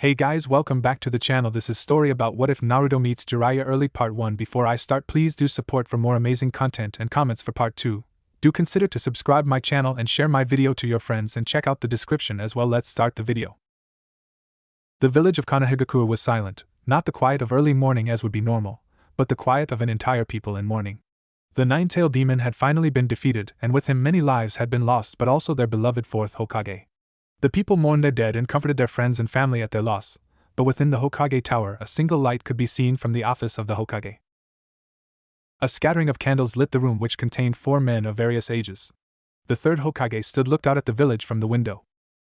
Hey guys, welcome back to the channel. This is story about what if Naruto meets Jiraiya early part 1. Before I start, please do support for more amazing content and comments for part 2. Do consider to subscribe my channel and share my video to your friends and check out the description as well. Let's start the video. The village of Konohagakure was silent, not the quiet of early morning as would be normal, but the quiet of an entire people in mourning. The nine-tailed demon had finally been defeated, and with him many lives had been lost, but also their beloved fourth Hokage. The people mourned their dead and comforted their friends and family at their loss, but within the Hokage tower a single light could be seen from the office of the Hokage. A scattering of candles lit the room, which contained 4 men of various ages. The third Hokage looked out at the village from the window.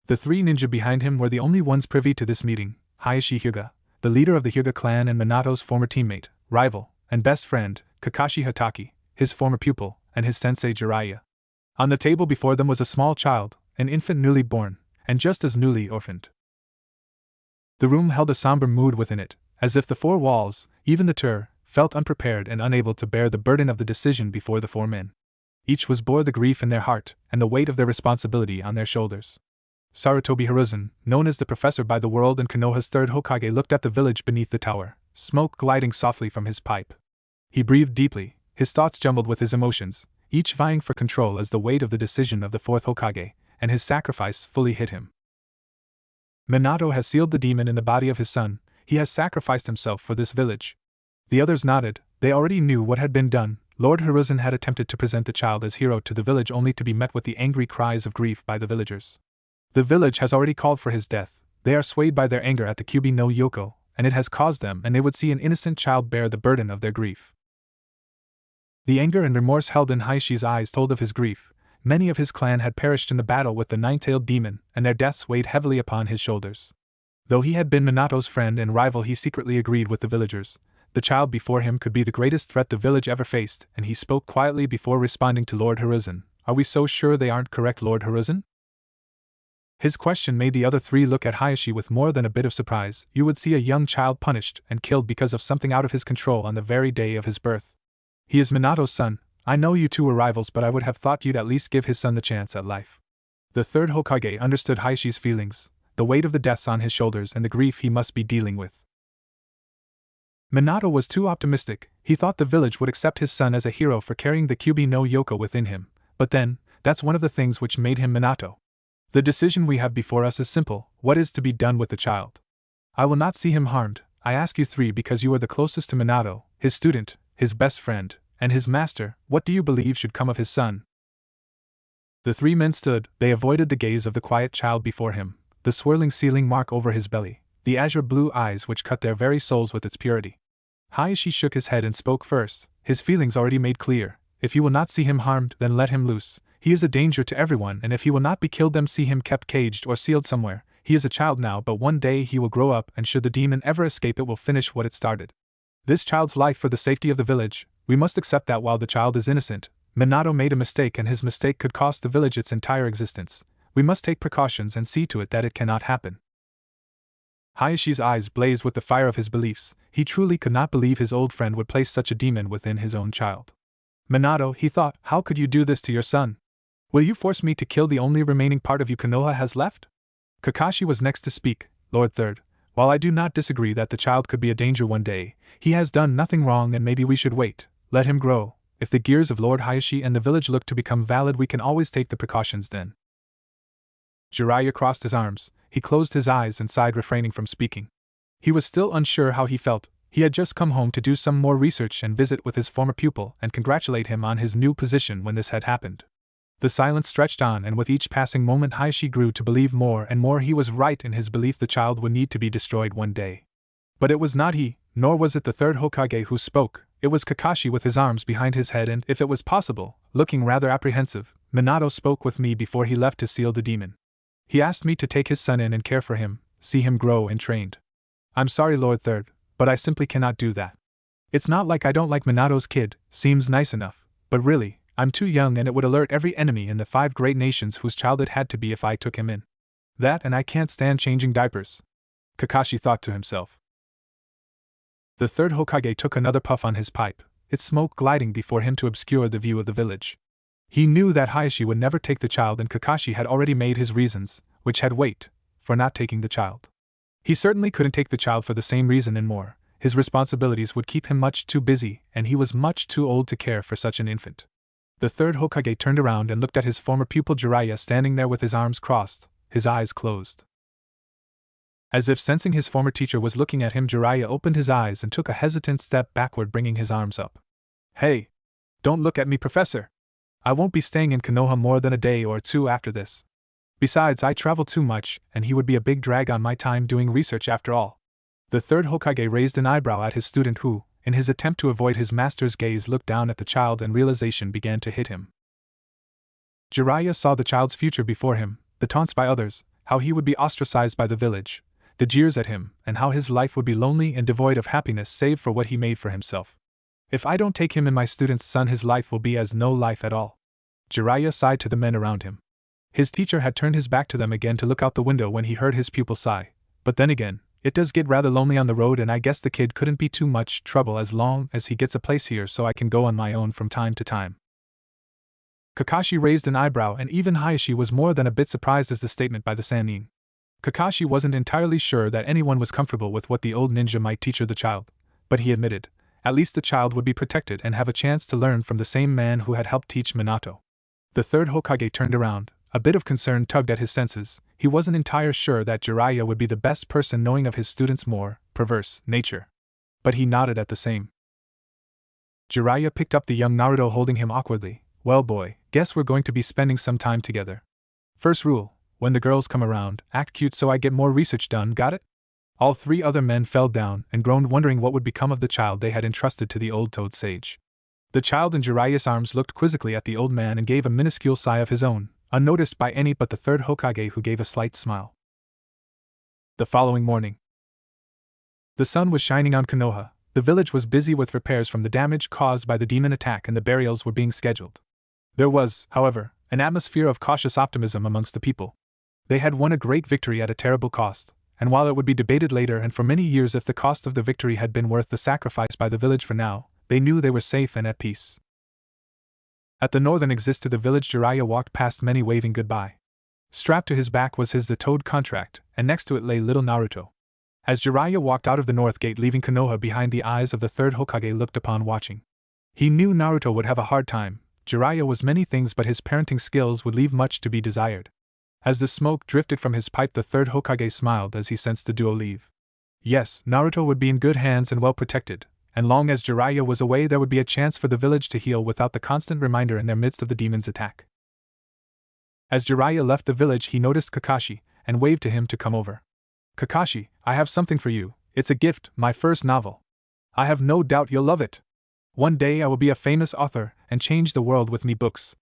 The 3 ninja behind him were the only ones privy to this meeting: Hayashi Hyuga, the leader of the Hyuga clan and Minato's former teammate, rival, and best friend, Kakashi Hatake, his former pupil, and his sensei Jiraiya. On the table before them was a small child, an infant newly born, and just as newly orphaned. The room held a somber mood within it, as if the 4 walls, even the tour, felt unprepared and unable to bear the burden of the decision before the 4 men. Each bore the grief in their heart and the weight of their responsibility on their shoulders. Sarutobi Hiruzen, known as the Professor by the world and Konoha's third Hokage, looked at the village beneath the tower, smoke gliding softly from his pipe. He breathed deeply, his thoughts jumbled with his emotions, each vying for control as the weight of the decision of the fourth Hokage and his sacrifice fully hit him. Minato has sealed the demon in the body of his son. He has sacrificed himself for this village. The others nodded. They already knew what had been done. Lord Hiruzen had attempted to present the child as hero to the village, only to be met with the angry cries of grief by the villagers. The village has already called for his death. They are swayed by their anger at the Kyubi no Yoko, and it has caused them, and they would see an innocent child bear the burden of their grief. The anger and remorse held in Hayashi's eyes told of his grief. Many of his clan had perished in the battle with the nine-tailed demon, and their deaths weighed heavily upon his shoulders. Though he had been Minato's friend and rival, he secretly agreed with the villagers. The child before him could be the greatest threat the village ever faced, and he spoke quietly before responding to Lord Hiruzen. "Are we so sure they aren't correct, Lord Hiruzen?" His question made the other 3 look at Hayashi with more than a bit of surprise. You would see a young child punished and killed because of something out of his control on the very day of his birth. He is Minato's son. I know you 2 were rivals, but I would have thought you'd at least give his son the chance at life. The third Hokage understood Hayashi's feelings, the weight of the deaths on his shoulders and the grief he must be dealing with. Minato was too optimistic. He thought the village would accept his son as a hero for carrying the Kyubi no Yoko within him, but then, that's one of the things which made him Minato. The decision we have before us is simple: what is to be done with the child? I will not see him harmed. I ask you 3 because you are the closest to Minato, his student, his best friend, and his master. What do you believe should come of his son? The 3 men stood. They avoided the gaze of the quiet child before him, the swirling ceiling mark over his belly, the azure blue eyes which cut their very souls with its purity. Hayashi shook his head and spoke first, his feelings already made clear. If you will not see him harmed, then let him loose. He is a danger to everyone, and if he will not be killed, then see him kept caged or sealed somewhere. He is a child now, but one day he will grow up, and should the demon ever escape, it will finish what it started. This child's life for the safety of the village. We must accept that while the child is innocent, Minato made a mistake, and his mistake could cost the village its entire existence. We must take precautions and see to it that it cannot happen. Hayashi's eyes blazed with the fire of his beliefs. He truly could not believe his old friend would place such a demon within his own child. Minato, he thought, how could you do this to your son? Will you force me to kill the only remaining part of you Konoha has left? Kakashi was next to speak. Lord Third, while I do not disagree that the child could be a danger one day, he has done nothing wrong, and maybe we should wait. Let him grow. If the gears of Lord Hayashi and the village look to become valid, we can always take the precautions then. Jiraiya crossed his arms. He closed his eyes and sighed, refraining from speaking. He was still unsure how he felt. He had just come home to do some more research and visit with his former pupil and congratulate him on his new position when this had happened. The silence stretched on, and with each passing moment Hayashi grew to believe more and more he was right in his belief the child would need to be destroyed one day. But it was not he, nor was it the third Hokage who spoke. It was Kakashi with his arms behind his head and, if it was possible, looking rather apprehensive. Minato spoke with me before he left to seal the demon. He asked me to take his son in and care for him, see him grow and trained. I'm sorry, Lord Third, but I simply cannot do that. It's not like I don't like Minato's kid, seems nice enough, but really, I'm too young, and it would alert every enemy in the 5 great nations whose child it had to be if I took him in. That, and I can't stand changing diapers. Kakashi thought to himself. The third Hokage took another puff on his pipe, its smoke gliding before him to obscure the view of the village. He knew that Hayashi would never take the child, and Kakashi had already made his reasons, which had weight, for not taking the child. He certainly couldn't take the child for the same reason and more. His responsibilities would keep him much too busy, and he was much too old to care for such an infant. The third Hokage turned around and looked at his former pupil Jiraiya standing there with his arms crossed, his eyes closed. As if sensing his former teacher was looking at him, Jiraiya opened his eyes and took a hesitant step backward, bringing his arms up. "Hey! Don't look at me, Professor! I won't be staying in Konoha more than a day or two after this. Besides, I travel too much, and he would be a big drag on my time doing research after all." The third Hokage raised an eyebrow at his student who, in his attempt to avoid his master's gaze, looked down at the child, and realization began to hit him. Jiraiya saw the child's future before him, the taunts by others, how he would be ostracized by the village, the jeers at him, and how his life would be lonely and devoid of happiness save for what he made for himself. "If I don't take him in, my student's son, his life will be as no life at all." Jiraiya sighed to the men around him. His teacher had turned his back to them again to look out the window when he heard his pupil sigh. "But then again, it does get rather lonely on the road, and I guess the kid couldn't be too much trouble as long as he gets a place here so I can go on my own from time to time." Kakashi raised an eyebrow, and even Hayashi was more than a bit surprised at the statement by the Sannin. Kakashi wasn't entirely sure that anyone was comfortable with what the old ninja might teach the child, but he admitted, at least the child would be protected and have a chance to learn from the same man who had helped teach Minato. The third Hokage turned around, a bit of concern tugged at his senses. He wasn't entirely sure that Jiraiya would be the best person knowing of his student's more perverse nature. But he nodded at the same. Jiraiya picked up the young Naruto, holding him awkwardly. "Well, boy, guess we're going to be spending some time together. First rule, when the girls come around, act cute so I get more research done, got it?" All three other men fell down and groaned, wondering what would become of the child they had entrusted to the old toad sage. The child in Jiraiya's arms looked quizzically at the old man and gave a minuscule sigh of his own, unnoticed by any but the third Hokage, who gave a slight smile. The following morning, the sun was shining on Konoha. The village was busy with repairs from the damage caused by the demon attack, and the burials were being scheduled. There was, however, an atmosphere of cautious optimism amongst the people. They had won a great victory at a terrible cost, and while it would be debated later and for many years if the cost of the victory had been worth the sacrifice by the village, for now, they knew they were safe and at peace. At the northern exit to the village, Jiraiya walked past many, waving goodbye. Strapped to his back was the toad contract, and next to it lay little Naruto. As Jiraiya walked out of the north gate, leaving Konoha behind, the eyes of the third Hokage looked upon, watching. He knew Naruto would have a hard time. Jiraiya was many things, but his parenting skills would leave much to be desired. As the smoke drifted from his pipe, the third Hokage smiled as he sensed the duo leave. Yes, Naruto would be in good hands and well protected, and long as Jiraiya was away, there would be a chance for the village to heal without the constant reminder in their midst of the demon's attack. As Jiraiya left the village, he noticed Kakashi and waved to him to come over. "Kakashi, I have something for you. It's a gift, my first novel. I have no doubt you'll love it. One day I will be a famous author and change the world with me books."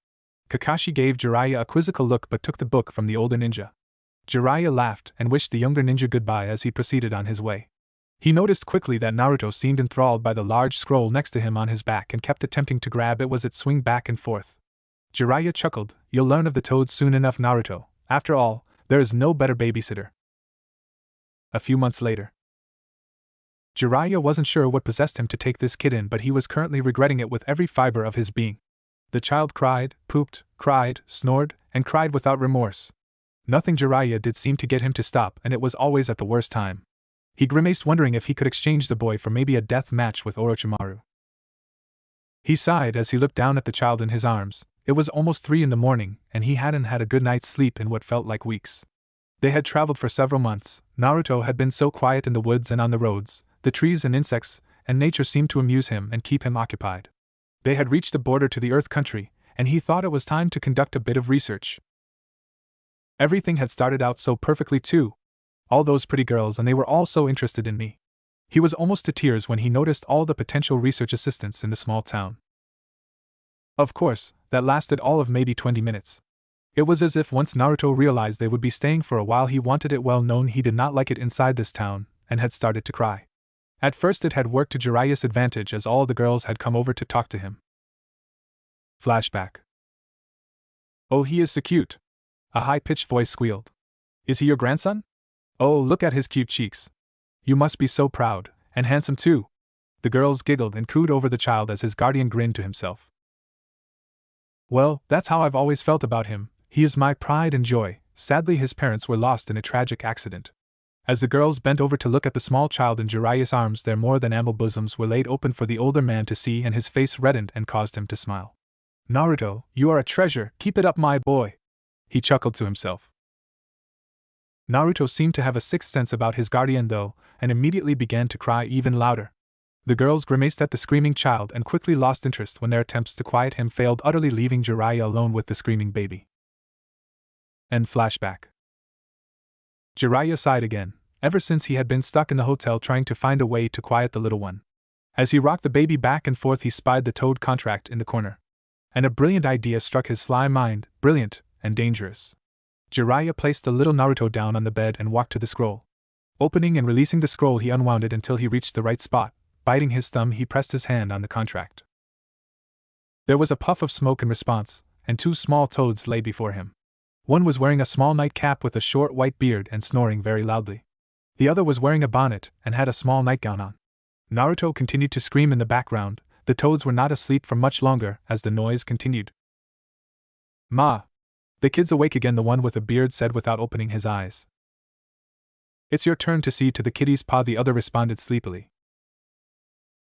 Kakashi gave Jiraiya a quizzical look but took the book from the older ninja. Jiraiya laughed and wished the younger ninja goodbye as he proceeded on his way. He noticed quickly that Naruto seemed enthralled by the large scroll next to him on his back and kept attempting to grab it as it swung back and forth. Jiraiya chuckled, "You'll learn of the toads soon enough, Naruto. After all, there is no better babysitter." A few months later, Jiraiya wasn't sure what possessed him to take this kid in, but he was currently regretting it with every fiber of his being. The child cried, pooped, cried, snored, and cried without remorse. Nothing Jiraiya did seemed to get him to stop, and it was always at the worst time. He grimaced, wondering if he could exchange the boy for maybe a death match with Orochimaru. He sighed as he looked down at the child in his arms. It was almost 3 in the morning, and he hadn't had a good night's sleep in what felt like weeks. They had traveled for several months. Naruto had been so quiet in the woods and on the roads. The trees and insects and nature seemed to amuse him and keep him occupied. They had reached the border to the Earth country, and he thought it was time to conduct a bit of research. Everything had started out so perfectly too. All those pretty girls, and they were all so interested in me. He was almost to tears when he noticed all the potential research assistants in the small town. Of course, that lasted all of maybe 20 minutes. It was as if once Naruto realized they would be staying for a while, he wanted it well known he did not like it inside this town, and had started to cry. At first it had worked to Jiraiya's advantage, as all the girls had come over to talk to him. Flashback. "Oh, he is so cute," a high-pitched voice squealed. "Is he your grandson? Oh, look at his cute cheeks. You must be so proud, and handsome too." The girls giggled and cooed over the child as his guardian grinned to himself. "Well, that's how I've always felt about him. He is my pride and joy. Sadly, his parents were lost in a tragic accident. As the girls bent over to look at the small child in Jiraiya's arms, their more than ample bosoms were laid open for the older man to see, and his face reddened and caused him to smile. "Naruto, you are a treasure, keep it up, my boy," he chuckled to himself. Naruto seemed to have a sixth sense about his guardian though, and immediately began to cry even louder. The girls grimaced at the screaming child and quickly lost interest when their attempts to quiet him failed utterly, leaving Jiraiya alone with the screaming baby. End flashback. Jiraiya sighed again. Ever since he had been stuck in the hotel trying to find a way to quiet the little one. As he rocked the baby back and forth, he spied the toad contract in the corner. And a brilliant idea struck his sly mind, brilliant and dangerous. Jiraiya placed the little Naruto down on the bed and walked to the scroll. Opening and releasing the scroll, he unwound it until he reached the right spot. Biting his thumb, he pressed his hand on the contract. There was a puff of smoke in response, and two small toads lay before him. One was wearing a small nightcap with a short white beard and snoring very loudly. The other was wearing a bonnet and had a small nightgown on. Naruto continued to scream in the background. The toads were not asleep for much longer as the noise continued. "Ma! The kid's awake again," the one with a beard said without opening his eyes. "It's your turn to see to the kitties, Pa," the other responded sleepily.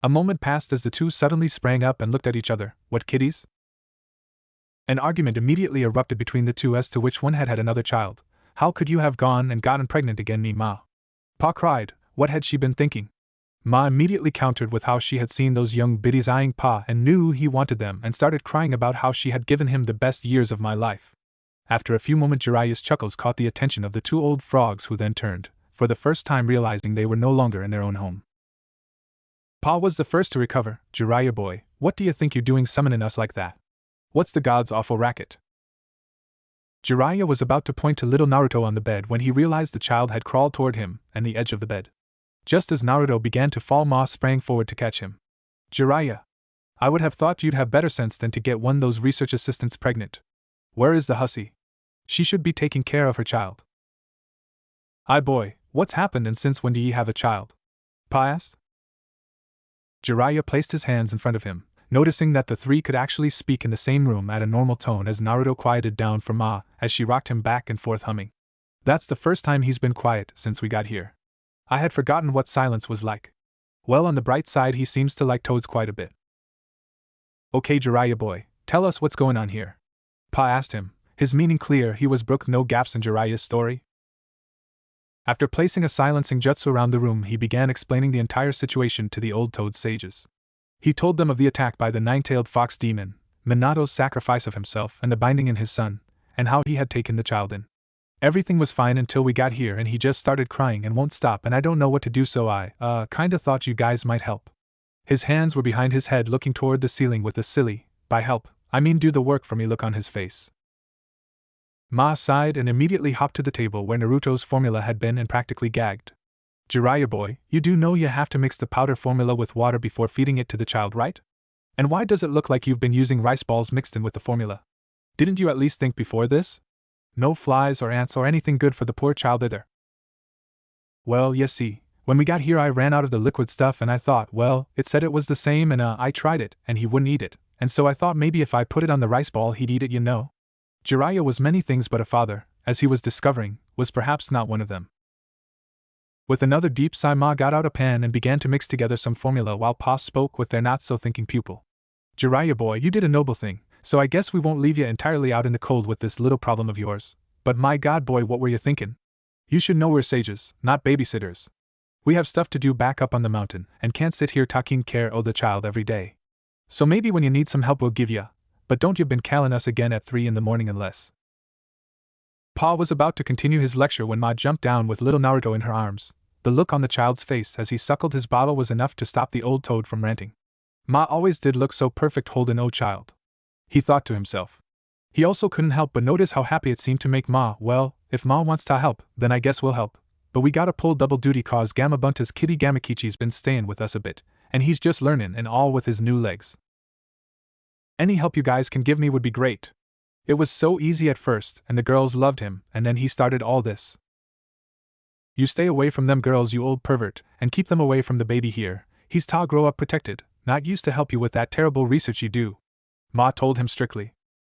A moment passed as the two suddenly sprang up and looked at each other. "What kitties?" An argument immediately erupted between the two as to which one had had another child. "How could you have gone and gotten pregnant again, me, Ma?" Pa cried. What had she been thinking? Ma immediately countered with how she had seen those young biddies eyeing Pa and knew he wanted them, and started crying about how she had given him the best years of my life. After a few moments, Jiraiya's chuckles caught the attention of the two old frogs, who then turned, for the first time realizing they were no longer in their own home. Pa was the first to recover. "Jiraiya boy, what do you think you're doing summoning us like that? What's the god's awful racket?" Jiraiya was about to point to little Naruto on the bed when he realized the child had crawled toward him and the edge of the bed. Just as Naruto began to fall, Ma sprang forward to catch him. "Jiraiya, I would have thought you'd have better sense than to get one of those research assistants pregnant. Where is the hussy? She should be taking care of her child." "Aye boy, what's happened, and since when do ye have a child?" Pa asked. Jiraiya placed his hands in front of him, noticing that the three could actually speak in the same room at a normal tone as Naruto quieted down for Ma as she rocked him back and forth humming. "That's the first time he's been quiet since we got here. I had forgotten what silence was like. Well, on the bright side, he seems to like toads quite a bit." "Okay, Jiraiya boy, tell us what's going on here," Pa asked him, his meaning clear. He was broke no gaps in Jiraiya's story. After placing a silencing jutsu around the room, he began explaining the entire situation to the old toad sages. He told them of the attack by the nine-tailed fox demon, Minato's sacrifice of himself and the binding in his son, and how he had taken the child in. Everything was fine until we got here, and he just started crying and won't stop, and I don't know what to do, so I, kinda thought you guys might help." His hands were behind his head looking toward the ceiling with a silly, by help, I mean do the work for me look on his face. Ma sighed and immediately hopped to the table where Naruto's formula had been and practically gagged. "Jiraiya boy, you do know you have to mix the powder formula with water before feeding it to the child, right? And why does it look like you've been using rice balls mixed in with the formula? Didn't you at least think before this? No flies or ants or anything good for the poor child either." "Well, you see, when we got here I ran out of the liquid stuff and I thought, well, it said it was the same and I tried it and he wouldn't eat it, and so I thought maybe if I put it on the rice ball he'd eat it, you know." Jiraiya was many things, but a father, as he was discovering, was perhaps not one of them. With another deep sigh, Ma got out a pan and began to mix together some formula while Pa spoke with their not-so-thinking pupil. "Jiraiya boy, you did a noble thing, so I guess we won't leave you entirely out in the cold with this little problem of yours. But my god boy, what were you thinking? You should know we're sages, not babysitters. We have stuff to do back up on the mountain, and can't sit here taking care of the child every day. So maybe when you need some help we'll give ya, but don't you been calling us again at 3 in the morning unless." Pa was about to continue his lecture when Ma jumped down with little Naruto in her arms. The look on the child's face as he suckled his bottle was enough to stop the old toad from ranting. "Ma always did look so perfect holdin' oh child," he thought to himself. He also couldn't help but notice how happy it seemed to make Ma. "Well, if Ma wants to help, then I guess we'll help. But we gotta pull double duty cause Gamabunta's kitty Gamakichi's been stayin' with us a bit, and he's just learnin' and all with his new legs. Any help you guys can give me would be great." It was so easy at first, and the girls loved him, and then he started all this. "You stay away from them girls, you old pervert, and keep them away from the baby here. He's ta grow up protected, not used to help you with that terrible research you do," Ma told him strictly.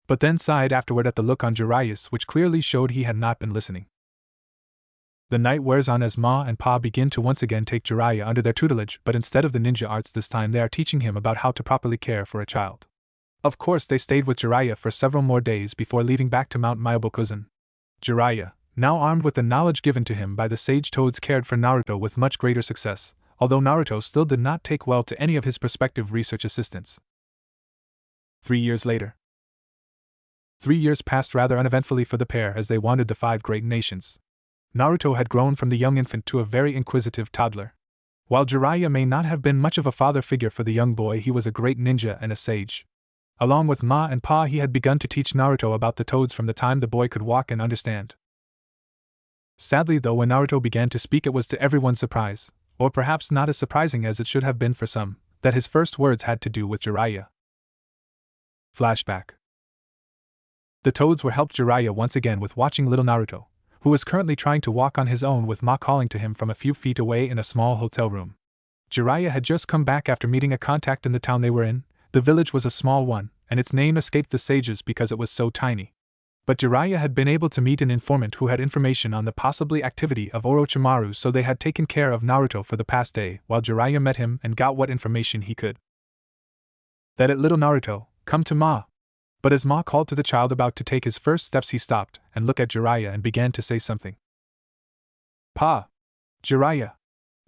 But then sighed afterward at the look on Jiraiya's, which clearly showed he had not been listening. The night wears on as Ma and Pa begin to once again take Jiraiya under their tutelage, but instead of the ninja arts this time they are teaching him about how to properly care for a child. Of course they stayed with Jiraiya for several more days before leaving back to Mount Myobokuzen. Jiraiya, now armed with the knowledge given to him by the sage toads, cared for Naruto with much greater success, although Naruto still did not take well to any of his prospective research assistants. 3 years later. 3 years passed rather uneventfully for the pair as they wandered the 5 great nations. Naruto had grown from the young infant to a very inquisitive toddler. While Jiraiya may not have been much of a father figure for the young boy, he was a great ninja and a sage. Along with Ma and Pa, he had begun to teach Naruto about the toads from the time the boy could walk and understand. Sadly though, when Naruto began to speak, it was to everyone's surprise, or perhaps not as surprising as it should have been for some, that his first words had to do with Jiraiya. Flashback. The toads were helped Jiraiya once again with watching little Naruto, who was currently trying to walk on his own with Ma calling to him from a few feet away in a small hotel room. Jiraiya had just come back after meeting a contact in the town they were in. The village was a small one, and its name escaped the sages because it was so tiny. But Jiraiya had been able to meet an informant who had information on the possible activity of Orochimaru, so they had taken care of Naruto for the past day while Jiraiya met him and got what information he could. That it, little Naruto, come to Ma. But as Ma called to the child about to take his first steps, he stopped and looked at Jiraiya and began to say something. Pa! Jiraiya!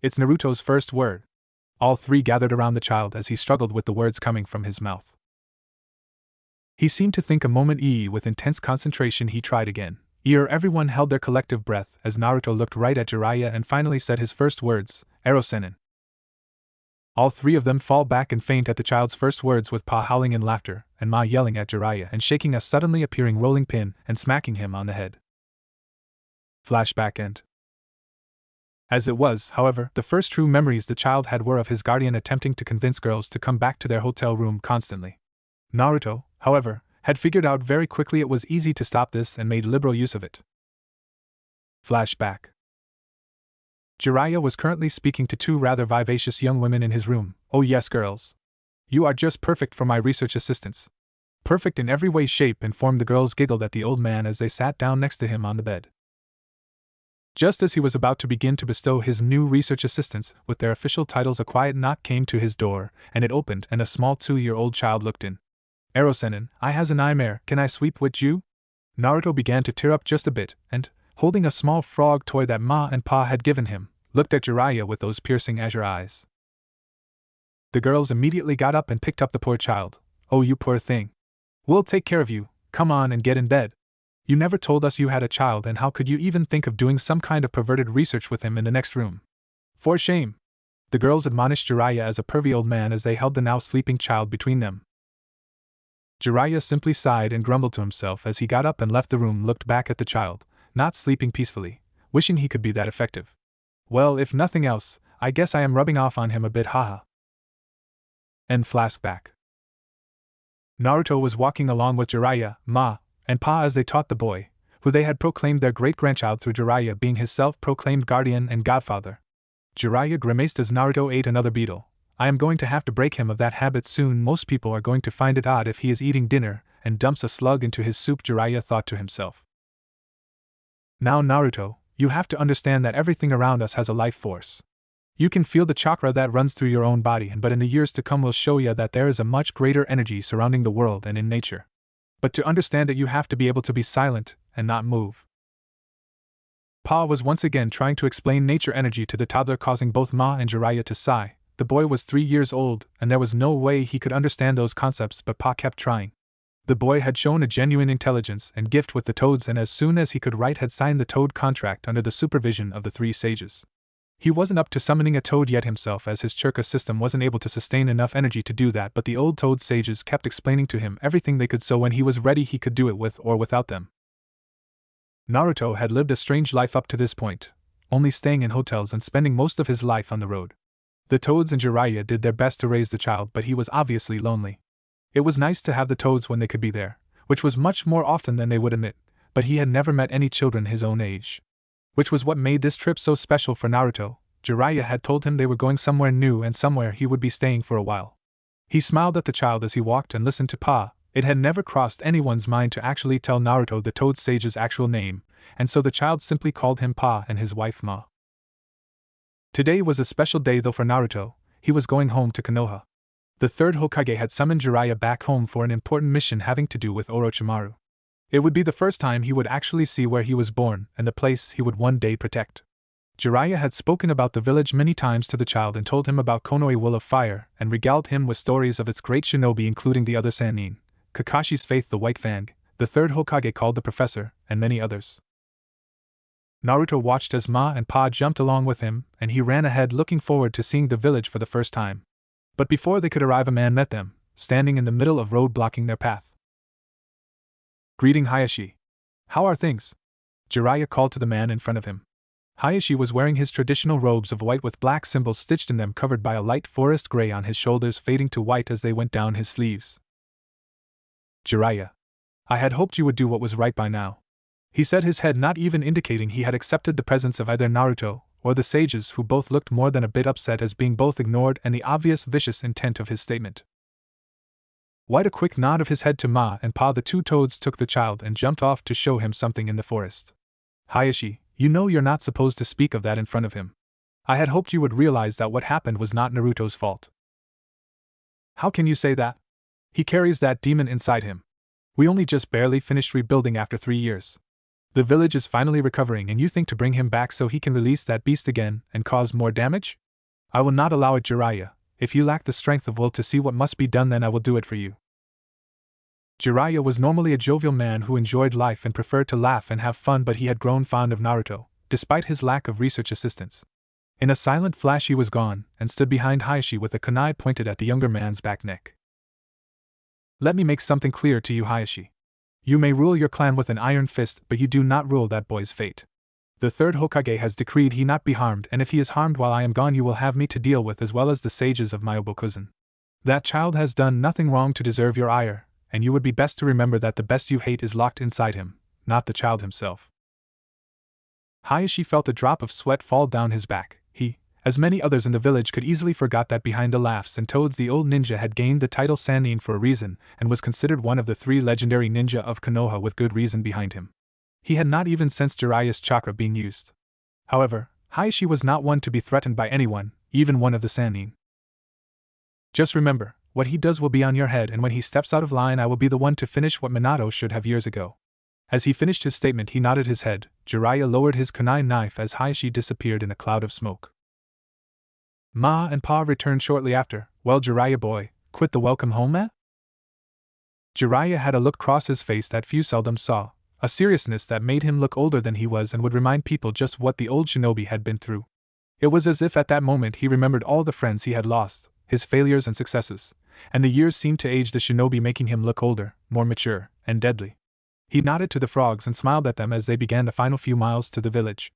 It's Naruto's first word. All 3 gathered around the child as he struggled with the words coming from his mouth. He seemed to think a moment. With intense concentration he tried again. Everyone held their collective breath as Naruto looked right at Jiraiya and finally said his first words, Erosenin. All 3 of them fall back and faint at the child's first words, with Pa howling in laughter, and Ma yelling at Jiraiya and shaking a suddenly appearing rolling pin and smacking him on the head. Flashback end. As it was, however, the first true memories the child had were of his guardian attempting to convince girls to come back to their hotel room constantly. Naruto, however, had figured out very quickly it was easy to stop this and made liberal use of it. Flashback. Jiraiya was currently speaking to 2 rather vivacious young women in his room. Oh yes, girls. You are just perfect for my research assistants. Perfect in every way, shape, and form. The girls giggled at the old man as they sat down next to him on the bed. Just as he was about to begin to bestow his new research assistants with their official titles, a quiet knock came to his door, and it opened, and a small 2-year-old child looked in. Erosenin, I has a nightmare, can I sleep with you? Naruto began to tear up just a bit, and, holding a small frog toy that Ma and Pa had given him, looked at Jiraiya with those piercing azure eyes. The girls immediately got up and picked up the poor child. Oh, you poor thing. We'll take care of you, come on and get in bed. You never told us you had a child, and how could you even think of doing some kind of perverted research with him in the next room? For shame! The girls admonished Jiraiya as a pervy old man as they held the now sleeping child between them. Jiraiya simply sighed and grumbled to himself as he got up and left the room, looked back at the child, not sleeping peacefully, wishing he could be that effective. Well, if nothing else, I guess I am rubbing off on him a bit, haha. End flashback. Naruto was walking along with Jiraiya, Ma, and Pa as they taught the boy, who they had proclaimed their great-grandchild through Jiraiya being his self-proclaimed guardian and godfather. Jiraiya grimaced as Naruto ate another beetle. I am going to have to break him of that habit soon. Most people are going to find it odd if he is eating dinner and dumps a slug into his soup, Jiraiya thought to himself. Now Naruto, you have to understand that everything around us has a life force. You can feel the chakra that runs through your own body, but in the years to come will show you that there is a much greater energy surrounding the world and in nature. But to understand it you have to be able to be silent and not move. Pa was once again trying to explain nature energy to the toddler, causing both Ma and Jiraiya to sigh. The boy was 3 years old, and there was no way he could understand those concepts, but Pa kept trying. The boy had shown a genuine intelligence and gift with the toads, and as soon as he could write had signed the toad contract under the supervision of the 3 sages. He wasn't up to summoning a toad yet himself, as his chakra system wasn't able to sustain enough energy to do that, but the old toad sages kept explaining to him everything they could, so when he was ready he could do it with or without them. Naruto had lived a strange life up to this point, only staying in hotels and spending most of his life on the road. The toads and Jiraiya did their best to raise the child, but he was obviously lonely. It was nice to have the toads when they could be there, which was much more often than they would admit, but he had never met any children his own age. Which was what made this trip so special for Naruto. Jiraiya had told him they were going somewhere new and somewhere he would be staying for a while. He smiled at the child as he walked and listened to Pa. It had never crossed anyone's mind to actually tell Naruto the toad sage's actual name, and so the child simply called him Pa and his wife Ma. Today was a special day though for Naruto. He was going home to Konoha. The third Hokage had summoned Jiraiya back home for an important mission having to do with Orochimaru. It would be the first time he would actually see where he was born and the place he would one day protect. Jiraiya had spoken about the village many times to the child and told him about Konoe Will of Fire and regaled him with stories of its great shinobi including the other Sannin, Kakashi's Faith the White Fang, the third Hokage called the Professor, and many others. Naruto watched as Ma and Pa jumped along with him, and he ran ahead looking forward to seeing the village for the first time. But before they could arrive, a man met them, standing in the middle of road blocking their path. "Greeting Hayashi. How are things?" Jiraiya called to the man in front of him. Hayashi was wearing his traditional robes of white with black symbols stitched in them, covered by a light forest gray on his shoulders fading to white as they went down his sleeves. "Jiraiya. I had hoped you would do what was right by now," he said, his head not even indicating he had accepted the presence of either Naruto or the sages, who both looked more than a bit upset as being both ignored and the obvious vicious intent of his statement. With a quick nod of his head to Ma and Pa, the two toads took the child and jumped off to show him something in the forest. "Hayashi, you know you're not supposed to speak of that in front of him. I had hoped you would realize that what happened was not Naruto's fault." "How can you say that? He carries that demon inside him. We only just barely finished rebuilding after 3 years. The village is finally recovering, and you think to bring him back so he can release that beast again and cause more damage? I will not allow it, Jiraiya. If you lack the strength of will to see what must be done, then I will do it for you." Jiraiya was normally a jovial man who enjoyed life and preferred to laugh and have fun, but he had grown fond of Naruto, despite his lack of research assistance. In a silent flash he was gone, and stood behind Hayashi with a kunai pointed at the younger man's back neck. "Let me make something clear to you, Hayashi. You may rule your clan with an iron fist, but you do not rule that boy's fate. The third Hokage has decreed he not be harmed, and if he is harmed while I am gone, you will have me to deal with, as well as the sages of my Obokuzen. That child has done nothing wrong to deserve your ire, and you would be best to remember that the best you hate is locked inside him, not the child himself." Hayashi felt a drop of sweat fall down his back. He, as many others in the village, could easily forgot that behind the laughs and toads the old ninja had gained the title Sannin for a reason, and was considered one of the 3 legendary ninja of Konoha, with good reason behind him. He had not even sensed Jiraiya's chakra being used. However, Hayashi was not one to be threatened by anyone, even one of the Sannin. "Just remember, what he does will be on your head, and when he steps out of line I will be the one to finish what Minato should have years ago." As he finished his statement he nodded his head. Jiraiya lowered his kunai knife as Hayashi disappeared in a cloud of smoke. Ma and Pa returned shortly after. "Well, Jiraiya boy, quit the welcome home, eh?" Jiraiya had a look cross his face that few seldom saw, a seriousness that made him look older than he was and would remind people just what the old shinobi had been through. It was as if at that moment he remembered all the friends he had lost, his failures and successes, and the years seemed to age the shinobi, making him look older, more mature, and deadly. He nodded to the frogs and smiled at them as they began the final few miles to the village.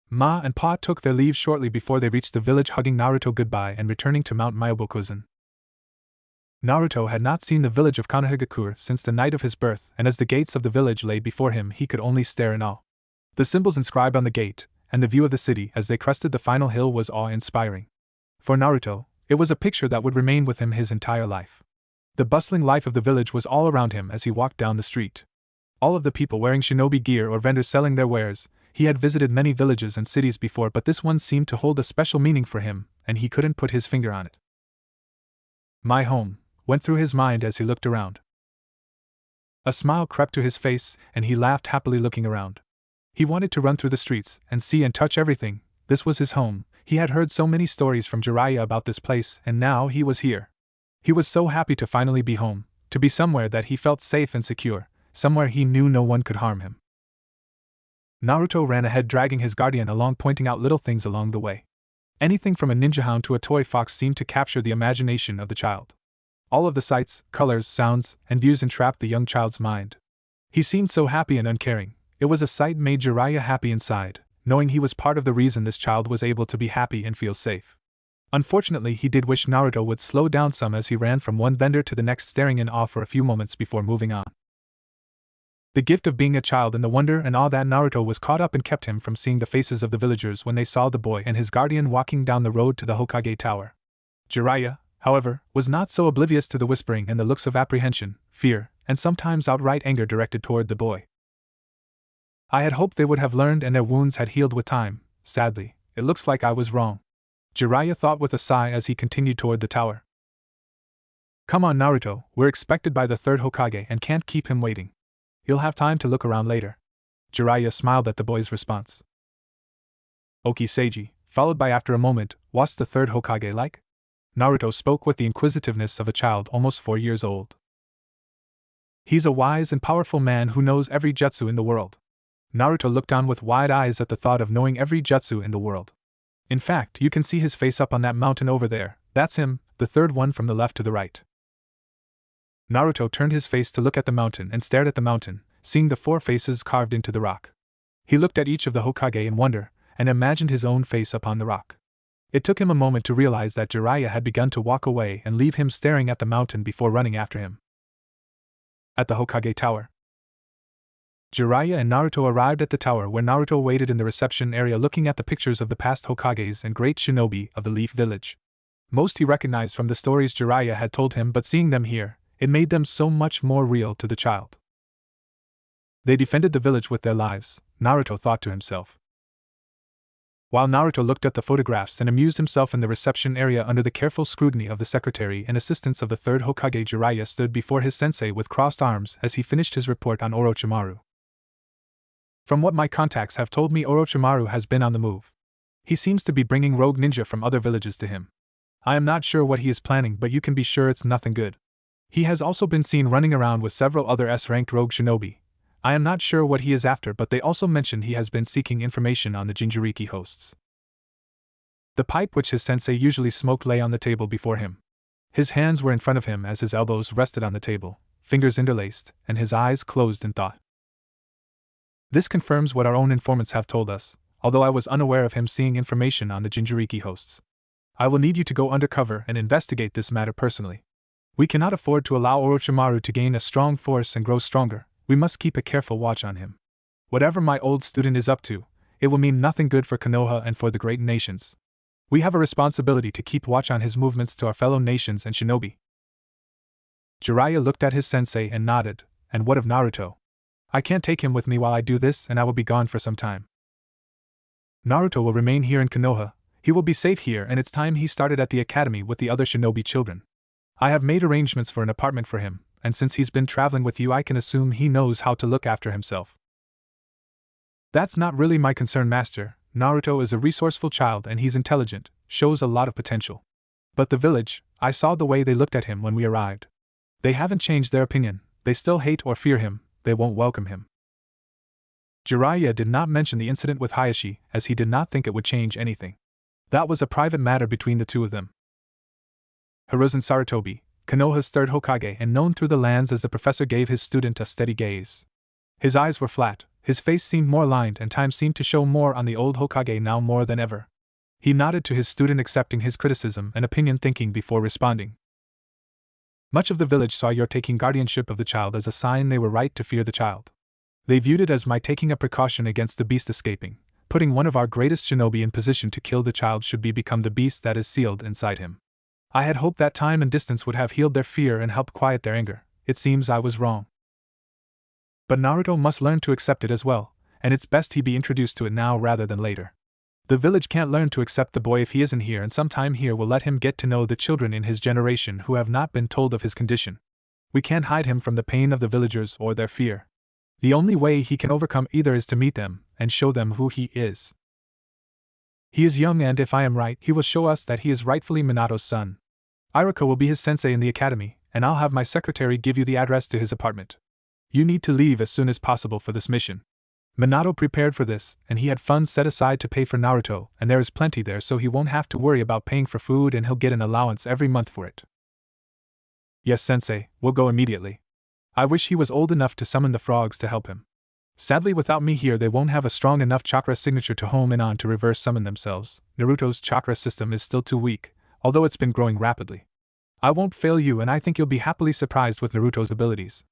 Ma and Pa took their leave shortly before they reached the village, hugging Naruto goodbye and returning to Mount Myobokuzen. Naruto had not seen the village of Konohagakure since the night of his birth, and as the gates of the village lay before him he could only stare in awe. The symbols inscribed on the gate, and the view of the city as they crested the final hill was awe-inspiring. For Naruto, it was a picture that would remain with him his entire life. The bustling life of the village was all around him as he walked down the street. All of the people wearing shinobi gear or vendors selling their wares. He had visited many villages and cities before, but this one seemed to hold a special meaning for him, and he couldn't put his finger on it. "My home," went through his mind as he looked around. A smile crept to his face, and he laughed happily looking around. He wanted to run through the streets and see and touch everything. This was his home. He had heard so many stories from Jiraiya about this place, and now he was here. He was so happy to finally be home, to be somewhere that he felt safe and secure, somewhere he knew no one could harm him. Naruto ran ahead, dragging his guardian along, pointing out little things along the way. Anything from a ninja hound to a toy fox seemed to capture the imagination of the child. All of the sights, colors, sounds, and views entrapped the young child's mind. He seemed so happy and uncaring. It was a sight made Jiraiya happy inside, knowing he was part of the reason this child was able to be happy and feel safe. Unfortunately, he did wish Naruto would slow down some as he ran from one vendor to the next, staring in awe for a few moments before moving on. The gift of being a child and the wonder and awe that Naruto was caught up in kept him from seeing the faces of the villagers when they saw the boy and his guardian walking down the road to the Hokage Tower. Jiraiya, however, was not so oblivious to the whispering and the looks of apprehension, fear, and sometimes outright anger directed toward the boy. I had hoped they would have learned and their wounds had healed with time. Sadly, it looks like I was wrong. Jiraiya thought with a sigh as he continued toward the tower. Come on, Naruto, we're expected by the third Hokage and can't keep him waiting. You'll have time to look around later. Jiraiya smiled at the boy's response. Oki Seiji, followed by after a moment, what's the third Hokage like? Naruto spoke with the inquisitiveness of a child almost 4 years old. He's a wise and powerful man who knows every jutsu in the world. Naruto looked on with wide eyes at the thought of knowing every jutsu in the world. In fact, you can see his face up on that mountain over there. That's him, the third one from the left to the right. Naruto turned his face to look at the mountain and stared at the mountain, seeing the 4 faces carved into the rock. He looked at each of the Hokage in wonder, and imagined his own face upon the rock. It took him a moment to realize that Jiraiya had begun to walk away and leave him staring at the mountain before running after him. At the Hokage Tower. Jiraiya and Naruto arrived at the tower where Naruto waited in the reception area looking at the pictures of the past Hokages and great shinobi of the Leaf Village. Most he recognized from the stories Jiraiya had told him, but seeing them here, it made them so much more real to the child. They defended the village with their lives, Naruto thought to himself. While Naruto looked at the photographs and amused himself in the reception area under the careful scrutiny of the secretary and assistants of the third Hokage, Jiraiya stood before his sensei with crossed arms as he finished his report on Orochimaru. From what my contacts have told me, Orochimaru has been on the move. He seems to be bringing rogue ninja from other villages to him. I am not sure what he is planning, but you can be sure it's nothing good. He has also been seen running around with several other S-ranked rogue shinobi. I am not sure what he is after, but they also mentioned he has been seeking information on the Jinchuriki hosts. The pipe which his sensei usually smoked lay on the table before him. His hands were in front of him as his elbows rested on the table, fingers interlaced, and his eyes closed in thought. This confirms what our own informants have told us, although I was unaware of him seeing information on the Jinchuriki hosts. I will need you to go undercover and investigate this matter personally. We cannot afford to allow Orochimaru to gain a strong force and grow stronger. We must keep a careful watch on him. Whatever my old student is up to, it will mean nothing good for Konoha and for the great nations. We have a responsibility to keep watch on his movements to our fellow nations and shinobi. Jiraiya looked at his sensei and nodded. And what of Naruto? I can't take him with me while I do this, and I will be gone for some time. Naruto will remain here in Konoha. He will be safe here, and it's time he started at the academy with the other shinobi children. I have made arrangements for an apartment for him, and since he's been traveling with you, I can assume he knows how to look after himself. That's not really my concern, Master. Naruto is a resourceful child and he's intelligent, shows a lot of potential. But the village, I saw the way they looked at him when we arrived. They haven't changed their opinion, they still hate or fear him, they won't welcome him. Jiraiya did not mention the incident with Hayashi, as he did not think it would change anything. That was a private matter between the two of them. Hiruzen Sarutobi, Konoha's third Hokage and known through the lands as the professor, gave his student a steady gaze. His eyes were flat, his face seemed more lined, and time seemed to show more on the old Hokage now more than ever. He nodded to his student, accepting his criticism and opinion, thinking before responding. Much of the village saw your taking guardianship of the child as a sign they were right to fear the child. They viewed it as my taking a precaution against the beast escaping, putting one of our greatest shinobi in position to kill the child should he become the beast that is sealed inside him. I had hoped that time and distance would have healed their fear and helped quiet their anger. It seems I was wrong. But Naruto must learn to accept it as well, and it's best he be introduced to it now rather than later. The village can't learn to accept the boy if he isn't here, and some time here will let him get to know the children in his generation who have not been told of his condition. We can't hide him from the pain of the villagers or their fear. The only way he can overcome either is to meet them and show them who he is. He is young, and if I am right, he will show us that he is rightfully Minato's son. Iruka will be his sensei in the academy, and I'll have my secretary give you the address to his apartment. You need to leave as soon as possible for this mission. Minato prepared for this, and he had funds set aside to pay for Naruto, and there is plenty there, so he won't have to worry about paying for food, and he'll get an allowance every month for it. Yes, sensei, we'll go immediately. I wish he was old enough to summon the frogs to help him. Sadly, without me here, they won't have a strong enough chakra signature to home in on to reverse summon themselves. Naruto's chakra system is still too weak, although it's been growing rapidly. I won't fail you, and I think you'll be happily surprised with Naruto's abilities.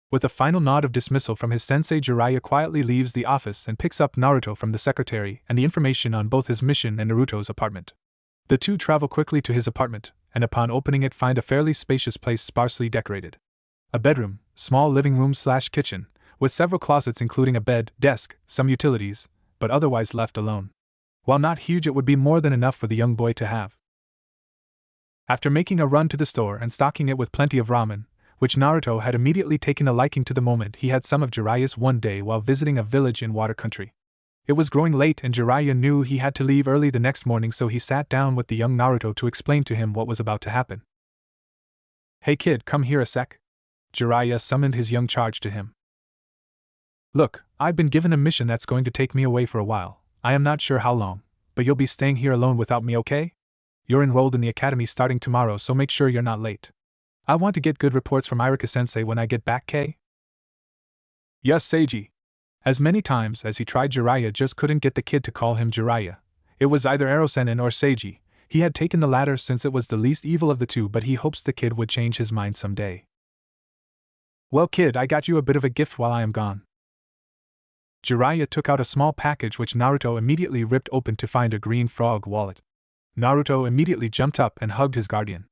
With a final nod of dismissal from his sensei, Jiraiya quietly leaves the office and picks up Naruto from the secretary and the information on both his mission and Naruto's apartment. The two travel quickly to his apartment, and upon opening it find a fairly spacious place sparsely decorated. A bedroom, small living room/kitchen, with several closets including a bed, desk, some utilities, but otherwise left alone. While not huge, it would be more than enough for the young boy to have. After making a run to the store and stocking it with plenty of ramen, which Naruto had immediately taken a liking to the moment he had some of Jiraiya's one day while visiting a village in water country. It was growing late and Jiraiya knew he had to leave early the next morning, so he sat down with the young Naruto to explain to him what was about to happen. "Hey kid, come here a sec." Jiraiya summoned his young charge to him. "Look, I've been given a mission that's going to take me away for a while. I am not sure how long, but you'll be staying here alone without me, okay? You're enrolled in the academy starting tomorrow, so make sure you're not late. I want to get good reports from Iruka-sensei when I get back, K?" "Yes, Seiji." As many times as he tried, Jiraiya just couldn't get the kid to call him Jiraiya. It was either Erosenin or Seiji. He had taken the latter since it was the least evil of the two, but he hopes the kid would change his mind someday. "Well kid, I got you a bit of a gift while I am gone." Jiraiya took out a small package which Naruto immediately ripped open to find a green frog wallet. Naruto immediately jumped up and hugged his guardian.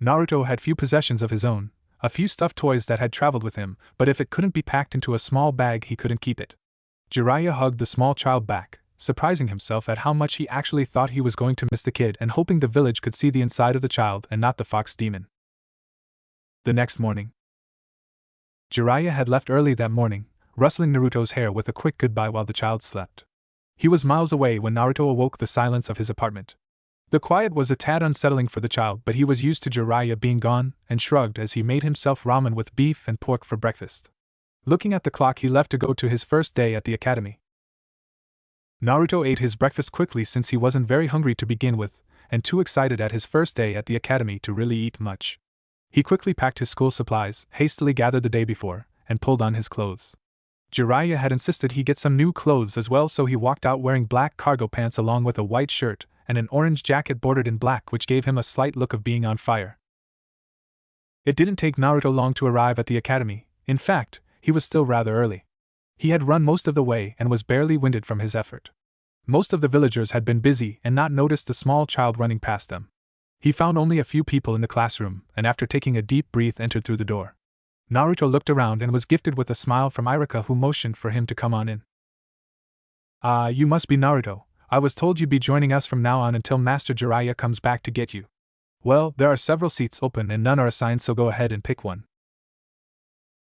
Naruto had few possessions of his own, a few stuffed toys that had traveled with him, but if it couldn't be packed into a small bag he couldn't keep it. Jiraiya hugged the small child back, surprising himself at how much he actually thought he was going to miss the kid and hoping the village could see the inside of the child and not the fox demon. The next morning. Jiraiya had left early that morning, rustling Naruto's hair with a quick goodbye while the child slept. He was miles away when Naruto awoke the silence of his apartment. The quiet was a tad unsettling for the child, but he was used to Jiraiya being gone, and shrugged as he made himself ramen with beef and pork for breakfast. Looking at the clock, he left to go to his first day at the academy. Naruto ate his breakfast quickly since he wasn't very hungry to begin with, and too excited at his first day at the academy to really eat much. He quickly packed his school supplies, hastily gathered the day before, and pulled on his clothes. Jiraiya had insisted he get some new clothes as well, so he walked out wearing black cargo pants along with a white shirt and an orange jacket bordered in black, which gave him a slight look of being on fire. It didn't take Naruto long to arrive at the academy. In fact, he was still rather early. He had run most of the way and was barely winded from his effort. Most of the villagers had been busy and not noticed the small child running past them. He found only a few people in the classroom, and after taking a deep breath entered through the door. Naruto looked around and was gifted with a smile from Iruka, who motioned for him to come on in. "Ah, you must be Naruto. I was told you'd be joining us from now on until Master Jiraiya comes back to get you. Well, there are several seats open and none are assigned, so go ahead and pick one."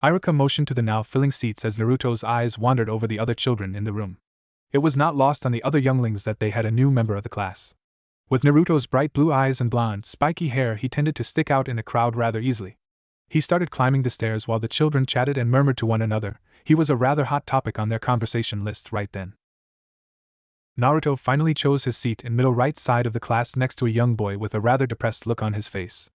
Iruka motioned to the now filling seats as Naruto's eyes wandered over the other children in the room. It was not lost on the other younglings that they had a new member of the class. With Naruto's bright blue eyes and blonde, spiky hair, he tended to stick out in a crowd rather easily. He started climbing the stairs while the children chatted and murmured to one another. He was a rather hot topic on their conversation lists right then. Naruto finally chose his seat in middle right side of the class next to a young boy with a rather depressed look on his face.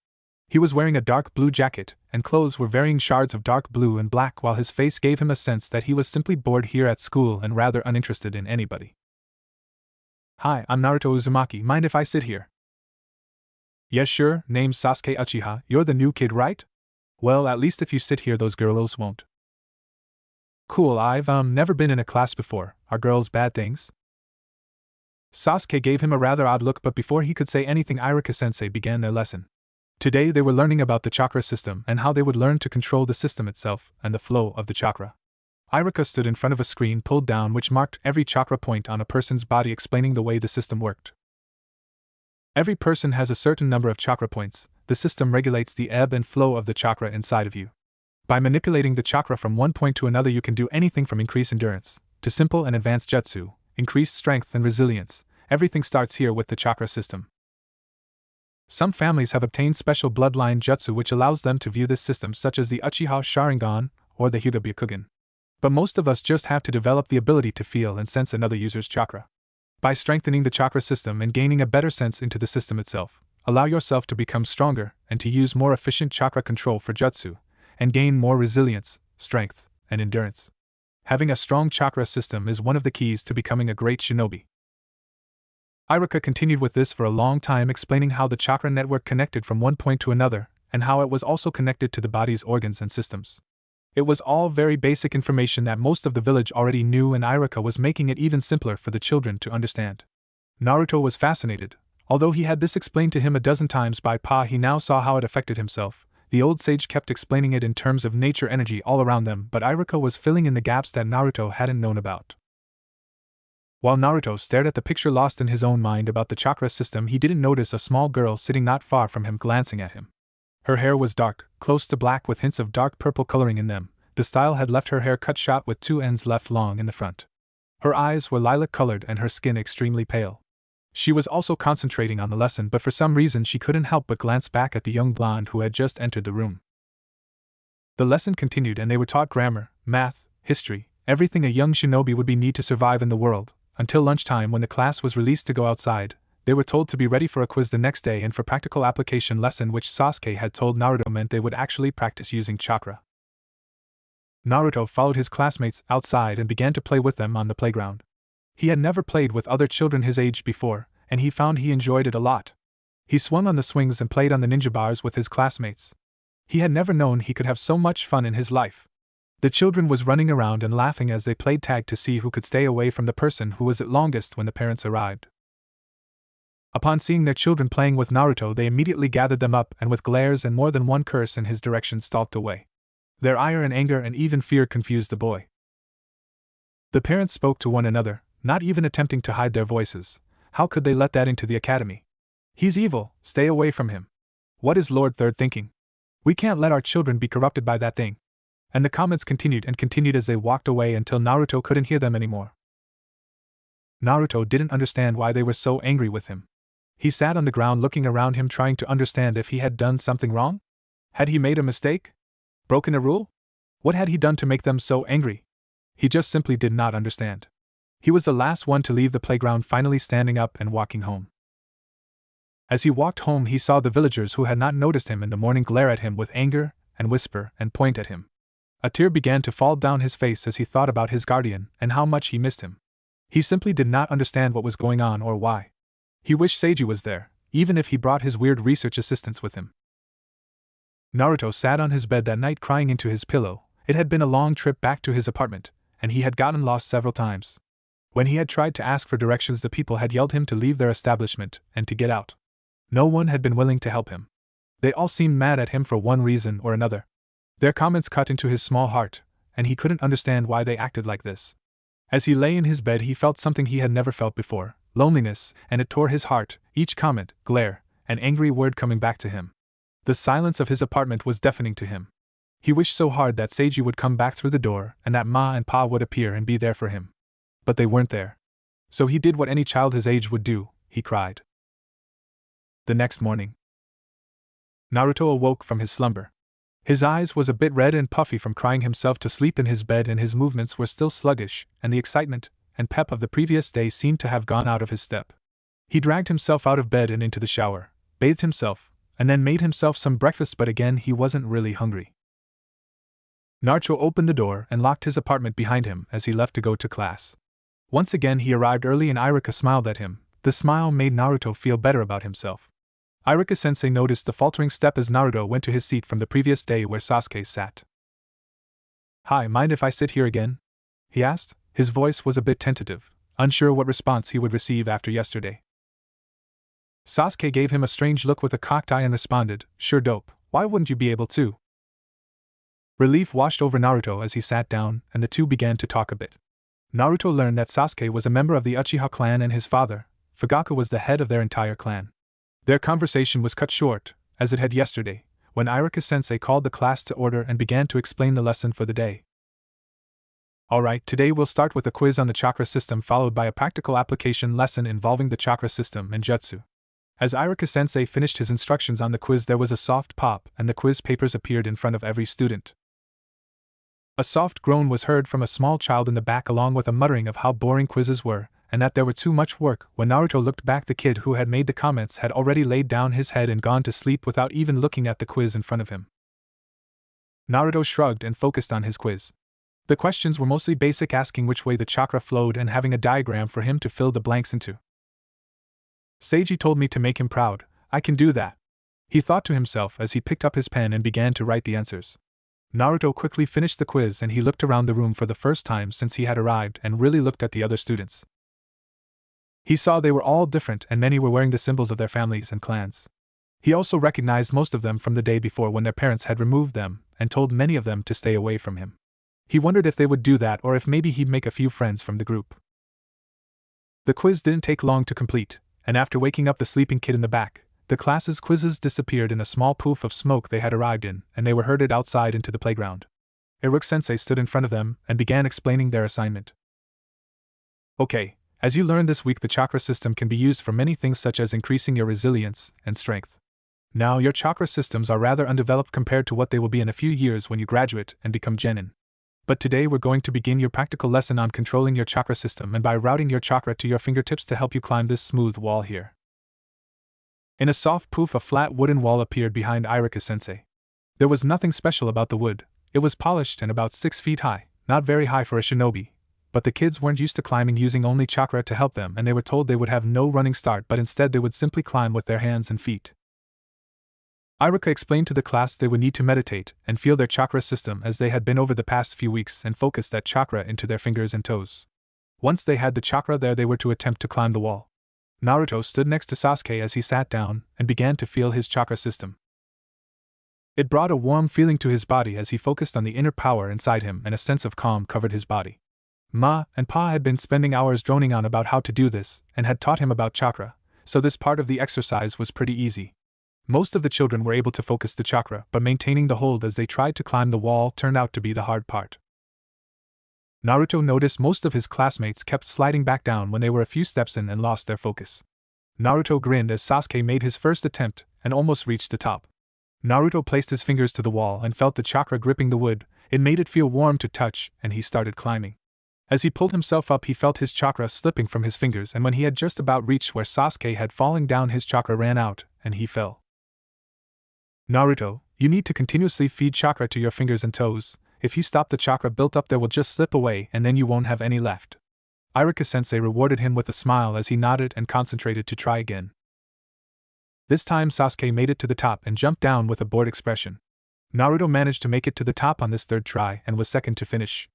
He was wearing a dark blue jacket, and clothes were varying shades of dark blue and black, while his face gave him a sense that he was simply bored here at school and rather uninterested in anybody. "Hi, I'm Naruto Uzumaki, mind if I sit here?" "Yes sure, name's Sasuke Uchiha, you're the new kid right? Well, at least if you sit here those girls won't." "Cool, I've never been in a class before, are girls bad things?" Sasuke gave him a rather odd look, but before he could say anything, Iruka-sensei began their lesson. Today they were learning about the chakra system and how they would learn to control the system itself and the flow of the chakra. Iruka stood in front of a screen pulled down which marked every chakra point on a person's body, explaining the way the system worked. Every person has a certain number of chakra points. The system regulates the ebb and flow of the chakra inside of you. By manipulating the chakra from one point to another, you can do anything from increase endurance to simple and advanced jutsu, increase strength and resilience. Everything starts here with the chakra system. Some families have obtained special bloodline jutsu which allows them to view this system, such as the Uchiha Sharingan or the Hyuga-Byakugan. But most of us just have to develop the ability to feel and sense another user's chakra. By strengthening the chakra system and gaining a better sense into the system itself, allow yourself to become stronger and to use more efficient chakra control for jutsu, and gain more resilience, strength, and endurance. Having a strong chakra system is one of the keys to becoming a great shinobi. Iruka continued with this for a long time, explaining how the chakra network connected from one point to another, and how it was also connected to the body's organs and systems. It was all very basic information that most of the village already knew, and Iruka was making it even simpler for the children to understand. Naruto was fascinated. Although he had this explained to him a dozen times by Pa, he now saw how it affected himself, The old sage kept explaining it in terms of nature energy all around them, but Iruka was filling in the gaps that Naruto hadn't known about. While Naruto stared at the picture lost in his own mind about the chakra system, he didn't notice a small girl sitting not far from him glancing at him. Her hair was dark, close to black with hints of dark purple coloring in them. The style had left her hair cut short with two ends left long in the front. Her eyes were lilac-colored and her skin extremely pale. She was also concentrating on the lesson, but for some reason she couldn't help but glance back at the young blonde who had just entered the room. The lesson continued and they were taught grammar, math, history, everything a young shinobi would need to survive in the world. Until lunchtime, when the class was released to go outside, they were told to be ready for a quiz the next day and for practical application lesson, which Sasuke had told Naruto meant they would actually practice using chakra. Naruto followed his classmates outside and began to play with them on the playground. He had never played with other children his age before, and he found he enjoyed it a lot. He swung on the swings and played on the ninja bars with his classmates. He had never known he could have so much fun in his life. The children was running around and laughing as they played tag to see who could stay away from the person who was at longest when the parents arrived. Upon seeing their children playing with Naruto, they immediately gathered them up and with glares and more than one curse in his direction stalked away. Their ire and anger and even fear confused the boy. The parents spoke to one another, not even attempting to hide their voices. How could they let that into the academy? He's evil, stay away from him. What is Lord Third thinking? We can't let our children be corrupted by that thing. And the comments continued and continued as they walked away until Naruto couldn't hear them anymore. Naruto didn't understand why they were so angry with him. He sat on the ground looking around him, trying to understand if he had done something wrong. Had he made a mistake? Broken a rule? What had he done to make them so angry? He just simply did not understand. He was the last one to leave the playground, finally standing up and walking home. As he walked home, he saw the villagers who had not noticed him in the morning glare at him with anger and whisper and point at him. A tear began to fall down his face as he thought about his guardian and how much he missed him. He simply did not understand what was going on or why. He wished Seiji was there, even if he brought his weird research assistants with him. Naruto sat on his bed that night crying into his pillow. It had been a long trip back to his apartment, and he had gotten lost several times. When he had tried to ask for directions, the people had yelled him to leave their establishment and to get out. No one had been willing to help him. They all seemed mad at him for one reason or another. Their comments cut into his small heart, and he couldn't understand why they acted like this. As he lay in his bed, he felt something he had never felt before, loneliness, and it tore his heart, each comment, glare, and angry word coming back to him. The silence of his apartment was deafening to him. He wished so hard that Seiji would come back through the door and that Ma and Pa would appear and be there for him. But they weren't there. So he did what any child his age would do, he cried. The next morning, Naruto awoke from his slumber. His eyes was a bit red and puffy from crying himself to sleep in his bed, and his movements were still sluggish, and the excitement and pep of the previous day seemed to have gone out of his step. He dragged himself out of bed and into the shower, bathed himself, and then made himself some breakfast, but again he wasn't really hungry. Naruto opened the door and locked his apartment behind him as he left to go to class. Once again he arrived early and Iruka smiled at him. The smile made Naruto feel better about himself. Iruka-sensei noticed the faltering step as Naruto went to his seat from the previous day where Sasuke sat. "Hi, mind if I sit here again?" he asked. His voice was a bit tentative, unsure what response he would receive after yesterday. Sasuke gave him a strange look with a cocked eye and responded, "Sure dope, why wouldn't you be able to?" Relief washed over Naruto as he sat down, and the two began to talk a bit. Naruto learned that Sasuke was a member of the Uchiha clan and his father, Fugaku, was the head of their entire clan. Their conversation was cut short, as it had yesterday, when Iruka-sensei called the class to order and began to explain the lesson for the day. Alright, today we'll start with a quiz on the chakra system, followed by a practical application lesson involving the chakra system and jutsu. As Iruka-sensei finished his instructions on the quiz, there was a soft pop and the quiz papers appeared in front of every student. A soft groan was heard from a small child in the back, along with a muttering of how boring quizzes were, and that there were too much work. When Naruto looked back, the kid who had made the comments had already laid down his head and gone to sleep without even looking at the quiz in front of him. Naruto shrugged and focused on his quiz. The questions were mostly basic, asking which way the chakra flowed and having a diagram for him to fill the blanks into. Seiji told me to make him proud. I can do that, he thought to himself as he picked up his pen and began to write the answers. Naruto quickly finished the quiz and he looked around the room for the first time since he had arrived and really looked at the other students. He saw they were all different and many were wearing the symbols of their families and clans. He also recognized most of them from the day before when their parents had removed them and told many of them to stay away from him. He wondered if they would do that or if maybe he'd make a few friends from the group. The quiz didn't take long to complete, and after waking up the sleeping kid in the back, the class's quizzes disappeared in a small poof of smoke they had arrived in, and they were herded outside into the playground. Awaken-sensei stood in front of them and began explaining their assignment. Okay, as you learned this week, the chakra system can be used for many things such as increasing your resilience and strength. Now, your chakra systems are rather undeveloped compared to what they will be in a few years when you graduate and become genin. But today we're going to begin your practical lesson on controlling your chakra system and by routing your chakra to your fingertips to help you climb this smooth wall here. In a soft poof, a flat wooden wall appeared behind Awaken-sensei. There was nothing special about the wood. It was polished and about 6 feet high, not very high for a shinobi, but the kids weren't used to climbing using only chakra to help them, and they were told they would have no running start, but instead they would simply climb with their hands and feet. Awaken explained to the class they would need to meditate and feel their chakra system as they had been over the past few weeks and focus that chakra into their fingers and toes. Once they had the chakra there, they were to attempt to climb the wall. Naruto stood next to Sasuke as he sat down and began to feel his chakra system. It brought a warm feeling to his body as he focused on the inner power inside him, and a sense of calm covered his body. Ma and Pa had been spending hours droning on about how to do this and had taught him about chakra, so this part of the exercise was pretty easy. Most of the children were able to focus the chakra, but maintaining the hold as they tried to climb the wall turned out to be the hard part. Naruto noticed most of his classmates kept sliding back down when they were a few steps in and lost their focus. Naruto grinned as Sasuke made his first attempt and almost reached the top. Naruto placed his fingers to the wall and felt the chakra gripping the wood. It made it feel warm to touch, and he started climbing. As he pulled himself up, he felt his chakra slipping from his fingers, and when he had just about reached where Sasuke had fallen down, his chakra ran out, and he fell. Naruto, you need to continuously feed chakra to your fingers and toes. If you stop, the chakra built up there will just slip away and then you won't have any left. Awaken-sensei rewarded him with a smile as he nodded and concentrated to try again. This time Sasuke made it to the top and jumped down with a bored expression. Naruto managed to make it to the top on this third try and was second to finish.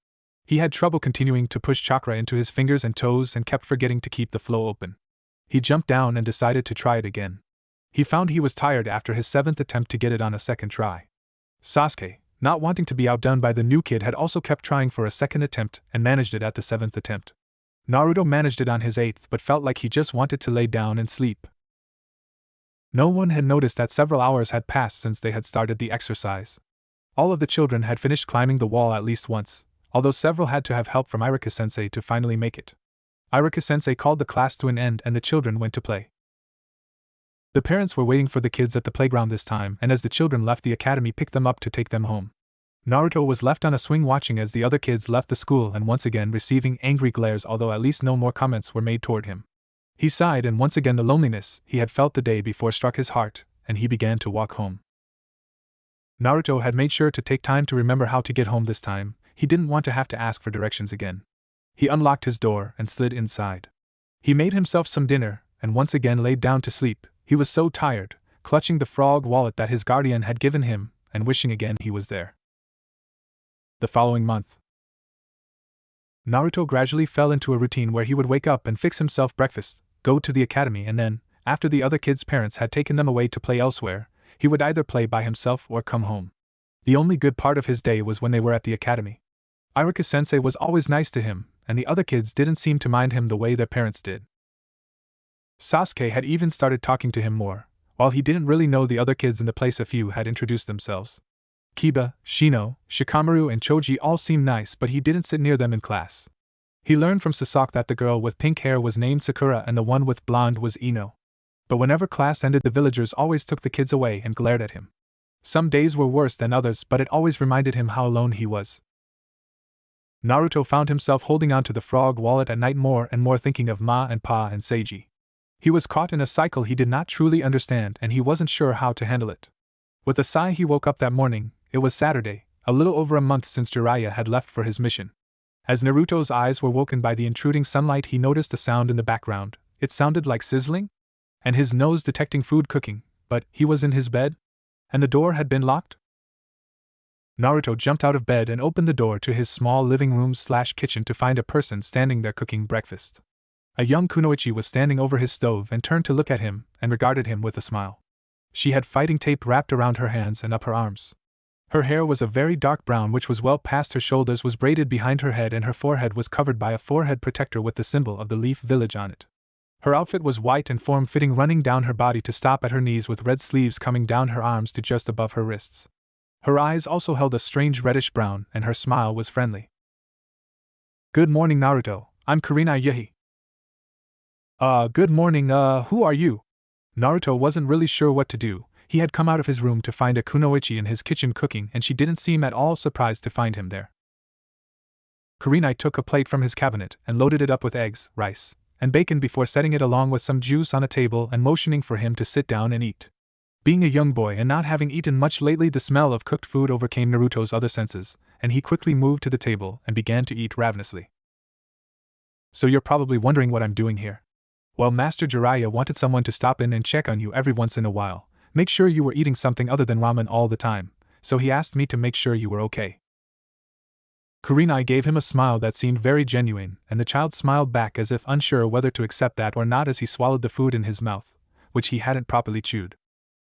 He had trouble continuing to push chakra into his fingers and toes and kept forgetting to keep the flow open. He jumped down and decided to try it again. He found he was tired after his 7th attempt to get it on a second try. Sasuke, not wanting to be outdone by the new kid, had also kept trying for a second attempt and managed it at the 7th attempt. Naruto managed it on his 8th but felt like he just wanted to lay down and sleep. No one had noticed that several hours had passed since they had started the exercise. All of the children had finished climbing the wall at least once, although several had to have help from Awaken-sensei to finally make it. Awaken-sensei called the class to an end and the children went to play. The parents were waiting for the kids at the playground this time, and as the children left, the academy picked them up to take them home. Naruto was left on a swing watching as the other kids left the school and once again receiving angry glares, although at least no more comments were made toward him. He sighed, and once again the loneliness he had felt the day before struck his heart, and he began to walk home. Naruto had made sure to take time to remember how to get home this time. He didn't want to have to ask for directions again. He unlocked his door and slid inside. He made himself some dinner and once again laid down to sleep. He was so tired, clutching the frog wallet that his guardian had given him and wishing again he was there. The following month, Naruto gradually fell into a routine where he would wake up and fix himself breakfast, go to the academy, and then, after the other kids' parents had taken them away to play elsewhere, he would either play by himself or come home. The only good part of his day was when they were at the academy. Awaken-sensei was always nice to him, and the other kids didn't seem to mind him the way their parents did. Sasuke had even started talking to him more. While he didn't really know the other kids in the place, a few had introduced themselves. Kiba, Shino, Shikamaru, and Choji all seemed nice, but he didn't sit near them in class. He learned from Sasaki that the girl with pink hair was named Sakura and the one with blonde was Ino. But whenever class ended, the villagers always took the kids away and glared at him. Some days were worse than others, but it always reminded him how alone he was. Naruto found himself holding on to the frog wallet at night, more and more thinking of Ma and Pa and Seiji. He was caught in a cycle he did not truly understand, and he wasn't sure how to handle it. With a sigh, he woke up that morning. It was Saturday, a little over a month since Jiraiya had left for his mission. As Naruto's eyes were woken by the intruding sunlight, he noticed a sound in the background. It sounded like sizzling, and his nose detecting food cooking, but he was in his bed, and the door had been locked. Naruto jumped out of bed and opened the door to his small living room/kitchen to find a person standing there cooking breakfast. A young kunoichi was standing over his stove and turned to look at him and regarded him with a smile. She had fighting tape wrapped around her hands and up her arms. Her hair was a very dark brown which was well past her shoulders, was braided behind her head, and her forehead was covered by a forehead protector with the symbol of the Leaf Village on it. Her outfit was white and form-fitting, running down her body to stop at her knees, with red sleeves coming down her arms to just above her wrists. Her eyes also held a strange reddish brown, and her smile was friendly. "Good morning, Naruto. I'm Kurenai Yuhi." Good morning, who are you?" Naruto wasn't really sure what to do. He had come out of his room to find a kunoichi in his kitchen cooking, and she didn't seem at all surprised to find him there. Kurenai took a plate from his cabinet and loaded it up with eggs, rice, and bacon before setting it along with some juice on a table and motioning for him to sit down and eat. Being a young boy and not having eaten much lately, the smell of cooked food overcame Naruto's other senses, and he quickly moved to the table and began to eat ravenously. "So you're probably wondering what I'm doing here. Well, Master Jiraiya wanted someone to stop in and check on you every once in a while, make sure you were eating something other than ramen all the time, so he asked me to make sure you were okay." Kurenai gave him a smile that seemed very genuine, and the child smiled back as if unsure whether to accept that or not as he swallowed the food in his mouth, which he hadn't properly chewed.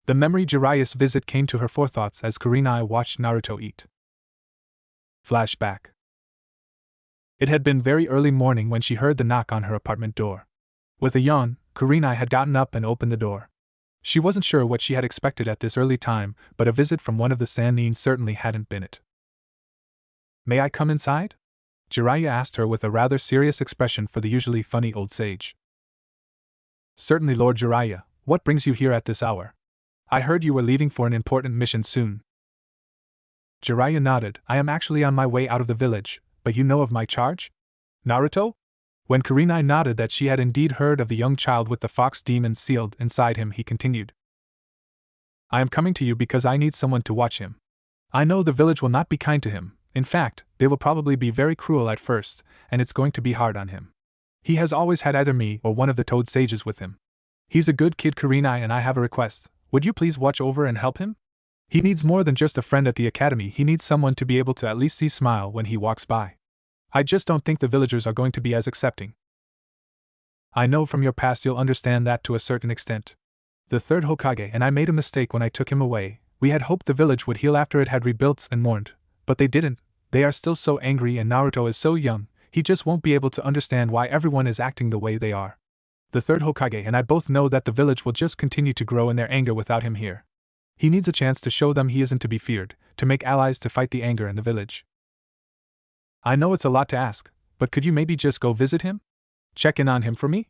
The memory Jiraiya's visit came to her forethoughts as Kurenai watched Naruto eat. Flashback. It had been very early morning when she heard the knock on her apartment door. With a yawn, Kurenai had gotten up and opened the door. She wasn't sure what she had expected at this early time, but a visit from one of the Sannin certainly hadn't been it. "May I come inside?" Jiraiya asked her with a rather serious expression for the usually funny old sage. "Certainly, Lord Jiraiya. What brings you here at this hour? I heard you were leaving for an important mission soon." Jiraiya nodded. "I am actually on my way out of the village, but you know of my charge? Naruto?" When Kurenai nodded that she had indeed heard of the young child with the fox demon sealed inside him, he continued. "I am coming to you because I need someone to watch him. I know the village will not be kind to him. In fact, they will probably be very cruel at first, and it's going to be hard on him. He has always had either me or one of the Toad Sages with him. He's a good kid, Kurenai, and I have a request. Would you please watch over and help him? He needs more than just a friend at the academy. He needs someone to be able to at least see smile when he walks by. I just don't think the villagers are going to be as accepting. I know from your past you'll understand that to a certain extent. The third Hokage and I made a mistake when I took him away. We had hoped the village would heal after it had rebuilt and mourned, but they didn't. They are still so angry, and Naruto is so young, he just won't be able to understand why everyone is acting the way they are. The third Hokage and I both know that the village will just continue to grow in their anger without him here. He needs a chance to show them he isn't to be feared, to make allies to fight the anger in the village. I know it's a lot to ask, but could you maybe just go visit him? Check in on him for me?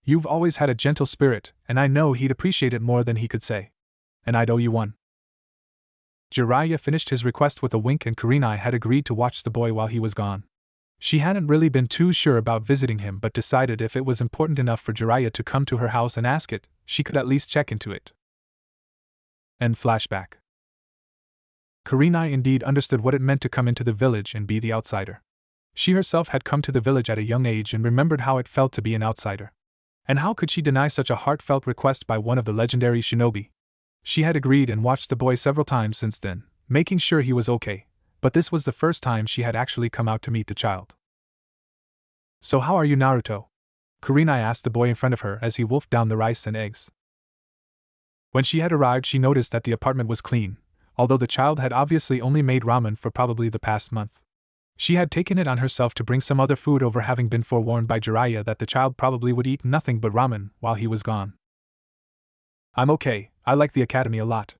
You've always had a gentle spirit, and I know he'd appreciate it more than he could say. And I'd owe you one." Jiraiya finished his request with a wink, and Kurenai had agreed to watch the boy while he was gone. She hadn't really been too sure about visiting him, but decided if it was important enough for Jiraiya to come to her house and ask it, she could at least check into it. End flashback. Kurenai indeed understood what it meant to come into the village and be the outsider. She herself had come to the village at a young age and remembered how it felt to be an outsider. And how could she deny such a heartfelt request by one of the legendary shinobi? She had agreed and watched the boy several times since then, making sure he was okay, but this was the first time she had actually come out to meet the child. "So how are you, Naruto?" Kurenai asked the boy in front of her as he wolfed down the rice and eggs. When she had arrived, she noticed that the apartment was clean, although the child had obviously only made ramen for probably the past month. She had taken it on herself to bring some other food over, having been forewarned by Jiraiya that the child probably would eat nothing but ramen while he was gone. "I'm okay, I like the academy a lot,"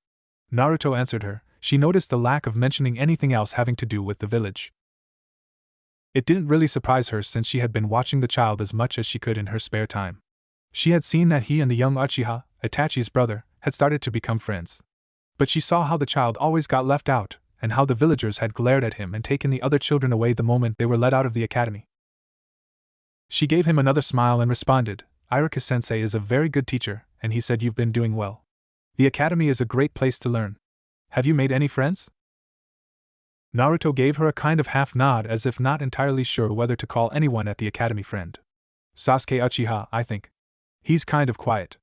Naruto answered her. She noticed the lack of mentioning anything else having to do with the village. It didn't really surprise her since she had been watching the child as much as she could in her spare time. She had seen that he and the young Uchiha, Itachi's brother, had started to become friends. But she saw how the child always got left out, and how the villagers had glared at him and taken the other children away the moment they were let out of the academy. She gave him another smile and responded, "Iruka-sensei is a very good teacher, and he said you've been doing well. The academy is a great place to learn. Have you made any friends?" Naruto gave her a kind of half nod as if not entirely sure whether to call anyone at the academy friend. "Sasuke Uchiha, I think. He's kind of quiet."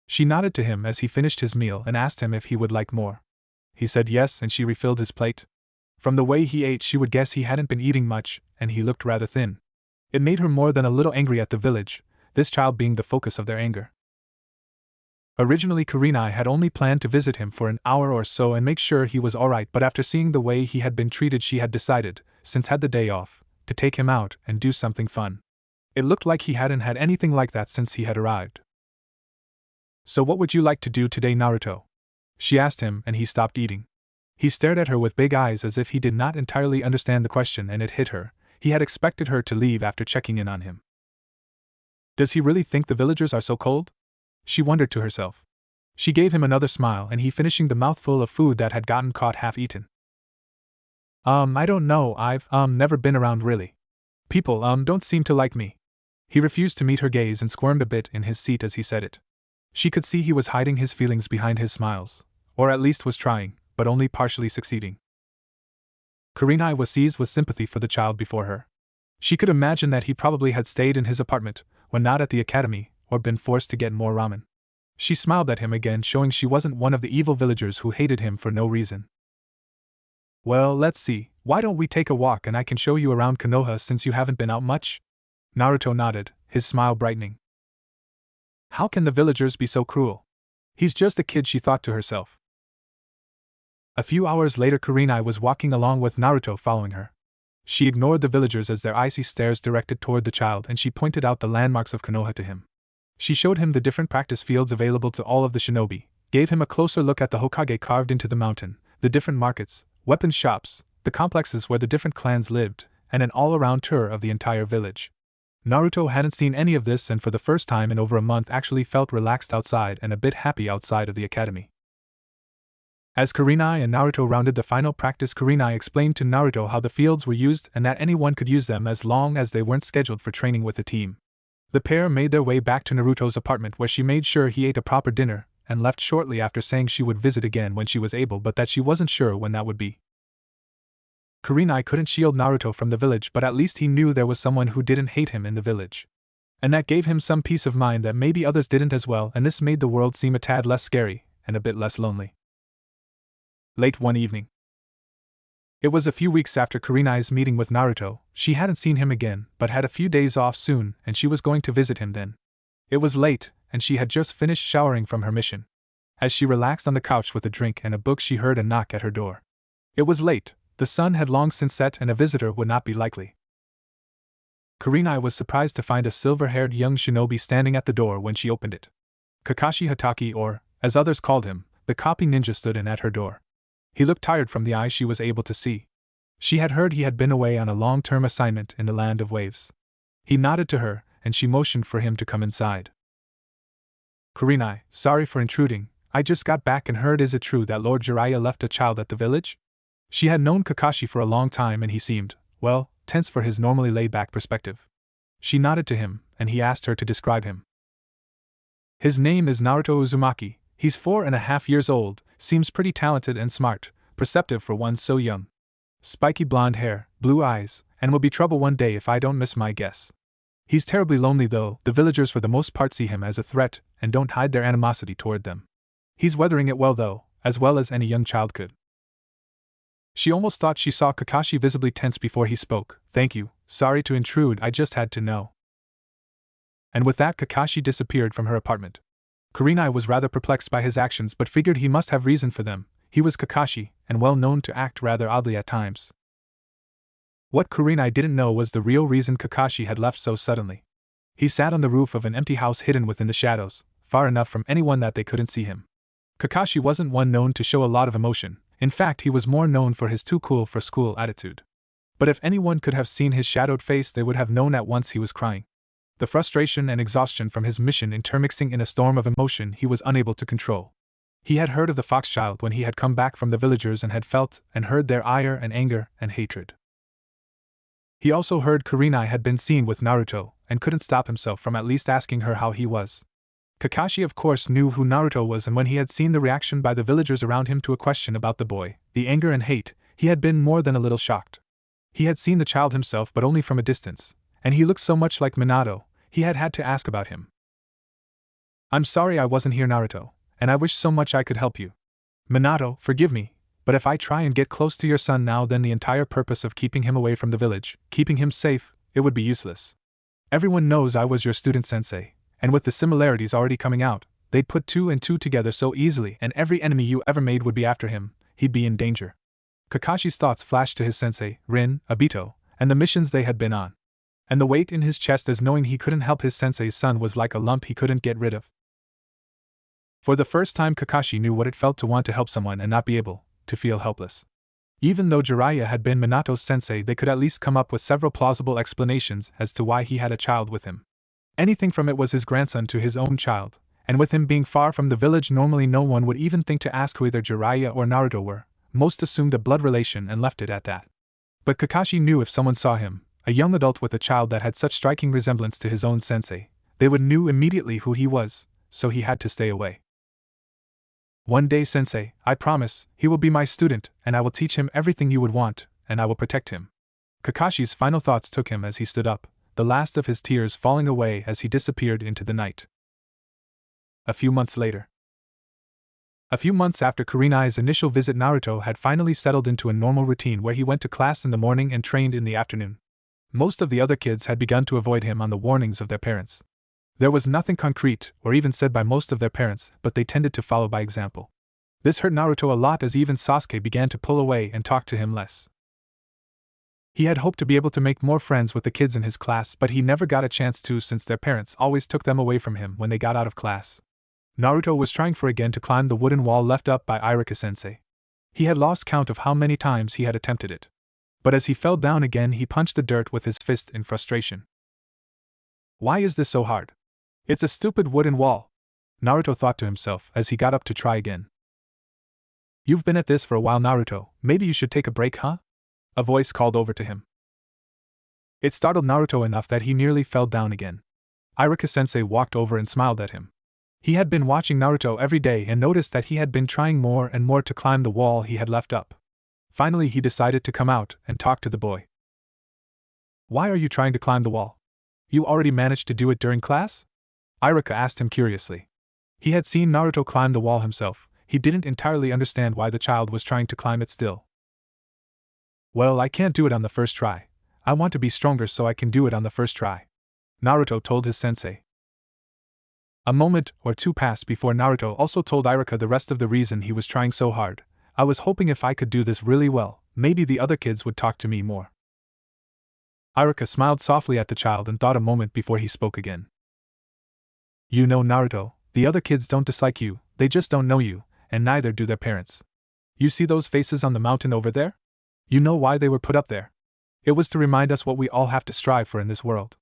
She nodded to him as he finished his meal and asked him if he would like more. He said yes, and she refilled his plate. From the way he ate, she would guess he hadn't been eating much, and he looked rather thin. It made her more than a little angry at the village, this child being the focus of their anger. Originally Kurenai had only planned to visit him for an hour or so and make sure he was alright, but after seeing the way he had been treated she had decided, since had the day off, to take him out and do something fun. It looked like he hadn't had anything like that since he had arrived. "So what would you like to do today, Naruto?" she asked him, and he stopped eating. He stared at her with big eyes as if he did not entirely understand the question, and it hit her. He had expected her to leave after checking in on him. Does he really think the villagers are so cold? She wondered to herself. She gave him another smile, and he finishing the mouthful of food that had gotten caught half-eaten. I don't know, I've never been around really. People don't seem to like me." He refused to meet her gaze and squirmed a bit in his seat as he said it. She could see he was hiding his feelings behind his smiles, or at least was trying, but only partially succeeding. Kurenai was seized with sympathy for the child before her. She could imagine that he probably had stayed in his apartment, when not at the academy, or been forced to get more ramen. She smiled at him again, showing she wasn't one of the evil villagers who hated him for no reason. "Well, let's see, why don't we take a walk and I can show you around Konoha since you haven't been out much?" Naruto nodded, his smile brightening. How can the villagers be so cruel? He's just a kid, she thought to herself. A few hours later Kurenai was walking along with Naruto following her. She ignored the villagers as their icy stares directed toward the child, and she pointed out the landmarks of Konoha to him. She showed him the different practice fields available to all of the shinobi, gave him a closer look at the Hokage carved into the mountain, the different markets, weapons shops, the complexes where the different clans lived, and an all-around tour of the entire village. Naruto hadn't seen any of this, and for the first time in over a month actually felt relaxed outside and a bit happy outside of the academy. As Kurenai and Naruto rounded the final practice, Kurenai explained to Naruto how the fields were used and that anyone could use them as long as they weren't scheduled for training with the team. The pair made their way back to Naruto's apartment, where she made sure he ate a proper dinner, and left shortly after, saying she would visit again when she was able, but that she wasn't sure when that would be. Kurenai couldn't shield Naruto from the village, but at least he knew there was someone who didn't hate him in the village. And that gave him some peace of mind that maybe others didn't as well, and this made the world seem a tad less scary, and a bit less lonely. Late one evening. It was a few weeks after Kurenai's meeting with Naruto. She hadn't seen him again, but had a few days off soon, and she was going to visit him then. It was late, and she had just finished showering from her mission. As she relaxed on the couch with a drink and a book, she heard a knock at her door. It was late, the sun had long since set, and a visitor would not be likely. Kurenai was surprised to find a silver-haired young shinobi standing at the door when she opened it. Kakashi Hatake, or, as others called him, the copy ninja, stood in at her door. He looked tired from the eyes she was able to see. She had heard he had been away on a long-term assignment in the land of waves. He nodded to her, and she motioned for him to come inside. "Kurenai, sorry for intruding. I just got back and heard, is it true that Lord Jiraiya left a child at the village?" She had known Kakashi for a long time, and he seemed, well, tense for his normally laid-back perspective. She nodded to him, and he asked her to describe him. "His name is Naruto Uzumaki. He's 4.5 years old, seems pretty talented and smart, perceptive for one so young. Spiky blonde hair, blue eyes, and will be trouble one day if I don't miss my guess. He's terribly lonely though. The villagers for the most part see him as a threat and don't hide their animosity toward them. He's weathering it well though, as well as any young child could." She almost thought she saw Kakashi visibly tense before he spoke. "Thank you, sorry to intrude, I just had to know." And with that Kakashi disappeared from her apartment. Kurenai was rather perplexed by his actions, but figured he must have reason for them. He was Kakashi, and well known to act rather oddly at times. What Kurenai didn't know was the real reason Kakashi had left so suddenly. He sat on the roof of an empty house hidden within the shadows, far enough from anyone that they couldn't see him. Kakashi wasn't one known to show a lot of emotion. In fact, he was more known for his too cool for school attitude. But if anyone could have seen his shadowed face, they would have known at once he was crying. The frustration and exhaustion from his mission intermixing in a storm of emotion he was unable to control. He had heard of the fox child when he had come back from the villagers and had felt and heard their ire and anger and hatred. He also heard Kurenai had been seen with Naruto, and couldn't stop himself from at least asking her how he was. Kakashi of course knew who Naruto was, and when he had seen the reaction by the villagers around him to a question about the boy, the anger and hate, he had been more than a little shocked. He had seen the child himself, but only from a distance, and he looked so much like Minato, he had had to ask about him. "I'm sorry I wasn't here, Naruto, and I wish so much I could help you. Minato, forgive me, but if I try and get close to your son now, then the entire purpose of keeping him away from the village, keeping him safe, it would be useless. Everyone knows I was your student sensei, and with the similarities already coming out, they'd put 2 and 2 together so easily, and every enemy you ever made would be after him. He'd be in danger. Kakashi's thoughts flashed to his sensei, Rin, Obito, and the missions they had been on. And the weight in his chest as knowing he couldn't help his sensei's son was like a lump he couldn't get rid of. For the first time, Kakashi knew what it felt to want to help someone and not be able to feel helpless. Even though Jiraiya had been Minato's sensei, they could at least come up with several plausible explanations as to why he had a child with him. Anything from it was his grandson to his own child, and with him being far from the village, normally no one would even think to ask who either Jiraiya or Naruto were. Most assumed a blood relation and left it at that. But Kakashi knew if someone saw him, a young adult with a child that had such striking resemblance to his own sensei, they would knew immediately who he was, so he had to stay away. One day, sensei, I promise, he will be my student, and I will teach him everything you would want, and I will protect him. Kakashi's final thoughts took him as he stood up, the last of his tears falling away as he disappeared into the night. A few months later. A few months after Kurenai's initial visit, Naruto had finally settled into a normal routine where he went to class in the morning and trained in the afternoon. Most of the other kids had begun to avoid him on the warnings of their parents. There was nothing concrete, or even said by most of their parents, but they tended to follow by example. This hurt Naruto a lot as even Sasuke began to pull away and talk to him less. He had hoped to be able to make more friends with the kids in his class, but he never got a chance to since their parents always took them away from him when they got out of class. Naruto was trying again to climb the wooden wall left up by Iruka-sensei. He had lost count of how many times he had attempted it. But as he fell down again, he punched the dirt with his fist in frustration. Why is this so hard? It's a stupid wooden wall, Naruto thought to himself as he got up to try again. You've been at this for a while, Naruto, maybe you should take a break, huh? A voice called over to him. It startled Naruto enough that he nearly fell down again. Iruka-sensei walked over and smiled at him. He had been watching Naruto every day and noticed that he had been trying more and more to climb the wall he had left up. Finally, he decided to come out and talk to the boy. Why are you trying to climb the wall? You already managed to do it during class? Iruka asked him curiously. He had seen Naruto climb the wall himself. He didn't entirely understand why the child was trying to climb it still. Well, I can't do it on the first try. I want to be stronger so I can do it on the first try, Naruto told his sensei. A moment or two passed before Naruto also told Iruka the rest of the reason he was trying so hard. I was hoping if I could do this really well, maybe the other kids would talk to me more. Iruka smiled softly at the child and thought a moment before he spoke again. You know, Naruto, the other kids don't dislike you, they just don't know you, and neither do their parents. You see those faces on the mountain over there? You know why they were put up there? It was to remind us what we all have to strive for in this world.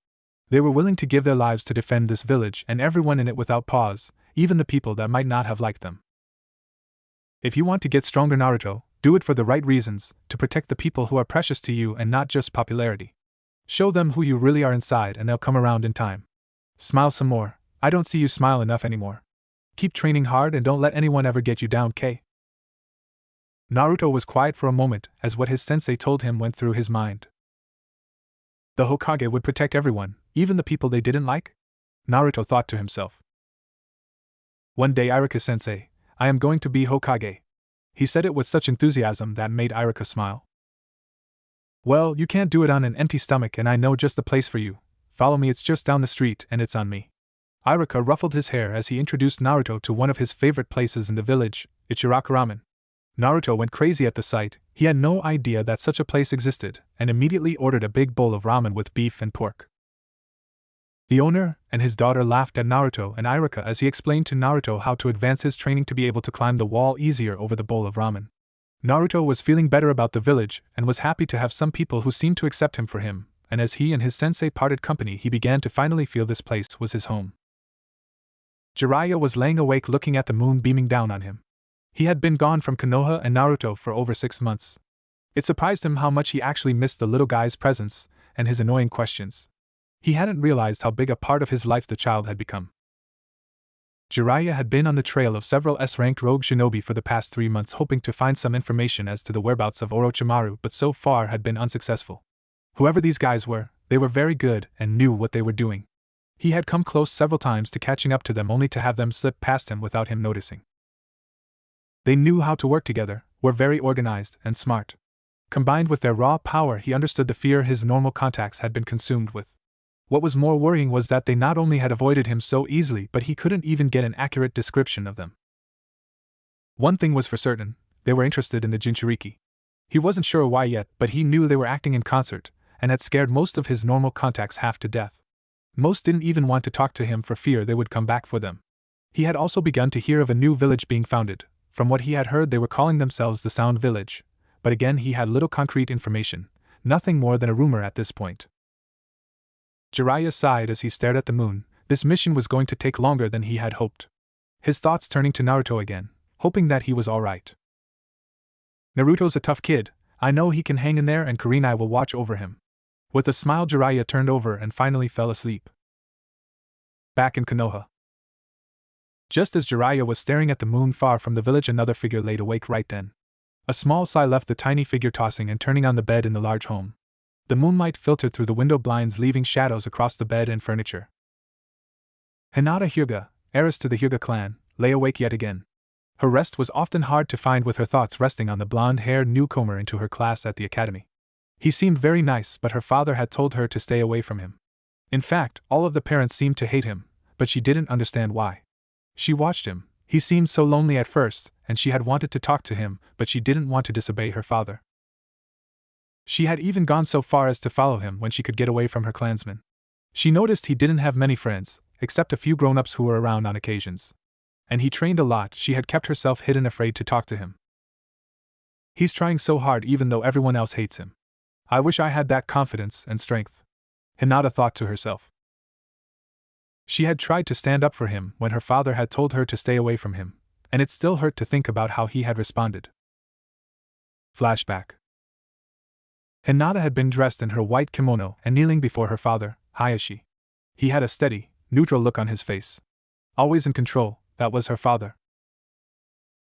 They were willing to give their lives to defend this village and everyone in it without pause, even the people that might not have liked them. If you want to get stronger, Naruto, do it for the right reasons, to protect the people who are precious to you and not just popularity. Show them who you really are inside and they'll come around in time. Smile some more. I don't see you smile enough anymore. Keep training hard and don't let anyone ever get you down, K. Naruto was quiet for a moment as what his sensei told him went through his mind. The Hokage would protect everyone, even the people they didn't like? Naruto thought to himself. One day, Iruka-sensei, I am going to be Hokage. He said it with such enthusiasm that made Iruka smile. Well, you can't do it on an empty stomach, and I know just the place for you. Follow me, it's just down the street and it's on me. Iruka ruffled his hair as he introduced Naruto to one of his favorite places in the village, Ichiraku Ramen. Naruto went crazy at the sight. He had no idea that such a place existed, and immediately ordered a big bowl of ramen with beef and pork. The owner and his daughter laughed at Naruto and Iruka as he explained to Naruto how to advance his training to be able to climb the wall easier over the bowl of ramen. Naruto was feeling better about the village and was happy to have some people who seemed to accept him for him, and as he and his sensei parted company, he began to finally feel this place was his home. Jiraiya was laying awake looking at the moon beaming down on him. He had been gone from Konoha and Naruto for over 6 months. It surprised him how much he actually missed the little guy's presence and his annoying questions. He hadn't realized how big a part of his life the child had become. Jiraiya had been on the trail of several S-ranked rogue shinobi for the past 3 months, hoping to find some information as to the whereabouts of Orochimaru, but so far had been unsuccessful. Whoever these guys were, they were very good and knew what they were doing. He had come close several times to catching up to them only to have them slip past him without him noticing. They knew how to work together, were very organized and smart. Combined with their raw power, he understood the fear his normal contacts had been consumed with. What was more worrying was that they not only had avoided him so easily, but he couldn't even get an accurate description of them. One thing was for certain, they were interested in the Jinchuriki. He wasn't sure why yet, but he knew they were acting in concert, and had scared most of his normal contacts half to death. Most didn't even want to talk to him for fear they would come back for them. He had also begun to hear of a new village being founded. From what he had heard, they were calling themselves the Sound Village, but again he had little concrete information, nothing more than a rumor at this point. Jiraiya sighed as he stared at the moon. This mission was going to take longer than he had hoped. His thoughts turning to Naruto again, hoping that he was alright. Naruto's a tough kid, I know he can hang in there, and Kurenai will watch over him. With a smile, Jiraiya turned over and finally fell asleep. Back in Konoha. Just as Jiraiya was staring at the moon far from the village, another figure laid awake right then. A small sigh left the tiny figure tossing and turning on the bed in the large home. The moonlight filtered through the window blinds, leaving shadows across the bed and furniture. Hinata Hyuga, heiress to the Hyuga clan, lay awake yet again. Her rest was often hard to find, with her thoughts resting on the blonde-haired newcomer into her class at the academy. He seemed very nice, but her father had told her to stay away from him. In fact, all of the parents seemed to hate him, but she didn't understand why. She watched him. He seemed so lonely at first, and she had wanted to talk to him, but she didn't want to disobey her father. She had even gone so far as to follow him when she could get away from her clansmen. She noticed he didn't have many friends, except a few grown-ups who were around on occasions. And he trained a lot. She had kept herself hidden, afraid to talk to him. He's trying so hard even though everyone else hates him. I wish I had that confidence and strength, Hinata thought to herself. She had tried to stand up for him when her father had told her to stay away from him, and it still hurt to think about how he had responded. Flashback. Hinata had been dressed in her white kimono and kneeling before her father, Hayashi. He had a steady, neutral look on his face. Always in control, that was her father.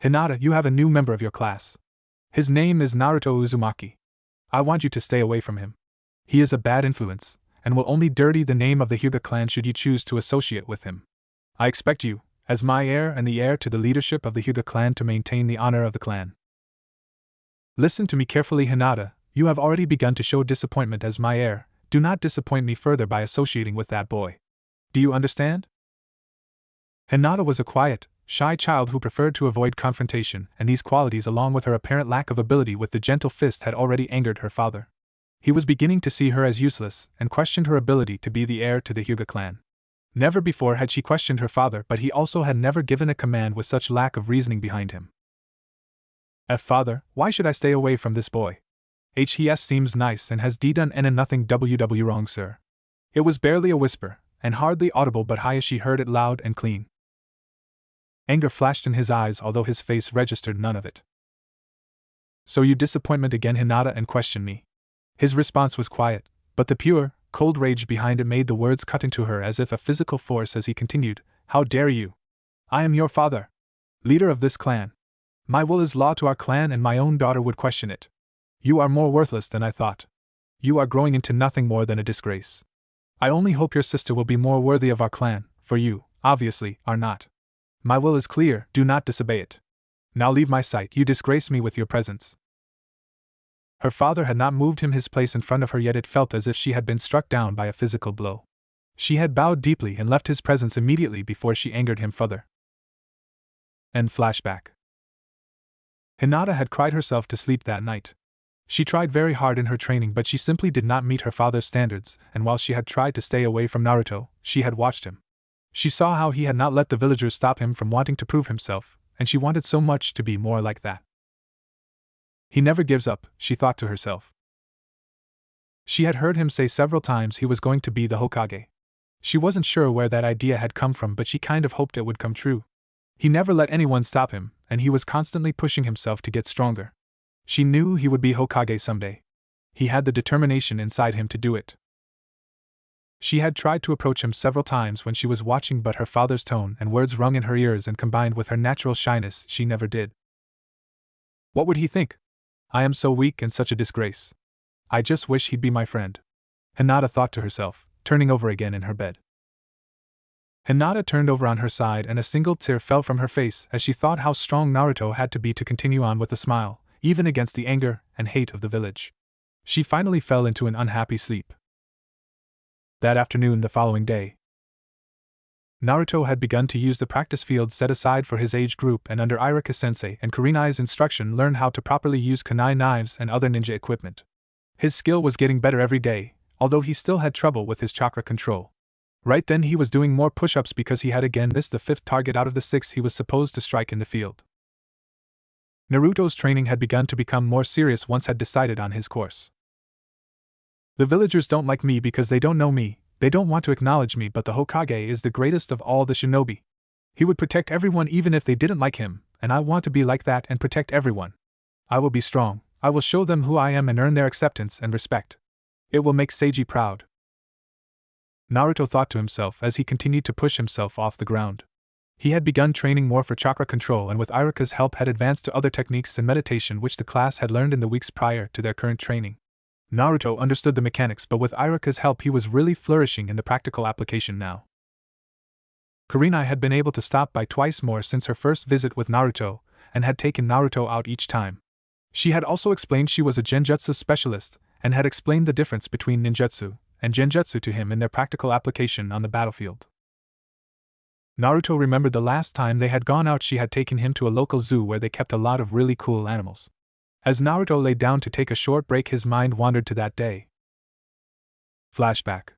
Hinata, you have a new member of your class. His name is Naruto Uzumaki. I want you to stay away from him. He is a bad influence, and will only dirty the name of the Hyuga clan should you choose to associate with him. I expect you, as my heir and the heir to the leadership of the Hyuga clan, to maintain the honor of the clan. Listen to me carefully, Hinata. You have already begun to show disappointment as my heir. Do not disappoint me further by associating with that boy. Do you understand? Hinata was a quiet, shy child who preferred to avoid confrontation, and these qualities, along with her apparent lack of ability with the gentle fist, had already angered her father. He was beginning to see her as useless, and questioned her ability to be the heir to the Hyuga clan. Never before had she questioned her father, but he also had never given a command with such lack of reasoning behind him. Father, why should I stay away from this boy? He seems nice and has done nothing wrong, sir. It was barely a whisper, and hardly audible, but Hayashi heard it loud and clean. Anger flashed in his eyes, although his face registered none of it. So you disappointment again, Hinata, and question me? His response was quiet, but the pure, cold rage behind it made the words cut into her as if a physical force as he continued, How dare you? I am your father, leader of this clan. My will is law to our clan, and my own daughter would question it. You are more worthless than I thought. You are growing into nothing more than a disgrace. I only hope your sister will be more worthy of our clan, for you, obviously, are not. My will is clear, do not disobey it. Now leave my sight, you disgrace me with your presence. Her father had not moved him his place in front of her, yet it felt as if she had been struck down by a physical blow. She had bowed deeply and left his presence immediately before she angered him further. End flashback. Hinata had cried herself to sleep that night. She tried very hard in her training, but she simply did not meet her father's standards, and while she had tried to stay away from Naruto, she had watched him. She saw how he had not let the villagers stop him from wanting to prove himself, and she wanted so much to be more like that. He never gives up, she thought to herself. She had heard him say several times he was going to be the Hokage. She wasn't sure where that idea had come from, but she kind of hoped it would come true. He never let anyone stop him, and he was constantly pushing himself to get stronger. She knew he would be Hokage someday. He had the determination inside him to do it. She had tried to approach him several times when she was watching, but her father's tone and words rung in her ears, and combined with her natural shyness, she never did. What would he think? I am so weak and such a disgrace. I just wish he'd be my friend, Hinata thought to herself, turning over again in her bed. Hinata turned over on her side, and a single tear fell from her face as she thought how strong Naruto had to be to continue on with a smile, even against the anger and hate of the village. She finally fell into an unhappy sleep. That afternoon the following day, Naruto had begun to use the practice field set aside for his age group and under Irika-sensei and Kurenai's instruction learned how to properly use kunai knives and other ninja equipment. His skill was getting better every day, although he still had trouble with his chakra control. Right then he was doing more push-ups because he had again missed the 5th target out of the 6 he was supposed to strike in the field. Naruto's training had begun to become more serious once had decided on his course. The villagers don't like me because they don't know me, they don't want to acknowledge me, but the Hokage is the greatest of all the shinobi. He would protect everyone even if they didn't like him, and I want to be like that and protect everyone. I will be strong, I will show them who I am and earn their acceptance and respect. It will make Seiji proud. Naruto thought to himself as he continued to push himself off the ground. He had begun training more for chakra control and with Irika's help had advanced to other techniques and meditation which the class had learned in the weeks prior to their current training. Naruto understood the mechanics, but with Irika's help he was really flourishing in the practical application now. Kurenai had been able to stop by twice more since her first visit with Naruto, and had taken Naruto out each time. She had also explained she was a genjutsu specialist, and had explained the difference between ninjutsu and genjutsu to him in their practical application on the battlefield. Naruto remembered the last time they had gone out she had taken him to a local zoo where they kept a lot of really cool animals. As Naruto lay down to take a short break his mind wandered to that day. Flashback.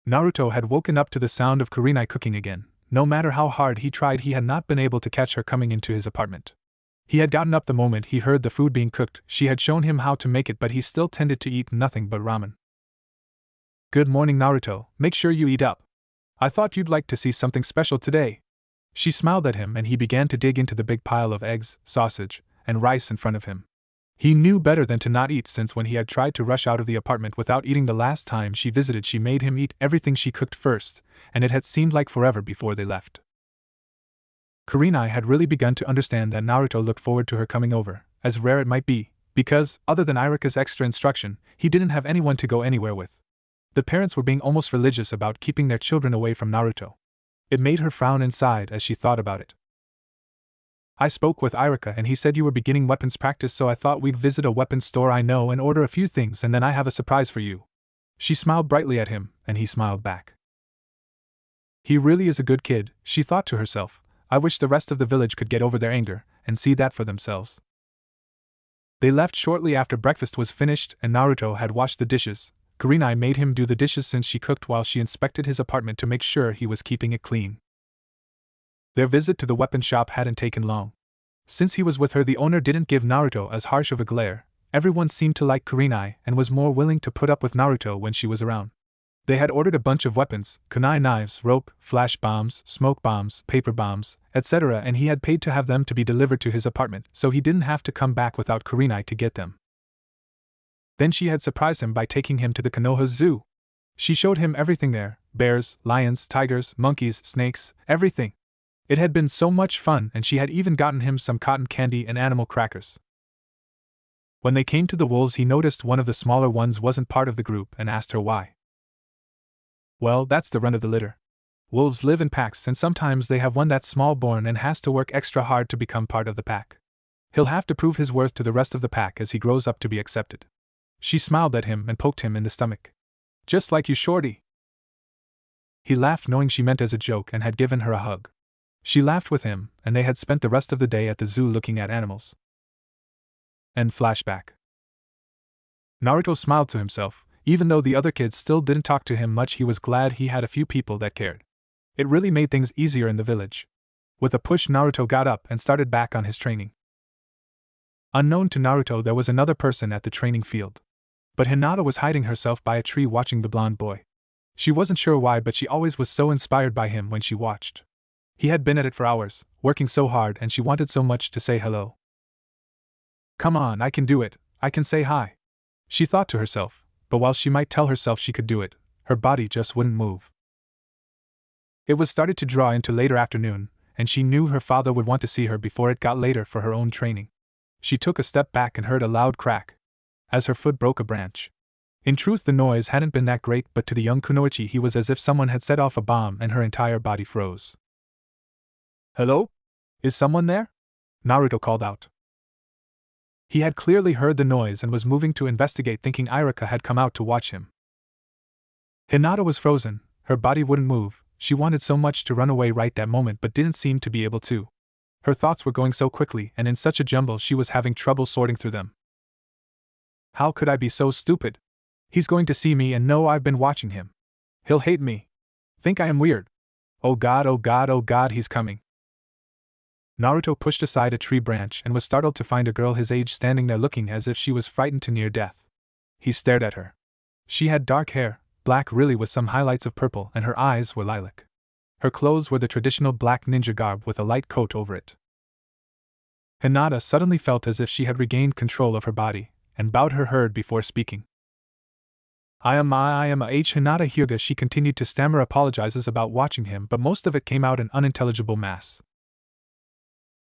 Naruto had woken up to the sound of Kurenai cooking again. No matter how hard he tried he had not been able to catch her coming into his apartment. He had gotten up the moment he heard the food being cooked. She had shown him how to make it but he still tended to eat nothing but ramen. Good morning Naruto, make sure you eat up. I thought you'd like to see something special today. She smiled at him and he began to dig into the big pile of eggs, sausage, and rice in front of him. He knew better than to not eat since when he had tried to rush out of the apartment without eating the last time she visited she made him eat everything she cooked first, and it had seemed like forever before they left. Kurenai had really begun to understand that Naruto looked forward to her coming over, as rare it might be, because, other than Irika's extra instruction, he didn't have anyone to go anywhere with. The parents were being almost religious about keeping their children away from Naruto. It made her frown inside as she thought about it. I spoke with Irika and he said you were beginning weapons practice, so I thought we'd visit a weapons store I know and order a few things and then I have a surprise for you. She smiled brightly at him, and he smiled back. He really is a good kid, she thought to herself. I wish the rest of the village could get over their anger and see that for themselves. They left shortly after breakfast was finished and Naruto had washed the dishes. Kurenai made him do the dishes since she cooked while she inspected his apartment to make sure he was keeping it clean. Their visit to the weapon shop hadn't taken long. Since he was with her, the owner didn't give Naruto as harsh of a glare. Everyone seemed to like Kurenai and was more willing to put up with Naruto when she was around. They had ordered a bunch of weapons, kunai knives, rope, flash bombs, smoke bombs, paper bombs, etc., and he had paid to have them to be delivered to his apartment, so he didn't have to come back without Kurenai to get them. Then she had surprised him by taking him to the Konoha Zoo. She showed him everything there: bears, lions, tigers, monkeys, snakes, everything. It had been so much fun, and she had even gotten him some cotton candy and animal crackers. When they came to the wolves, he noticed one of the smaller ones wasn't part of the group and asked her why. Well, that's the run of the litter. Wolves live in packs, and sometimes they have one that's small born and has to work extra hard to become part of the pack. He'll have to prove his worth to the rest of the pack as he grows up to be accepted. She smiled at him and poked him in the stomach. Just like you, shorty. He laughed, knowing she meant as a joke, and had given her a hug. She laughed with him, and they had spent the rest of the day at the zoo looking at animals. End flashback. Naruto smiled to himself. Even though the other kids still didn't talk to him much, he was glad he had a few people that cared. It really made things easier in the village. With a push, Naruto got up and started back on his training. Unknown to Naruto, there was another person at the training field. But Hinata was hiding herself by a tree watching the blonde boy. She wasn't sure why, but she always was so inspired by him when she watched. He had been at it for hours, working so hard, and she wanted so much to say hello. Come on, I can do it, I can say hi. She thought to herself, but while she might tell herself she could do it, her body just wouldn't move. It was started to draw into later afternoon, and she knew her father would want to see her before it got later for her own training. She took a step back and heard a loud crack, as her foot broke a branch. In truth, the noise hadn't been that great, but to the young kunoichi he was as if someone had set off a bomb and her entire body froze. Hello? Is someone there? Naruto called out. He had clearly heard the noise and was moving to investigate, thinking Irika had come out to watch him. Hinata was frozen, her body wouldn't move. She wanted so much to run away right that moment but didn't seem to be able to. Her thoughts were going so quickly and in such a jumble she was having trouble sorting through them. How could I be so stupid? He's going to see me and know I've been watching him. He'll hate me. Think I am weird. Oh God, oh God, oh God, he's coming. Naruto pushed aside a tree branch and was startled to find a girl his age standing there looking as if she was frightened to near death. He stared at her. She had dark hair, black really with some highlights of purple, and her eyes were lilac. Her clothes were the traditional black ninja garb with a light coat over it. Hinata suddenly felt as if she had regained control of her body, and bowed her head before speaking. I am Hinata Hyuga. She continued to stammer apologizes about watching him, but most of it came out in unintelligible mass.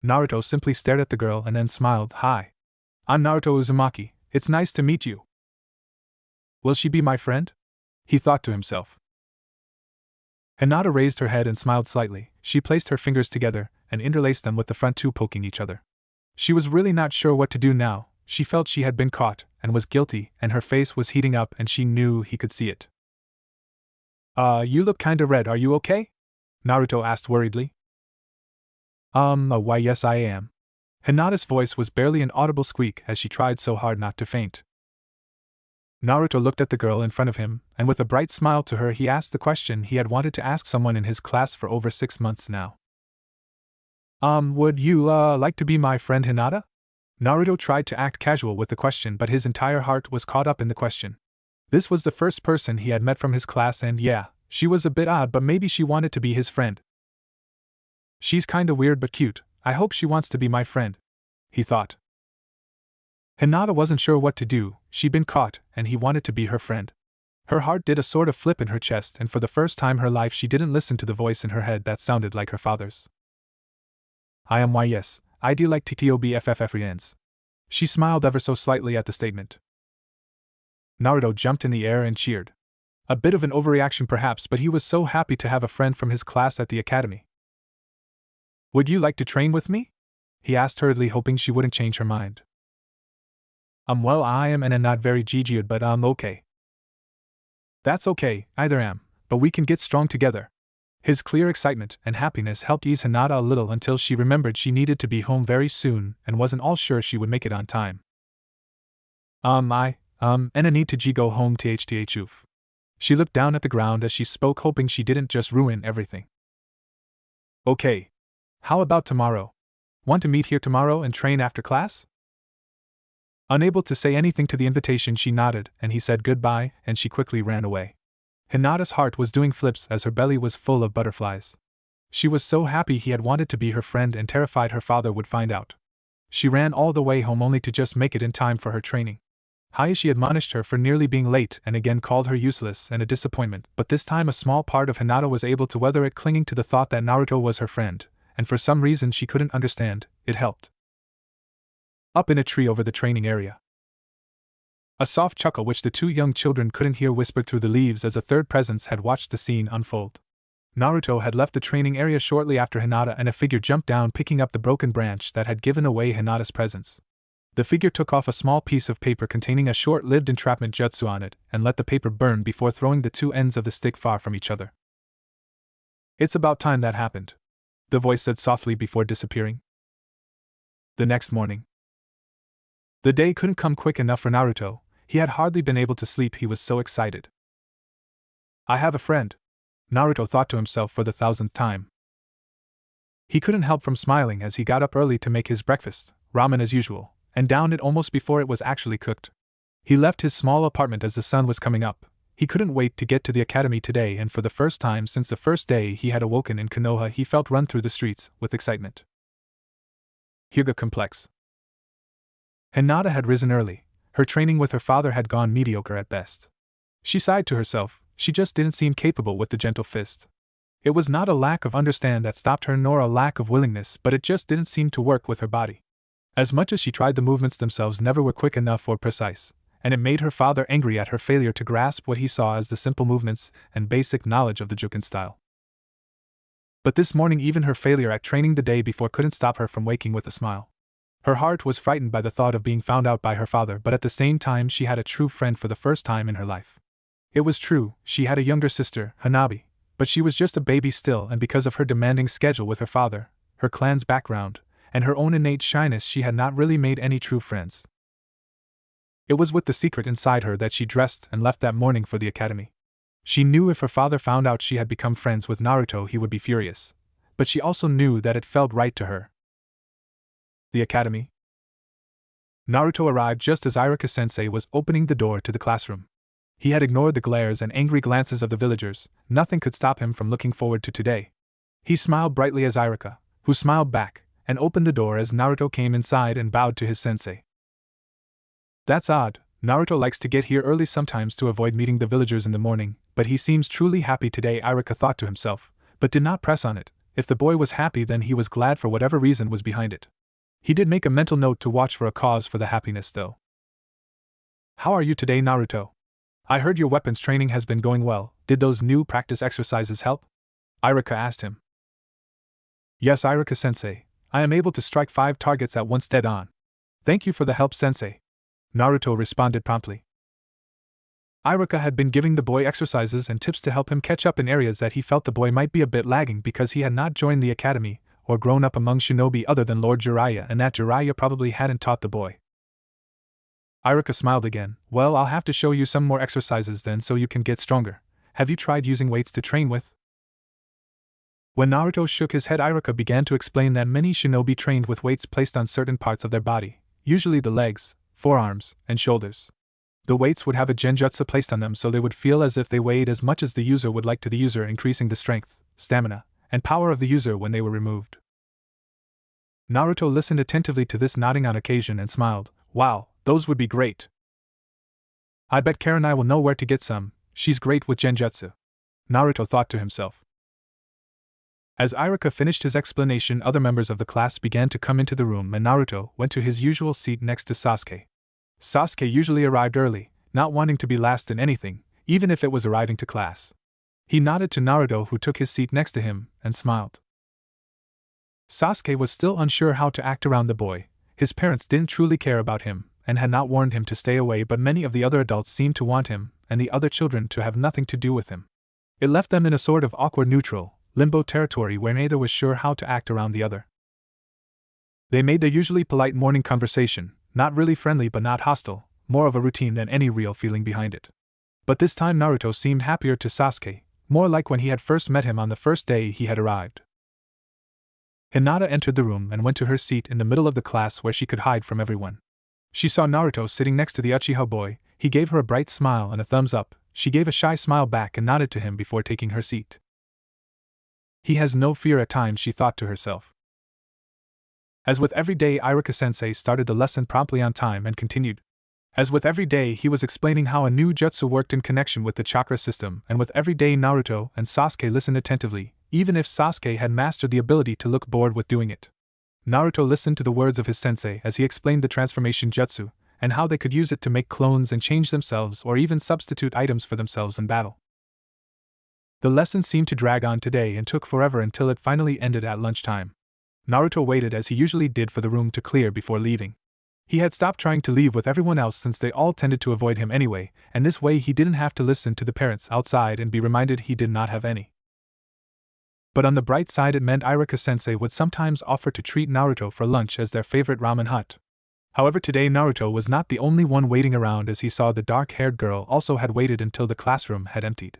Naruto simply stared at the girl and then smiled. Hi. I'm Naruto Uzumaki. It's nice to meet you. Will she be my friend? He thought to himself. Hinata raised her head and smiled slightly. She placed her fingers together and interlaced them with the front two poking each other. She was really not sure what to do now. She felt she had been caught and was guilty, and her face was heating up and she knew he could see it. You look kinda red, are you okay? Naruto asked worriedly. Why yes I am. Hinata's voice was barely an audible squeak as she tried so hard not to faint. Naruto looked at the girl in front of him, and with a bright smile to her he asked the question he had wanted to ask someone in his class for over 6 months now. Would you, like to be my friend Hinata? Naruto tried to act casual with the question, but his entire heart was caught up in the question. This was the first person he had met from his class, and yeah, she was a bit odd, but maybe she wanted to be his friend. She's kinda weird but cute. I hope she wants to be my friend, he thought. Hinata wasn't sure what to do. She'd been caught, and he wanted to be her friend. Her heart did a sort of flip in her chest, and for the first time in her life she didn't listen to the voice in her head that sounded like her father's. I am yes, I do like TTOBFF. She smiled ever so slightly at the statement. Naruto jumped in the air and cheered. A bit of an overreaction perhaps, but he was so happy to have a friend from his class at the academy. Would you like to train with me? He asked hurriedly, hoping she wouldn't change her mind. Well, I am and not very good, but okay. That's okay, either am, but we can get strong together. His clear excitement and happiness helped ease Hinata a little until she remembered she needed to be home very soon and wasn't all sure she would make it on time. And I need to go home ththoof. She looked down at the ground as she spoke, hoping she didn't just ruin everything. Okay. How about tomorrow? Want to meet here tomorrow and train after class? Unable to say anything to the invitation, she nodded, and he said goodbye, and she quickly ran away. Hinata's heart was doing flips as her belly was full of butterflies. She was so happy he had wanted to be her friend and terrified her father would find out. She ran all the way home only to just make it in time for her training. Hayashi admonished her for nearly being late and again called her useless and a disappointment, but this time a small part of Hinata was able to weather it, clinging to the thought that Naruto was her friend, and for some reason she couldn't understand, it helped. Up in a tree over the training area. A soft chuckle which the two young children couldn't hear whispered through the leaves as a third presence had watched the scene unfold. Naruto had left the training area shortly after Hinata, and a figure jumped down, picking up the broken branch that had given away Hinata's presence. The figure took off a small piece of paper containing a short-lived entrapment jutsu on it and let the paper burn before throwing the two ends of the stick far from each other. It's about time that happened, the voice said softly before disappearing. The next morning. The day couldn't come quick enough for Naruto. He had hardly been able to sleep, he was so excited. I have a friend, Naruto thought to himself for the 1000th time. He couldn't help from smiling as he got up early to make his breakfast, ramen as usual, and downed it almost before it was actually cooked. He left his small apartment as the sun was coming up. He couldn't wait to get to the academy today, and for the first time since the first day he had awoken in Konoha he felt run through the streets with excitement. Hyuga Complex. Hinata had risen early. Her training with her father had gone mediocre at best. She sighed to herself, she just didn't seem capable with the gentle fist. It was not a lack of understanding that stopped her nor a lack of willingness, but it just didn't seem to work with her body. As much as she tried, the movements themselves never were quick enough or precise, and it made her father angry at her failure to grasp what he saw as the simple movements and basic knowledge of the Juken style. But this morning even her failure at training the day before couldn't stop her from waking with a smile. Her heart was frightened by the thought of being found out by her father, but at the same time she had a true friend for the first time in her life. It was true, she had a younger sister, Hanabi, but she was just a baby still, and because of her demanding schedule with her father, her clan's background, and her own innate shyness, she had not really made any true friends. It was with the secret inside her that she dressed and left that morning for the academy. She knew if her father found out she had become friends with Naruto, he would be furious, but she also knew that it felt right to her. The academy. Naruto arrived just as Iruka-sensei was opening the door to the classroom. He had ignored the glares and angry glances of the villagers. Nothing could stop him from looking forward to today. He smiled brightly as Iruka, who smiled back, and opened the door as Naruto came inside and bowed to his sensei. That's odd. Naruto likes to get here early sometimes to avoid meeting the villagers in the morning, but he seems truly happy today, Iruka thought to himself, but did not press on it. If the boy was happy, then he was glad for whatever reason was behind it. He did make a mental note to watch for a cause for the happiness though. How are you today, Naruto? I heard your weapons training has been going well. Did those new practice exercises help? Iruka asked him. Yes, Iruka-sensei. I am able to strike 5 targets at once dead on. Thank you for the help, sensei. Naruto responded promptly. Iruka had been giving the boy exercises and tips to help him catch up in areas that he felt the boy might be a bit lagging because he had not joined the academy or grown up among shinobi other than Lord Jiraiya, and that Jiraiya probably hadn't taught the boy. Iruka smiled again. Well, I'll have to show you some more exercises then so you can get stronger. Have you tried using weights to train with? When Naruto shook his head, Iruka began to explain that many shinobi trained with weights placed on certain parts of their body, usually the legs, forearms, and shoulders. The weights would have a genjutsu placed on them so they would feel as if they weighed as much as the user would like to the user, increasing the strength, stamina, and power of the user when they were removed. Naruto listened attentively to this, nodding on occasion, and smiled. Wow, those would be great. I bet Karanai will know where to get some. She's great with genjutsu. Naruto thought to himself. As Iruka finished his explanation, other members of the class began to come into the room and Naruto went to his usual seat next to Sasuke. Sasuke usually arrived early, not wanting to be last in anything, even if it was arriving to class. He nodded to Naruto, who took his seat next to him, and smiled. Sasuke was still unsure how to act around the boy. His parents didn't truly care about him, and had not warned him to stay away, but many of the other adults seemed to want him, and the other children to have nothing to do with him. It left them in a sort of awkward neutral, limbo territory where neither was sure how to act around the other. They made their usually polite morning conversation, not really friendly but not hostile, more of a routine than any real feeling behind it. But this time Naruto seemed happier to Sasuke, more like when he had first met him on the first day he had arrived. Hinata entered the room and went to her seat in the middle of the class where she could hide from everyone. She saw Naruto sitting next to the Uchiha boy. He gave her a bright smile and a thumbs up. She gave a shy smile back and nodded to him before taking her seat. He has no fear at times, she thought to herself. As with every day, Iruka-sensei started the lesson promptly on time and continued. As with every day, he was explaining how a new jutsu worked in connection with the chakra system, and with every day Naruto and Sasuke listened attentively, even if Sasuke had mastered the ability to look bored with doing it. Naruto listened to the words of his sensei as he explained the transformation jutsu, and how they could use it to make clones and change themselves or even substitute items for themselves in battle. The lesson seemed to drag on today and took forever until it finally ended at lunchtime. Naruto waited as he usually did for the room to clear before leaving. He had stopped trying to leave with everyone else since they all tended to avoid him anyway, and this way he didn't have to listen to the parents outside and be reminded he did not have any. But on the bright side, it meant Iruka-sensei would sometimes offer to treat Naruto for lunch as their favorite ramen hut. However, today Naruto was not the only one waiting around, as he saw the dark-haired girl also had waited until the classroom had emptied.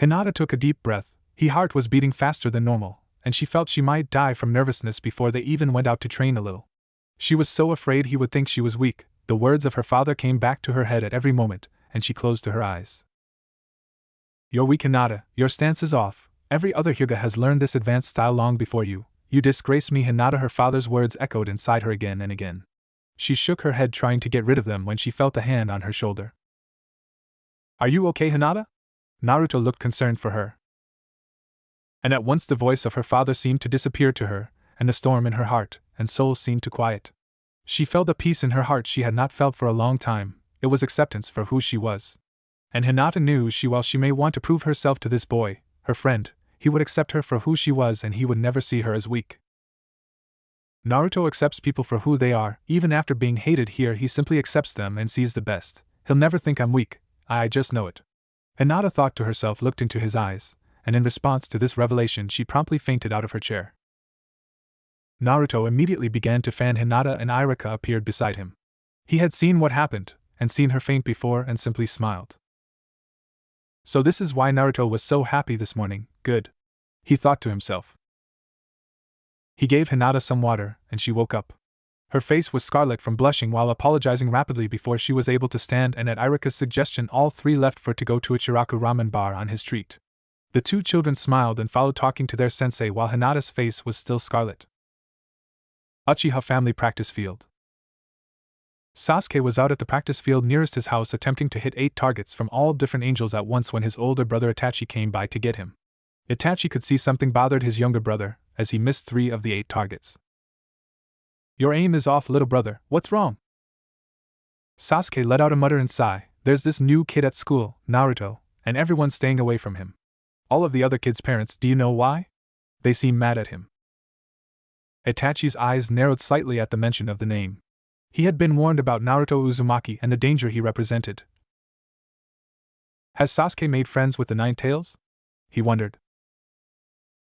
Hinata took a deep breath. Her heart was beating faster than normal, and she felt she might die from nervousness before they even went out to train a little. She was so afraid he would think she was weak. The words of her father came back to her head at every moment, and she closed her eyes. You're weak, Hinata. Your stance is off. Every other Hyuga has learned this advanced style long before you. You disgrace me, Hinata. Her father's words echoed inside her again and again. She shook her head, trying to get rid of them, when she felt a hand on her shoulder. Are you okay, Hinata? Naruto looked concerned for her. And at once the voice of her father seemed to disappear to her, and the storm in her heart and soul seemed to quiet. She felt a peace in her heart she had not felt for a long time. It was acceptance for who she was. And Hinata knew while she may want to prove herself to this boy, her friend, he would accept her for who she was and he would never see her as weak. Naruto accepts people for who they are. Even after being hated here, he simply accepts them and sees the best. He'll never think I'm weak. I just know it. Hinata thought to herself, looked into his eyes, and in response to this revelation she promptly fainted out of her chair. Naruto immediately began to fan Hinata and Irika appeared beside him. He had seen what happened, and seen her faint before and simply smiled. So this is why Naruto was so happy this morning, good. He thought to himself. He gave Hinata some water, and she woke up. Her face was scarlet from blushing while apologizing rapidly before she was able to stand, and at Irika's suggestion all three left for to go to a Chiraku ramen bar on his street. The two children smiled and followed talking to their sensei while Hinata's face was still scarlet. Uchiha Family Practice Field. Sasuke was out at the practice field nearest his house attempting to hit 8 targets from all different angels at once when his older brother Itachi came by to get him. Itachi could see something bothered his younger brother, as he missed 3 of the 8 targets. Your aim is off, little brother, what's wrong? Sasuke let out a mutter and sigh. There's this new kid at school, Naruto, and everyone's staying away from him. All of the other kids' parents, do you know why? They seem mad at him. Itachi's eyes narrowed slightly at the mention of the name. He had been warned about Naruto Uzumaki and the danger he represented. Has Sasuke made friends with the Nine Tails? He wondered.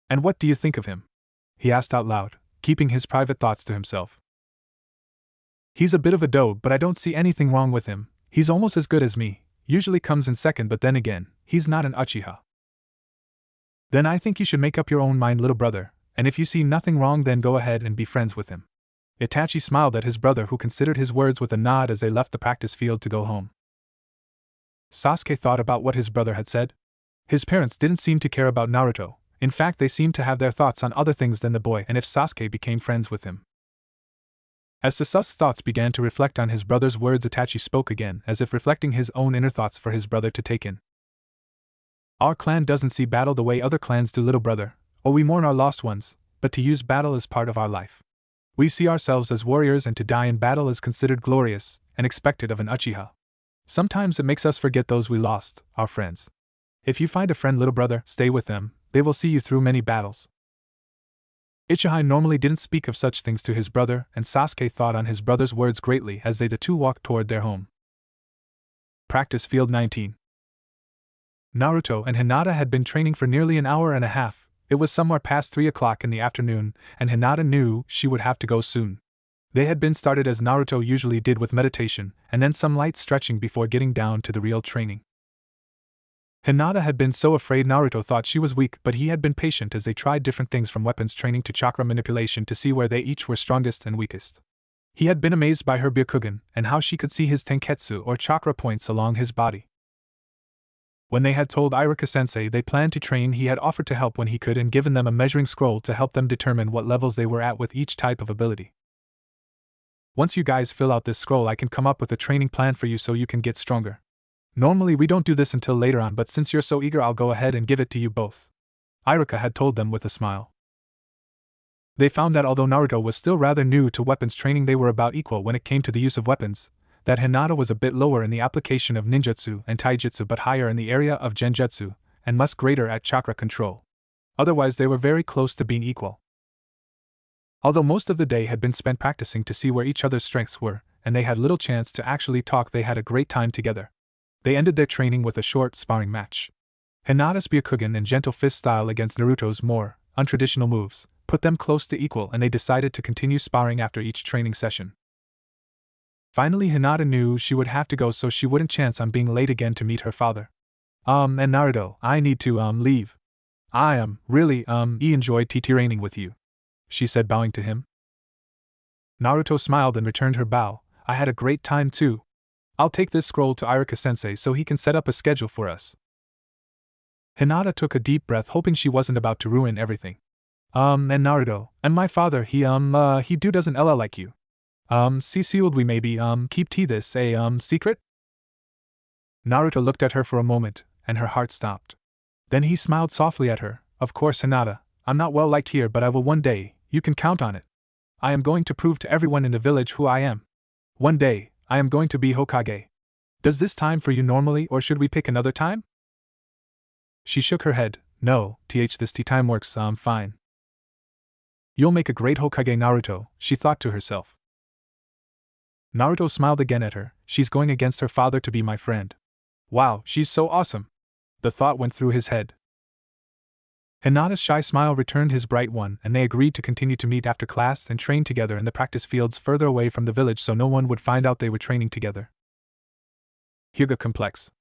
And what do you think of him? He asked out loud, keeping his private thoughts to himself. He's a bit of a dope, but I don't see anything wrong with him. He's almost as good as me, usually comes in second, but then again, he's not an Uchiha. Then I think you should make up your own mind, little brother, and if you see nothing wrong then go ahead and be friends with him. Itachi smiled at his brother, who considered his words with a nod as they left the practice field to go home. Sasuke thought about what his brother had said. His parents didn't seem to care about Naruto. In fact, they seemed to have their thoughts on other things than the boy and if Sasuke became friends with him. As Sasuke's thoughts began to reflect on his brother's words, Itachi spoke again, as if reflecting his own inner thoughts for his brother to take in. Our clan doesn't see battle the way other clans do, little brother, or we mourn our lost ones, but to use battle as part of our life. We see ourselves as warriors, and to die in battle is considered glorious and expected of an Uchiha. Sometimes it makes us forget those we lost, our friends. If you find a friend, little brother, stay with them, they will see you through many battles. Uchiha normally didn't speak of such things to his brother, and Sasuke thought on his brother's words greatly as the two walked toward their home. Practice Field 19. Naruto and Hinata had been training for nearly an hour and a half. It was somewhere past 3 o'clock in the afternoon, and Hinata knew she would have to go soon. They had been started as Naruto usually did, with meditation, and then some light stretching before getting down to the real training. Hinata had been so afraid Naruto thought she was weak, but he had been patient as they tried different things from weapons training to chakra manipulation to see where they each were strongest and weakest. He had been amazed by her Byakugan, and how she could see his tenketsu or chakra points along his body. When they had told Irika-sensei they planned to train, he had offered to help when he could and given them a measuring scroll to help them determine what levels they were at with each type of ability. Once you guys fill out this scroll, I can come up with a training plan for you so you can get stronger. Normally we don't do this until later on, but since you're so eager I'll go ahead and give it to you both. Irika had told them with a smile. They found that although Naruto was still rather new to weapons training, they were about equal when it came to the use of weapons, that Hinata was a bit lower in the application of ninjutsu and taijutsu but higher in the area of genjutsu, and much greater at chakra control. Otherwise they were very close to being equal. Although most of the day had been spent practicing to see where each other's strengths were, and they had little chance to actually talk, they had a great time together. They ended their training with a short sparring match. Hinata's Byakugan and gentle fist style against Naruto's more untraditional moves put them close to equal, and they decided to continue sparring after each training session. Finally Hinata knew she would have to go so she wouldn't chance on being late again to meet her father. And Naruto, I need to leave. I really enjoyed training with you, she said, bowing to him. Naruto smiled and returned her bow. I had a great time too. I'll take this scroll to Irika-sensei so he can set up a schedule for us. Hinata took a deep breath, hoping she wasn't about to ruin everything. And Naruto, and my father, he doesn't like you. Sealed we maybe, keep this a, secret? Naruto looked at her for a moment, and her heart stopped. Then he smiled softly at her. Of course, Hinata, I'm not well liked here, but I will one day, you can count on it. I am going to prove to everyone in the village who I am. One day, I am going to be Hokage. Does this time for you normally, or should we pick another time? She shook her head. No, this time works, fine. You'll make a great Hokage, Naruto, she thought to herself. Naruto smiled again at her. She's going against her father to be my friend. Wow, she's so awesome! The thought went through his head. Hinata's shy smile returned his bright one, and they agreed to continue to meet after class and train together in the practice fields further away from the village so no one would find out they were training together. Hyuga Complex.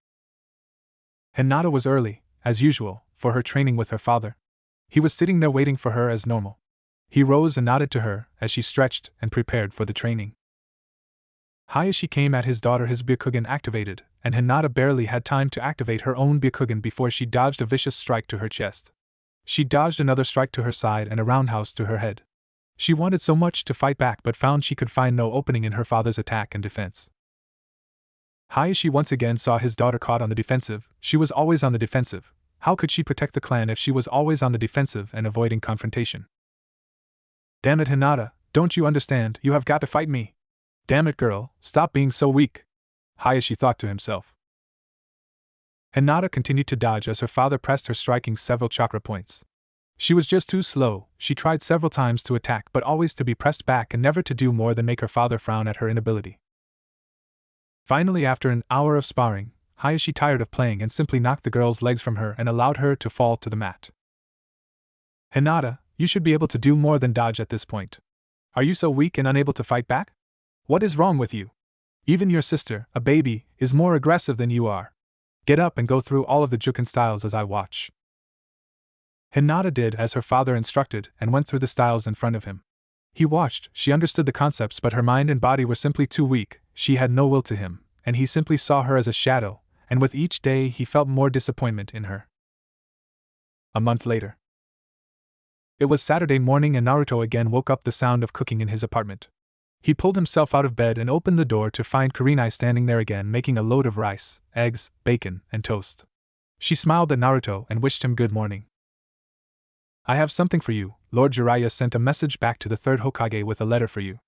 Hinata was early, as usual, for her training with her father. He was sitting there waiting for her as normal. He rose and nodded to her as she stretched and prepared for the training. Hayashi came at his daughter, his Byakugan activated, and Hinata barely had time to activate her own Byakugan before she dodged a vicious strike to her chest. She dodged another strike to her side and a roundhouse to her head. She wanted so much to fight back but found she could find no opening in her father's attack and defense. Hayashi once again saw his daughter caught on the defensive. She was always on the defensive. How could she protect the clan if she was always on the defensive and avoiding confrontation? Damn it, Hinata, don't you understand? You have got to fight me. Damn it, girl, stop being so weak, Hayashi thought to himself. Hinata continued to dodge as her father pressed her, striking several chakra points. She was just too slow. She tried several times to attack but always to be pressed back and never to do more than make her father frown at her inability. Finally, after an hour of sparring, Hayashi tired of playing and simply knocked the girl's legs from her and allowed her to fall to the mat. Hinata, you should be able to do more than dodge at this point. Are you so weak and unable to fight back? What is wrong with you? Even your sister, a baby, is more aggressive than you are. Get up and go through all of the Juken styles as I watch. Hinata did as her father instructed and went through the styles in front of him. He watched, she understood the concepts but her mind and body were simply too weak, she had no will to him, and he simply saw her as a shadow, and with each day he felt more disappointment in her. A month later. It was Saturday morning and Naruto again woke up the sound of cooking in his apartment. He pulled himself out of bed and opened the door to find Kurenai standing there again making a load of rice, eggs, bacon, and toast. She smiled at Naruto and wished him good morning. I have something for you. Lord Jiraiya sent a message back to the third Hokage with a letter for you.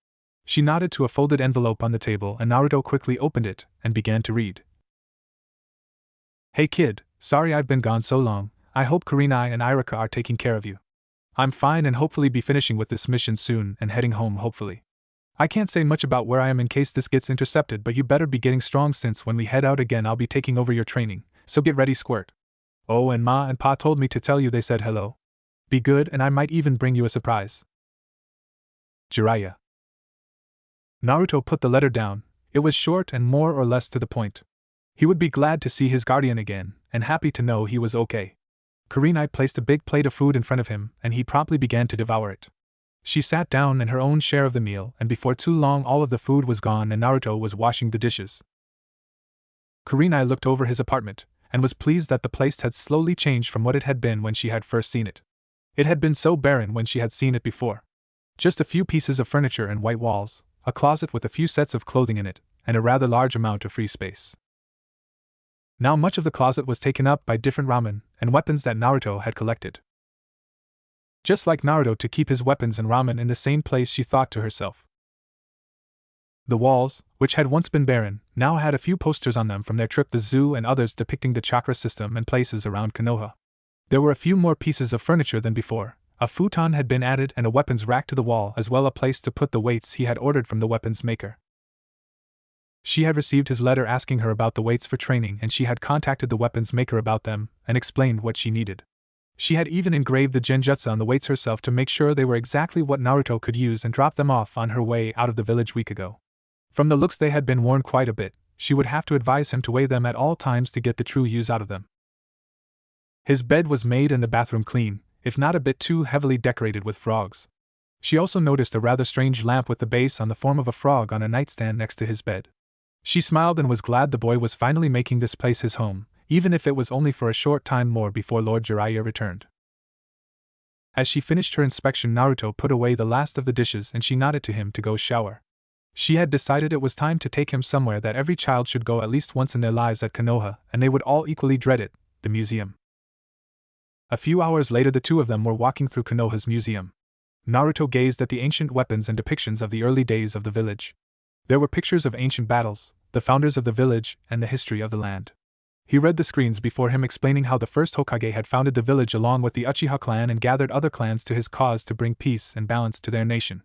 She nodded to a folded envelope on the table and Naruto quickly opened it and began to read. Hey kid, sorry I've been gone so long. I hope Kurenai and Irika are taking care of you. I'm fine and hopefully be finishing with this mission soon and heading home hopefully. I can't say much about where I am in case this gets intercepted, but you better be getting strong since when we head out again I'll be taking over your training, so get ready squirt. Oh, and Ma and Pa told me to tell you they said hello. Be good and I might even bring you a surprise. Jiraiya. Naruto put the letter down. It was short and more or less to the point. He would be glad to see his guardian again, and happy to know he was okay. Kurenai placed a big plate of food in front of him, and he promptly began to devour it. She sat down in her own share of the meal, and before too long all of the food was gone and Naruto was washing the dishes. Kurenai looked over his apartment, and was pleased that the place had slowly changed from what it had been when she had first seen it. It had been so barren when she had seen it before. Just a few pieces of furniture and white walls, a closet with a few sets of clothing in it, and a rather large amount of free space. Now much of the closet was taken up by different ramen and weapons that Naruto had collected. Just like Naruto to keep his weapons and ramen in the same place, she thought to herself. The walls, which had once been barren, now had a few posters on them from their trip to the zoo and others depicting the chakra system and places around Konoha. There were a few more pieces of furniture than before. A futon had been added and a weapons rack to the wall, as well a place to put the weights he had ordered from the weapons maker. She had received his letter asking her about the weights for training, and she had contacted the weapons maker about them and explained what she needed. She had even engraved the genjutsu on the weights herself to make sure they were exactly what Naruto could use and dropped them off on her way out of the village week ago. From the looks they had been worn quite a bit, she would have to advise him to weigh them at all times to get the true use out of them. His bed was made and the bathroom clean, if not a bit too heavily decorated with frogs. She also noticed a rather strange lamp with the base on the form of a frog on a nightstand next to his bed. She smiled and was glad the boy was finally making this place his home, even if it was only for a short time more before Lord Jiraiya returned. As she finished her inspection, Naruto put away the last of the dishes and she nodded to him to go shower. She had decided it was time to take him somewhere that every child should go at least once in their lives at Konoha, and they would all equally dread it, the museum. A few hours later the two of them were walking through Konoha's museum. Naruto gazed at the ancient weapons and depictions of the early days of the village. There were pictures of ancient battles, the founders of the village, and the history of the land. He read the screens before him explaining how the first Hokage had founded the village along with the Uchiha clan and gathered other clans to his cause to bring peace and balance to their nation.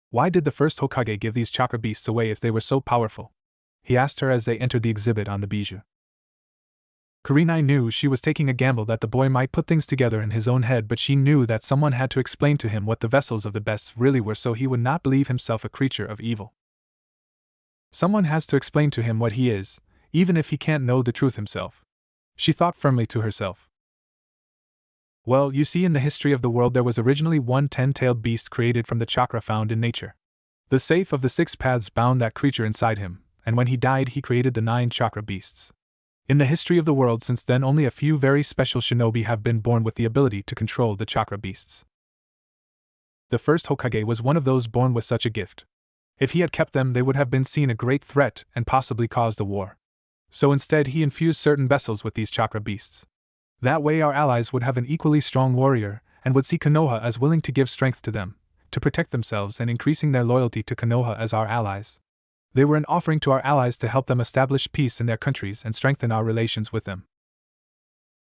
Why did the first Hokage give these chakra beasts away if they were so powerful? he asked her as they entered the exhibit on the bijou. Kurenai knew she was taking a gamble that the boy might put things together in his own head, but she knew that someone had to explain to him what the vessels of the best really were so he would not believe himself a creature of evil. Someone has to explain to him what he is, even if he can't know the truth himself. She thought firmly to herself. Well, you see, in the history of the world there was originally one 10-tailed beast created from the chakra found in nature. The safe of the 6 paths bound that creature inside him, and when he died he created the 9 chakra beasts. In the history of the world since then only a few very special shinobi have been born with the ability to control the chakra beasts. The first Hokage was one of those born with such a gift. If he had kept them they would have been seen a great threat and possibly caused a war. So instead he infused certain vessels with these chakra beasts. That way our allies would have an equally strong warrior, and would see Konoha as willing to give strength to them, to protect themselves and increasing their loyalty to Konoha as our allies. They were an offering to our allies to help them establish peace in their countries and strengthen our relations with them.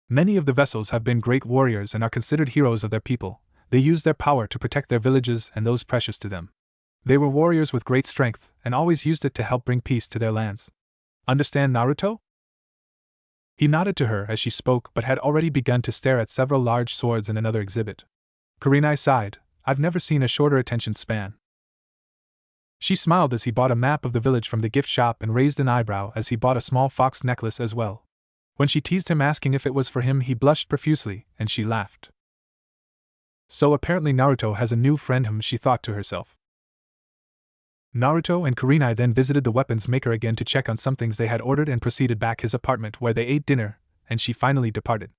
Many of the vessels have been great warriors and are considered heroes of their people. They used their power to protect their villages and those precious to them. They were warriors with great strength, and always used it to help bring peace to their lands. Understand, Naruto? He nodded to her as she spoke but had already begun to stare at several large swords in another exhibit. Kurenai sighed. I've never seen a shorter attention span. She smiled as he bought a map of the village from the gift shop and raised an eyebrow as he bought a small fox necklace as well. When she teased him asking if it was for him he blushed profusely, and she laughed. So apparently Naruto has a new friend, she thought to herself. Naruto and Kurenai then visited the weapons maker again to check on some things they had ordered and proceeded back his apartment where they ate dinner, and she finally departed.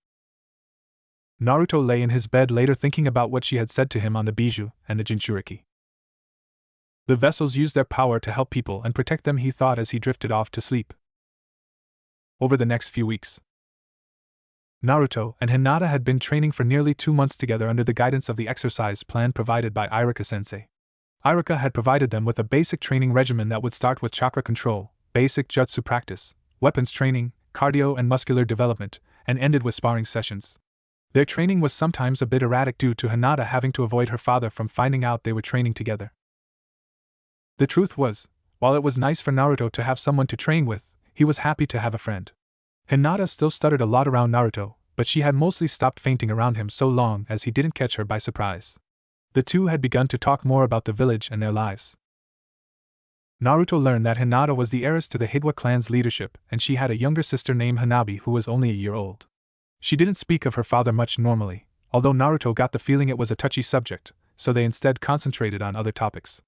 Naruto lay in his bed later thinking about what she had said to him on the bijou and the Jinchuriki. The vessels use their power to help people and protect them, he thought as he drifted off to sleep. Over the next few weeks, Naruto and Hinata had been training for nearly 2 months together under the guidance of the exercise plan provided by Iruka-sensei. Iruka had provided them with a basic training regimen that would start with chakra control, basic jutsu practice, weapons training, cardio and muscular development, and ended with sparring sessions. Their training was sometimes a bit erratic due to Hinata having to avoid her father from finding out they were training together. The truth was, while it was nice for Naruto to have someone to train with, he was happy to have a friend. Hinata still stuttered a lot around Naruto, but she had mostly stopped fainting around him so long as he didn't catch her by surprise. The two had begun to talk more about the village and their lives. Naruto learned that Hinata was the heiress to the Higwa clan's leadership, and she had a younger sister named Hanabi who was only a year old. She didn't speak of her father much normally, although Naruto got the feeling it was a touchy subject, so they instead concentrated on other topics.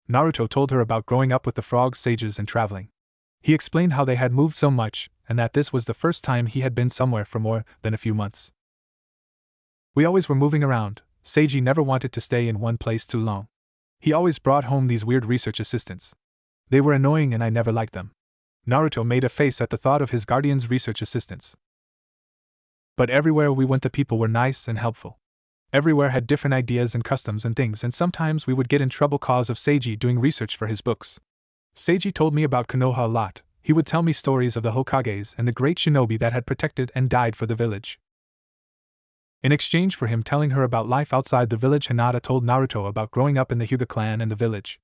Naruto told her about growing up with the frog sages and traveling. He explained how they had moved so much, and that this was the first time he had been somewhere for more than a few months. We always were moving around. Seiji never wanted to stay in one place too long. He always brought home these weird research assistants. They were annoying and I never liked them. Naruto made a face at the thought of his guardian's research assistants. But everywhere we went the people were nice and helpful. Everywhere had different ideas and customs and things, and sometimes we would get in trouble cause of Seiji doing research for his books. Seiji told me about Konoha a lot. He would tell me stories of the Hokages and the great shinobi that had protected and died for the village. In exchange for him telling her about life outside the village, Hinata told Naruto about growing up in the Hyuga clan and the village.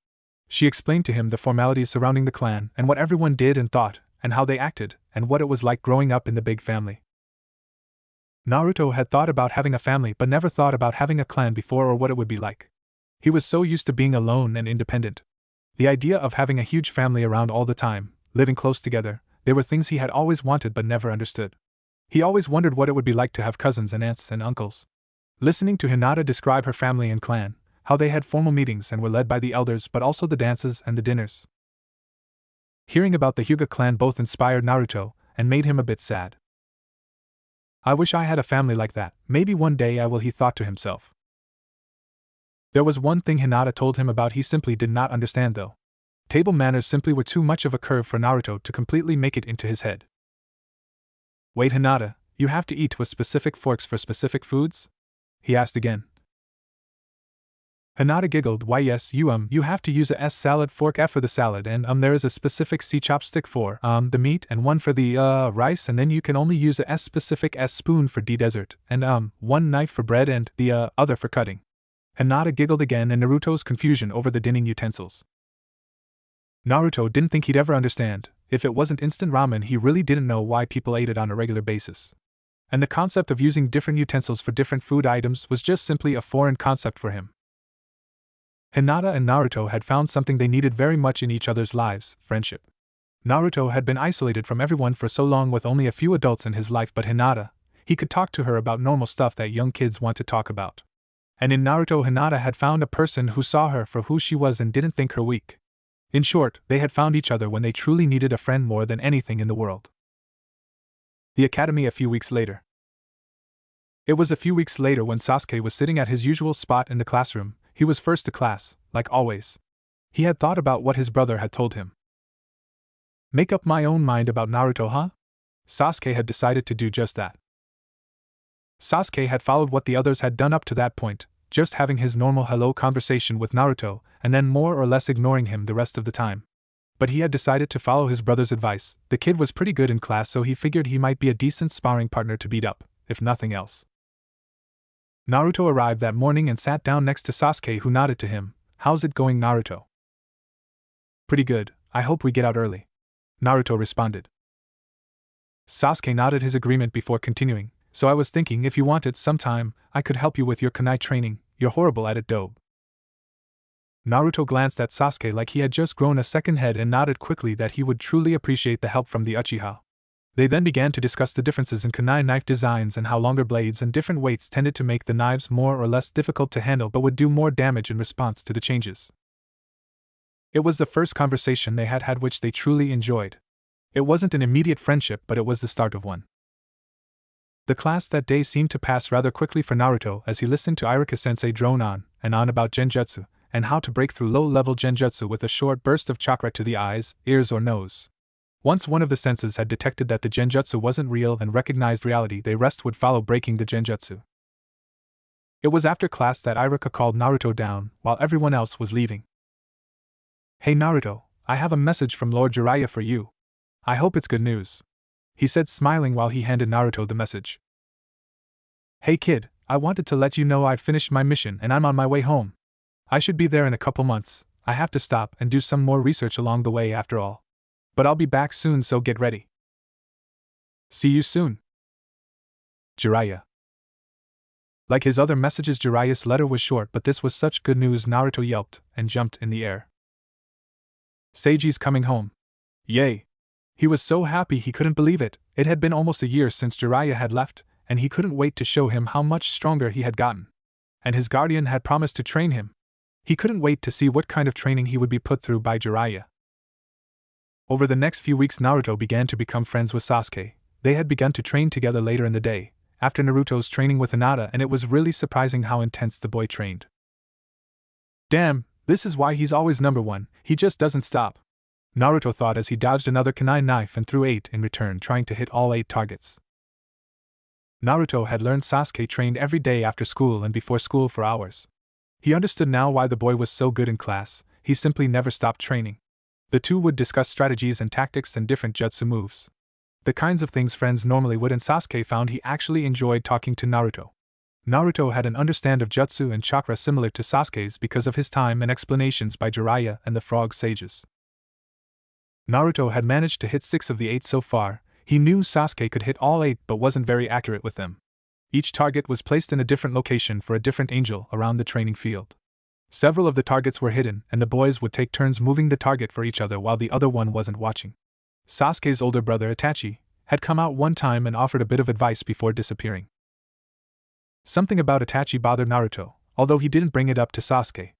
She explained to him the formalities surrounding the clan and what everyone did and thought, and how they acted, and what it was like growing up in the big family. Naruto had thought about having a family but never thought about having a clan before or what it would be like. He was so used to being alone and independent. The idea of having a huge family around all the time, living close together, they were things he had always wanted but never understood. He always wondered what it would be like to have cousins and aunts and uncles. Listening to Hinata describe her family and clan, how they had formal meetings and were led by the elders but also the dances and the dinners. Hearing about the Hyuga clan both inspired Naruto and made him a bit sad. I wish I had a family like that, maybe one day I will, he thought to himself. There was one thing Hinata told him about he simply did not understand though. Table manners simply were too much of a curve for Naruto to completely make it into his head. Wait, Hinata, you have to eat with specific forks for specific foods? He asked again. Hinata giggled. Why yes, you have to use a S salad fork F for the salad, and there is a specific C chopstick for the meat, and one for the rice, and then you can only use a S specific S spoon for D dessert, and one knife for bread and the other for cutting. Hinata giggled again in Naruto's confusion over the dining utensils. Naruto didn't think he'd ever understand. If it wasn't instant ramen, he really didn't know why people ate it on a regular basis. And the concept of using different utensils for different food items was just simply a foreign concept for him. Hinata and Naruto had found something they needed very much in each other's lives: friendship. Naruto had been isolated from everyone for so long with only a few adults in his life, but Hinata, he could talk to her about normal stuff that young kids want to talk about. And in Naruto, Hinata had found a person who saw her for who she was and didn't think her weak. In short, they had found each other when they truly needed a friend more than anything in the world. The academy a few weeks later. It was a few weeks later when Sasuke was sitting at his usual spot in the classroom. He was first to class, like always. He had thought about what his brother had told him. Make up my own mind about Naruto, huh? Sasuke had decided to do just that. Sasuke had followed what the others had done up to that point, just having his normal hello conversation with Naruto, and then more or less ignoring him the rest of the time. But he had decided to follow his brother's advice. The kid was pretty good in class, so he figured he might be a decent sparring partner to beat up, if nothing else. Naruto arrived that morning and sat down next to Sasuke, who nodded to him. How's it going, Naruto? Pretty good, I hope we get out early, Naruto responded. Sasuke nodded his agreement before continuing. So I was thinking, if you wanted some time, I could help you with your kunai training. You're horrible at it, dope. Naruto glanced at Sasuke like he had just grown a second head and nodded quickly that he would truly appreciate the help from the Uchiha. They then began to discuss the differences in kunai knife designs and how longer blades and different weights tended to make the knives more or less difficult to handle but would do more damage in response to the changes. It was the first conversation they had had which they truly enjoyed. It wasn't an immediate friendship, but it was the start of one. The class that day seemed to pass rather quickly for Naruto as he listened to Iruka-sensei drone on and on about genjutsu, and how to break through low-level genjutsu with a short burst of chakra to the eyes, ears or nose. Once one of the senses had detected that the genjutsu wasn't real and recognized reality, the rest would follow breaking the genjutsu. It was after class that Iruka called Naruto down, while everyone else was leaving. Hey Naruto, I have a message from Lord Jiraiya for you. I hope it's good news, he said, smiling while he handed Naruto the message. Hey kid, I wanted to let you know I've finished my mission and I'm on my way home. I should be there in a couple months. I have to stop and do some more research along the way after all. But I'll be back soon, so get ready. See you soon, Jiraiya. Like his other messages, Jiraiya's letter was short, but this was such good news. Naruto yelped and jumped in the air. Seiji's coming home. Yay! He was so happy he couldn't believe it. It had been almost a year since Jiraiya had left, and he couldn't wait to show him how much stronger he had gotten. And his guardian had promised to train him. He couldn't wait to see what kind of training he would be put through by Jiraiya. Over the next few weeks, Naruto began to become friends with Sasuke. They had begun to train together later in the day, after Naruto's training with Hinata, and it was really surprising how intense the boy trained. Damn, this is why he's always number one, he just doesn't stop, Naruto thought as he dodged another kunai knife and threw 8 in return, trying to hit all 8 targets. Naruto had learned Sasuke trained every day after school and before school for hours. He understood now why the boy was so good in class. He simply never stopped training. The two would discuss strategies and tactics and different jutsu moves. The kinds of things friends normally would, and Sasuke found he actually enjoyed talking to Naruto. Naruto had an understand of jutsu and chakra similar to Sasuke's because of his time and explanations by Jiraiya and the frog sages. Naruto had managed to hit 6 of the 8 so far. He knew Sasuke could hit all 8 but wasn't very accurate with them. Each target was placed in a different location for a different angel around the training field. Several of the targets were hidden, and the boys would take turns moving the target for each other while the other one wasn't watching. Sasuke's older brother Itachi had come out one time and offered a bit of advice before disappearing. Something about Itachi bothered Naruto, although he didn't bring it up to Sasuke.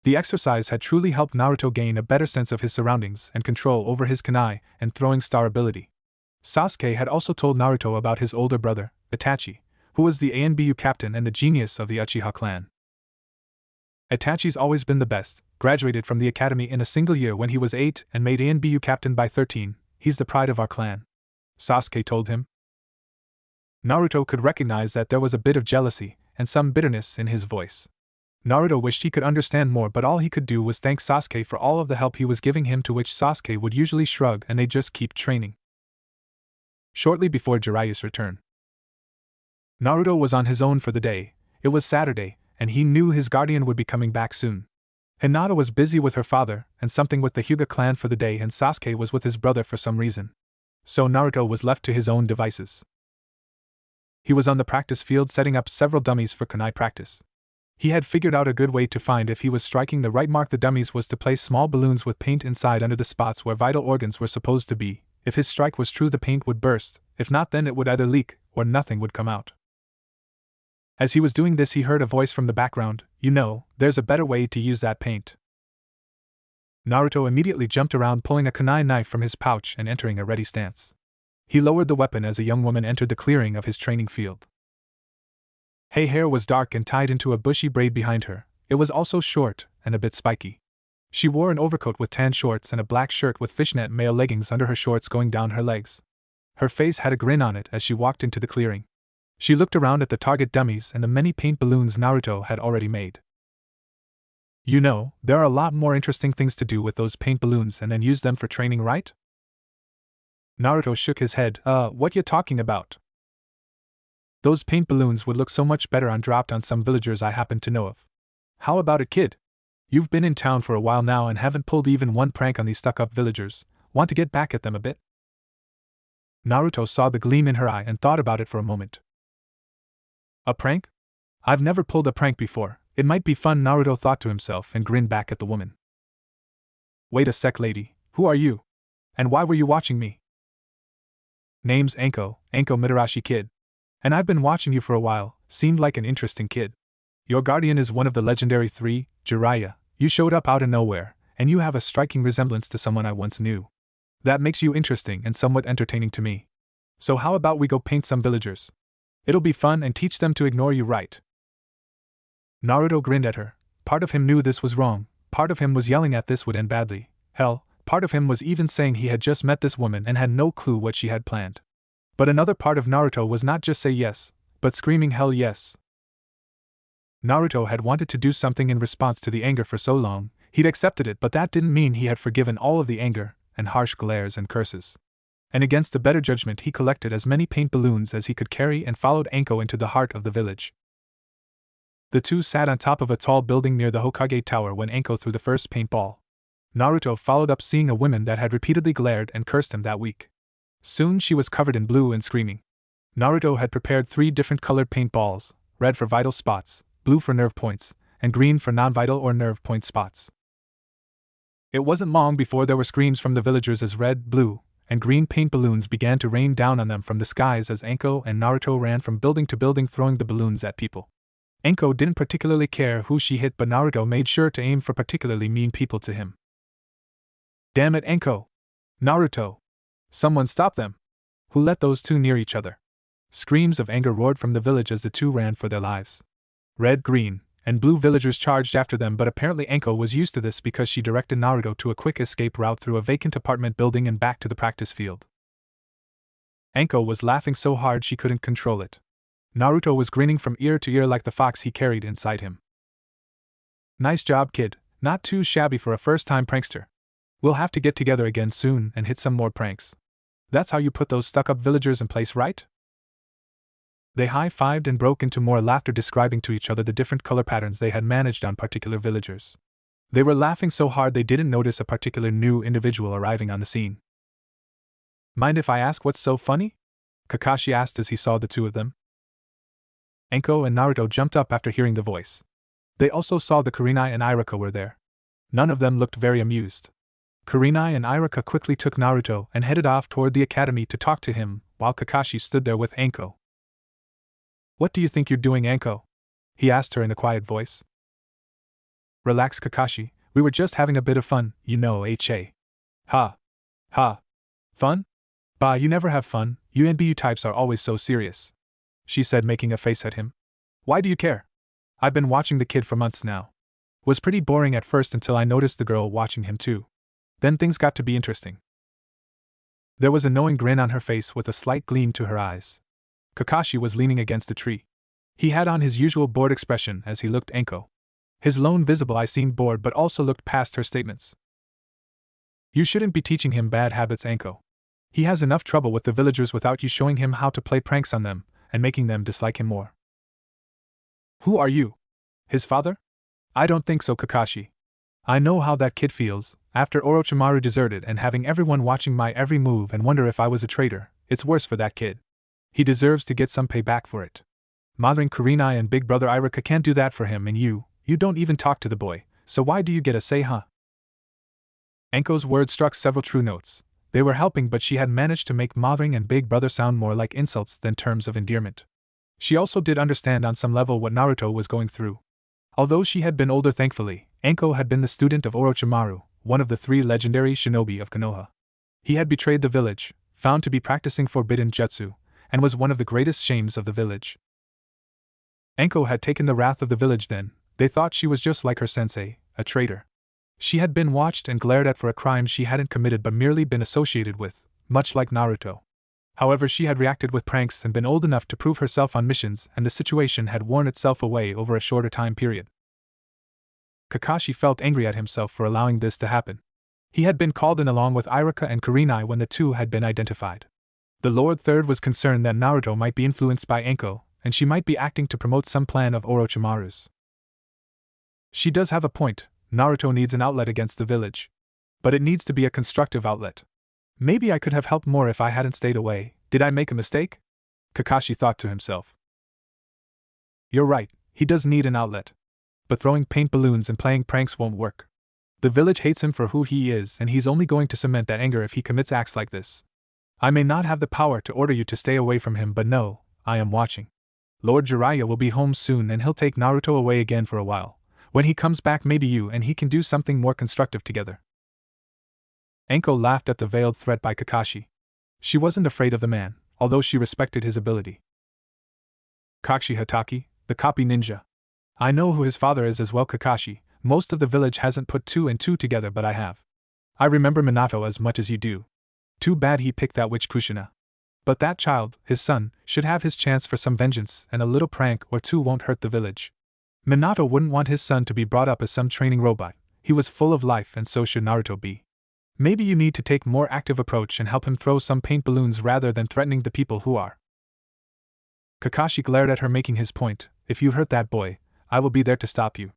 The exercise had truly helped Naruto gain a better sense of his surroundings and control over his kunai and throwing star ability. Sasuke had also told Naruto about his older brother, Itachi, who was the ANBU captain and the genius of the Uchiha clan. Itachi's always been the best, graduated from the academy in a single year when he was 8 and made ANBU captain by 13, he's the pride of our clan, Sasuke told him. Naruto could recognize that there was a bit of jealousy and some bitterness in his voice. Naruto wished he could understand more, but all he could do was thank Sasuke for all of the help he was giving him, to which Sasuke would usually shrug and they'd just keep training. Shortly before Jiraiya's return, Naruto was on his own for the day. It was Saturday, and he knew his guardian would be coming back soon. Hinata was busy with her father, and something with the Hyuga clan for the day, and Sasuke was with his brother for some reason. So Naruto was left to his own devices. He was on the practice field setting up several dummies for kunai practice. He had figured out a good way to find if he was striking the right mark. The dummies was to place small balloons with paint inside under the spots where vital organs were supposed to be. If his strike was true, the paint would burst; if not, then it would either leak, or nothing would come out. As he was doing this, he heard a voice from the background. "You know, there's a better way to use that paint." Naruto immediately jumped around, pulling a kunai knife from his pouch and entering a ready stance. He lowered the weapon as a young woman entered the clearing of his training field. Her hair was dark and tied into a bushy braid behind her. It was also short and a bit spiky. She wore an overcoat with tan shorts and a black shirt with fishnet male leggings under her shorts going down her legs. Her face had a grin on it as she walked into the clearing. She looked around at the target dummies and the many paint balloons Naruto had already made. "You know, there are a lot more interesting things to do with those paint balloons and then use them for training, right?" Naruto shook his head. What you talking about?" "Those paint balloons would look so much better on dropped on some villagers I happen to know of." "How about it, kid? You've been in town for a while now and haven't pulled even one prank on these stuck-up villagers. Want to get back at them a bit?" Naruto saw the gleam in her eye and thought about it for a moment. "A prank? I've never pulled a prank before. It might be fun," Naruto thought to himself and grinned back at the woman. "Wait a sec, lady. Who are you? And why were you watching me?" "Name's Anko Mitarashi kid. And I've been watching you for a while. Seemed like an interesting kid. Your guardian is one of the legendary 3, Jiraiya. You showed up out of nowhere, and you have a striking resemblance to someone I once knew. That makes you interesting and somewhat entertaining to me. So how about we go paint some villagers? It'll be fun and teach them to ignore you, right?" Naruto grinned at her. Part of him knew this was wrong, part of him was yelling at this would end badly. Hell, part of him was even saying he had just met this woman and had no clue what she had planned. But another part of Naruto was not just say yes, but screaming hell yes. Naruto had wanted to do something in response to the anger for so long. He'd accepted it, but that didn't mean he had forgiven all of the anger, and harsh glares and curses. And against a better judgment, he collected as many paint balloons as he could carry and followed Anko into the heart of the village. The two sat on top of a tall building near the Hokage Tower when Anko threw the first paintball. Naruto followed up, seeing a woman that had repeatedly glared and cursed him that week. Soon she was covered in blue and screaming. Naruto had prepared 3 different colored paintballs: red for vital spots, blue for nerve points, and green for non-vital or nerve point spots. It wasn't long before there were screams from the villagers as red, blue, and green paint balloons began to rain down on them from the skies as Anko and Naruto ran from building to building throwing the balloons at people. Anko didn't particularly care who she hit, but Naruto made sure to aim for particularly mean people to him. "Damn it, Anko! Naruto! Someone stop them! Who let those two near each other?" Screams of anger roared from the village as the two ran for their lives. Red, green, and blue villagers charged after them, but apparently Anko was used to this because she directed Naruto to a quick escape route through a vacant apartment building and back to the practice field. Anko was laughing so hard she couldn't control it. Naruto was grinning from ear to ear like the fox he carried inside him. "Nice job, kid. Not too shabby for a first-time prankster. We'll have to get together again soon and hit some more pranks. That's how you put those stuck-up villagers in place, right?" They high-fived and broke into more laughter, describing to each other the different color patterns they had managed on particular villagers. They were laughing so hard they didn't notice a particular new individual arriving on the scene. "Mind if I ask what's so funny?" Kakashi asked as he saw the two of them. Anko and Naruto jumped up after hearing the voice. They also saw the Kurenai and Iruka were there. None of them looked very amused. Kurenai and Iruka quickly took Naruto and headed off toward the academy to talk to him, while Kakashi stood there with Anko. "What do you think you're doing, Anko?" he asked her in a quiet voice. "Relax, Kakashi, we were just having a bit of fun, you know, ha. Ha. Ha. Fun? Bah, you never have fun, you NBU types are always so serious," she said, making a face at him. "Why do you care? I've been watching the kid for months now. Was pretty boring at first until I noticed the girl watching him too. Then things got to be interesting." There was a knowing grin on her face with a slight gleam to her eyes. Kakashi was leaning against a tree. He had on his usual bored expression as he looked Anko. His lone visible eye seemed bored but also looked past her statements. "You shouldn't be teaching him bad habits, Anko. He has enough trouble with the villagers without you showing him how to play pranks on them and making them dislike him more." "Who are you? His father?" "I don't think so, Kakashi. I know how that kid feels, after Orochimaru deserted and having everyone watching my every move and wonder if I was a traitor. It's worse for that kid. He deserves to get some payback for it. Mothering Kurenai and big brother Iruka can't do that for him, and you don't even talk to the boy, so why do you get a say, huh? Anko's words struck several true notes. They were helping, but she had managed to make mothering and big brother sound more like insults than terms of endearment. She also did understand on some level what Naruto was going through. Although she had been older, thankfully, Anko had been the student of Orochimaru, one of the 3 legendary shinobi of Konoha. He had betrayed the village, found to be practicing forbidden jutsu, and was one of the greatest shames of the village. Anko had taken the wrath of the village then. They thought she was just like her sensei, a traitor. She had been watched and glared at for a crime she hadn't committed but merely been associated with, much like Naruto. However, she had reacted with pranks and been old enough to prove herself on missions, and the situation had worn itself away over a shorter time period. Kakashi felt angry at himself for allowing this to happen. He had been called in along with Iruka and Kurenai when the two had been identified. The Lord Third was concerned that Naruto might be influenced by Anko, and she might be acting to promote some plan of Orochimaru's. She does have a point. Naruto needs an outlet against the village. But it needs to be a constructive outlet. Maybe I could have helped more if I hadn't stayed away. Did I make a mistake? Kakashi thought to himself. You're right, he does need an outlet. But throwing paint balloons and playing pranks won't work. The village hates him for who he is, and he's only going to cement that anger if he commits acts like this. I may not have the power to order you to stay away from him, but no, I am watching. Lord Jiraiya will be home soon and he'll take Naruto away again for a while. When he comes back, maybe you and he can do something more constructive together. Anko laughed at the veiled threat by Kakashi. She wasn't afraid of the man, although she respected his ability. Kakashi Hatake, the copy ninja. I know who his father is as well, Kakashi. Most of the village hasn't put 2 and 2 together, but I have. I remember Minato as much as you do. Too bad he picked that witch Kushina. But that child, his son, should have his chance for some vengeance, and a little prank or 2 won't hurt the village. Minato wouldn't want his son to be brought up as some training robot. He was full of life, and so should Naruto be. Maybe you need to take more active approach and help him throw some paint balloons rather than threatening the people who are. Kakashi glared at her, making his point. If you hurt that boy, I will be there to stop you.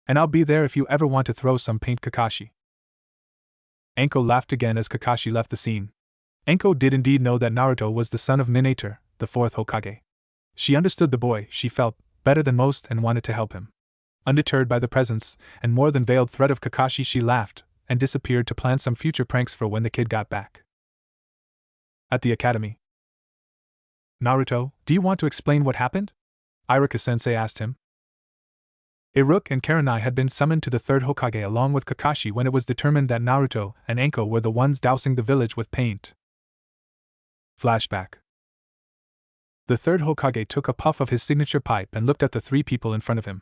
And I'll be there if you ever want to throw some paint, Kakashi. Anko laughed again as Kakashi left the scene. Anko did indeed know that Naruto was the son of Minato, the 4th Hokage. She understood the boy, she felt, better than most and wanted to help him. Undeterred by the presence, and more than veiled threat of Kakashi, she laughed, and disappeared to plan some future pranks for when the kid got back. At the academy. Naruto, do you want to explain what happened? Iruka-sensei asked him. Iruka and Kurenai had been summoned to the 3rd Hokage along with Kakashi when it was determined that Naruto and Anko were the ones dousing the village with paint. Flashback. The 3rd Hokage took a puff of his signature pipe and looked at the 3 people in front of him.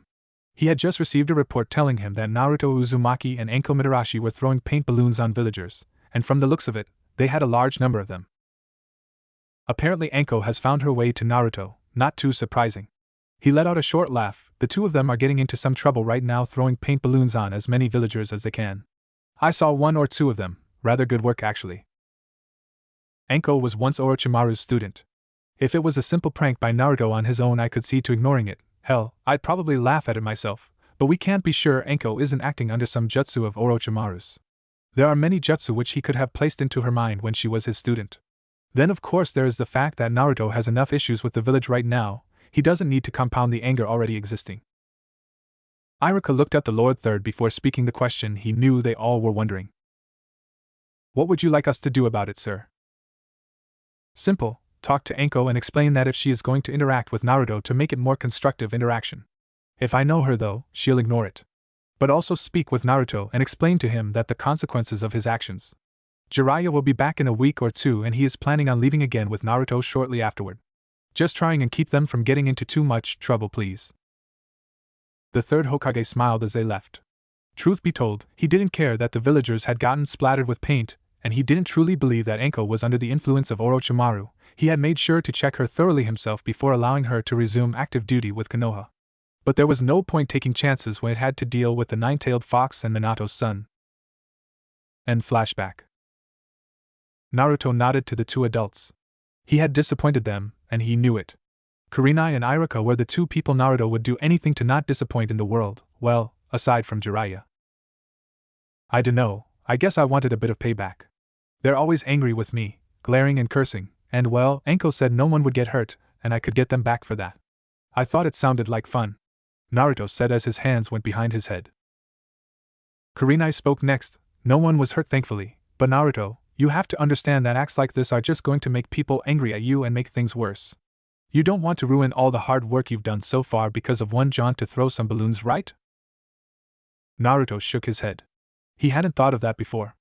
He had just received a report telling him that Naruto Uzumaki and Anko Mitarashi were throwing paint balloons on villagers, and from the looks of it, they had a large number of them. Apparently Anko has found her way to Naruto, not too surprising. He let out a short laugh. The 2 of them are getting into some trouble right now, throwing paint balloons on as many villagers as they can. I saw 1 or 2 of them, rather good work actually. Anko was once Orochimaru's student. If it was a simple prank by Naruto on his own, I could see to ignoring it. Hell, I'd probably laugh at it myself, but we can't be sure Anko isn't acting under some jutsu of Orochimaru's. There are many jutsu which he could have placed into her mind when she was his student. Then of course there is the fact that Naruto has enough issues with the village right now. He doesn't need to compound the anger already existing. Iruka looked at the Lord Third before speaking the question he knew they all were wondering. What would you like us to do about it, sir? Simple. Talk to Anko and explain that if she is going to interact with Naruto to make it more constructive interaction. If I know her though, she'll ignore it. But also speak with Naruto and explain to him that the consequences of his actions. Jiraiya will be back in a week or 2 and he is planning on leaving again with Naruto shortly afterward. Just trying and keep them from getting into too much trouble, please. The 3rd Hokage smiled as they left. Truth be told, he didn't care that the villagers had gotten splattered with paint, and he didn't truly believe that Anko was under the influence of Orochimaru. He had made sure to check her thoroughly himself before allowing her to resume active duty with Konoha. But there was no point taking chances when it had to deal with the 9-tailed fox and Minato's son. End flashback. Naruto nodded to the 2 adults. He had disappointed them, and he knew it. Kurenai and Iruka were the 2 people Naruto would do anything to not disappoint in the world, well, aside from Jiraiya. I dunno, I guess I wanted a bit of payback. They're always angry with me, glaring and cursing, and well, Enko said no one would get hurt, and I could get them back for that. I thought it sounded like fun, Naruto said as his hands went behind his head. Kurenai spoke next. No one was hurt thankfully, but Naruto, you have to understand that acts like this are just going to make people angry at you and make things worse. You don't want to ruin all the hard work you've done so far because of one jaunt to throw some balloons, right? Naruto shook his head. He hadn't thought of that before.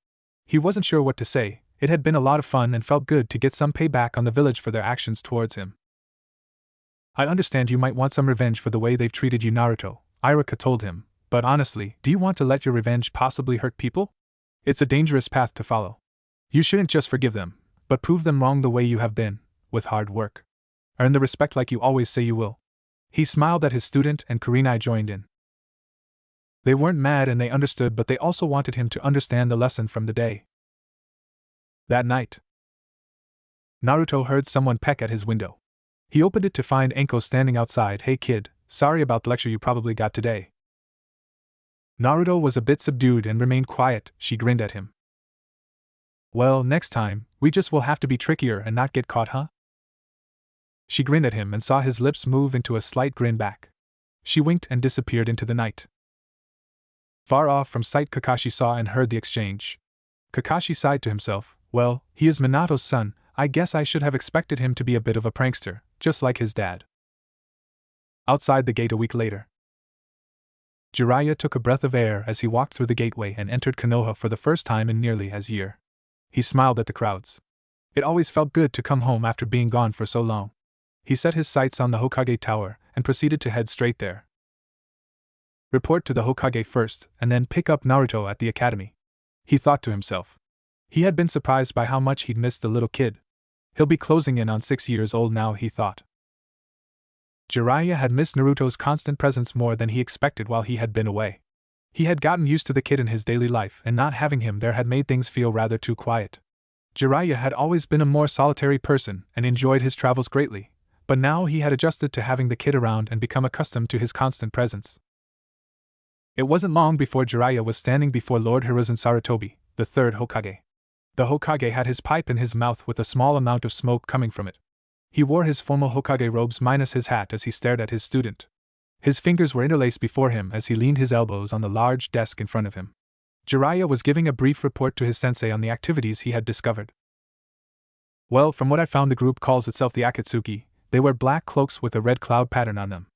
He wasn't sure what to say. It had been a lot of fun and felt good to get some payback on the village for their actions towards him. I understand you might want some revenge for the way they've treated you, Naruto, Iruka told him, but honestly, do you want to let your revenge possibly hurt people? It's a dangerous path to follow. You shouldn't just forgive them, but prove them wrong the way you have been, with hard work. Earn the respect like you always say you will. He smiled at his student and Kurenai joined in. They weren't mad and they understood, but they also wanted him to understand the lesson from the day. That night, Naruto heard someone peck at his window. He opened it to find Enko standing outside. Hey kid, sorry about the lecture you probably got today. Naruto was a bit subdued and remained quiet. She grinned at him. Well, next time, we just will have to be trickier and not get caught, huh? She grinned at him and saw his lips move into a slight grin back. She winked and disappeared into the night. Far off from sight, Kakashi saw and heard the exchange. Kakashi sighed to himself. Well, he is Minato's son, I guess I should have expected him to be a bit of a prankster, just like his dad. Outside the gate a week later, Jiraiya took a breath of air as he walked through the gateway and entered Konoha for the first time in nearly a year. He smiled at the crowds. It always felt good to come home after being gone for so long. He set his sights on the Hokage Tower and proceeded to head straight there. Report to the Hokage first, and then pick up Naruto at the academy. He thought to himself. He had been surprised by how much he'd missed the little kid. He'll be closing in on 6 years old now, he thought. Jiraiya had missed Naruto's constant presence more than he expected while he had been away. He had gotten used to the kid in his daily life, and not having him there had made things feel rather too quiet. Jiraiya had always been a more solitary person and enjoyed his travels greatly, but now he had adjusted to having the kid around and become accustomed to his constant presence. It wasn't long before Jiraiya was standing before Lord Hiruzen Sarutobi, the third Hokage. The Hokage had his pipe in his mouth with a small amount of smoke coming from it. He wore his formal Hokage robes minus his hat as he stared at his student. His fingers were interlaced before him as he leaned his elbows on the large desk in front of him. Jiraiya was giving a brief report to his sensei on the activities he had discovered. Well, from what I found, the group calls itself the Akatsuki. They wear black cloaks with a red cloud pattern on them.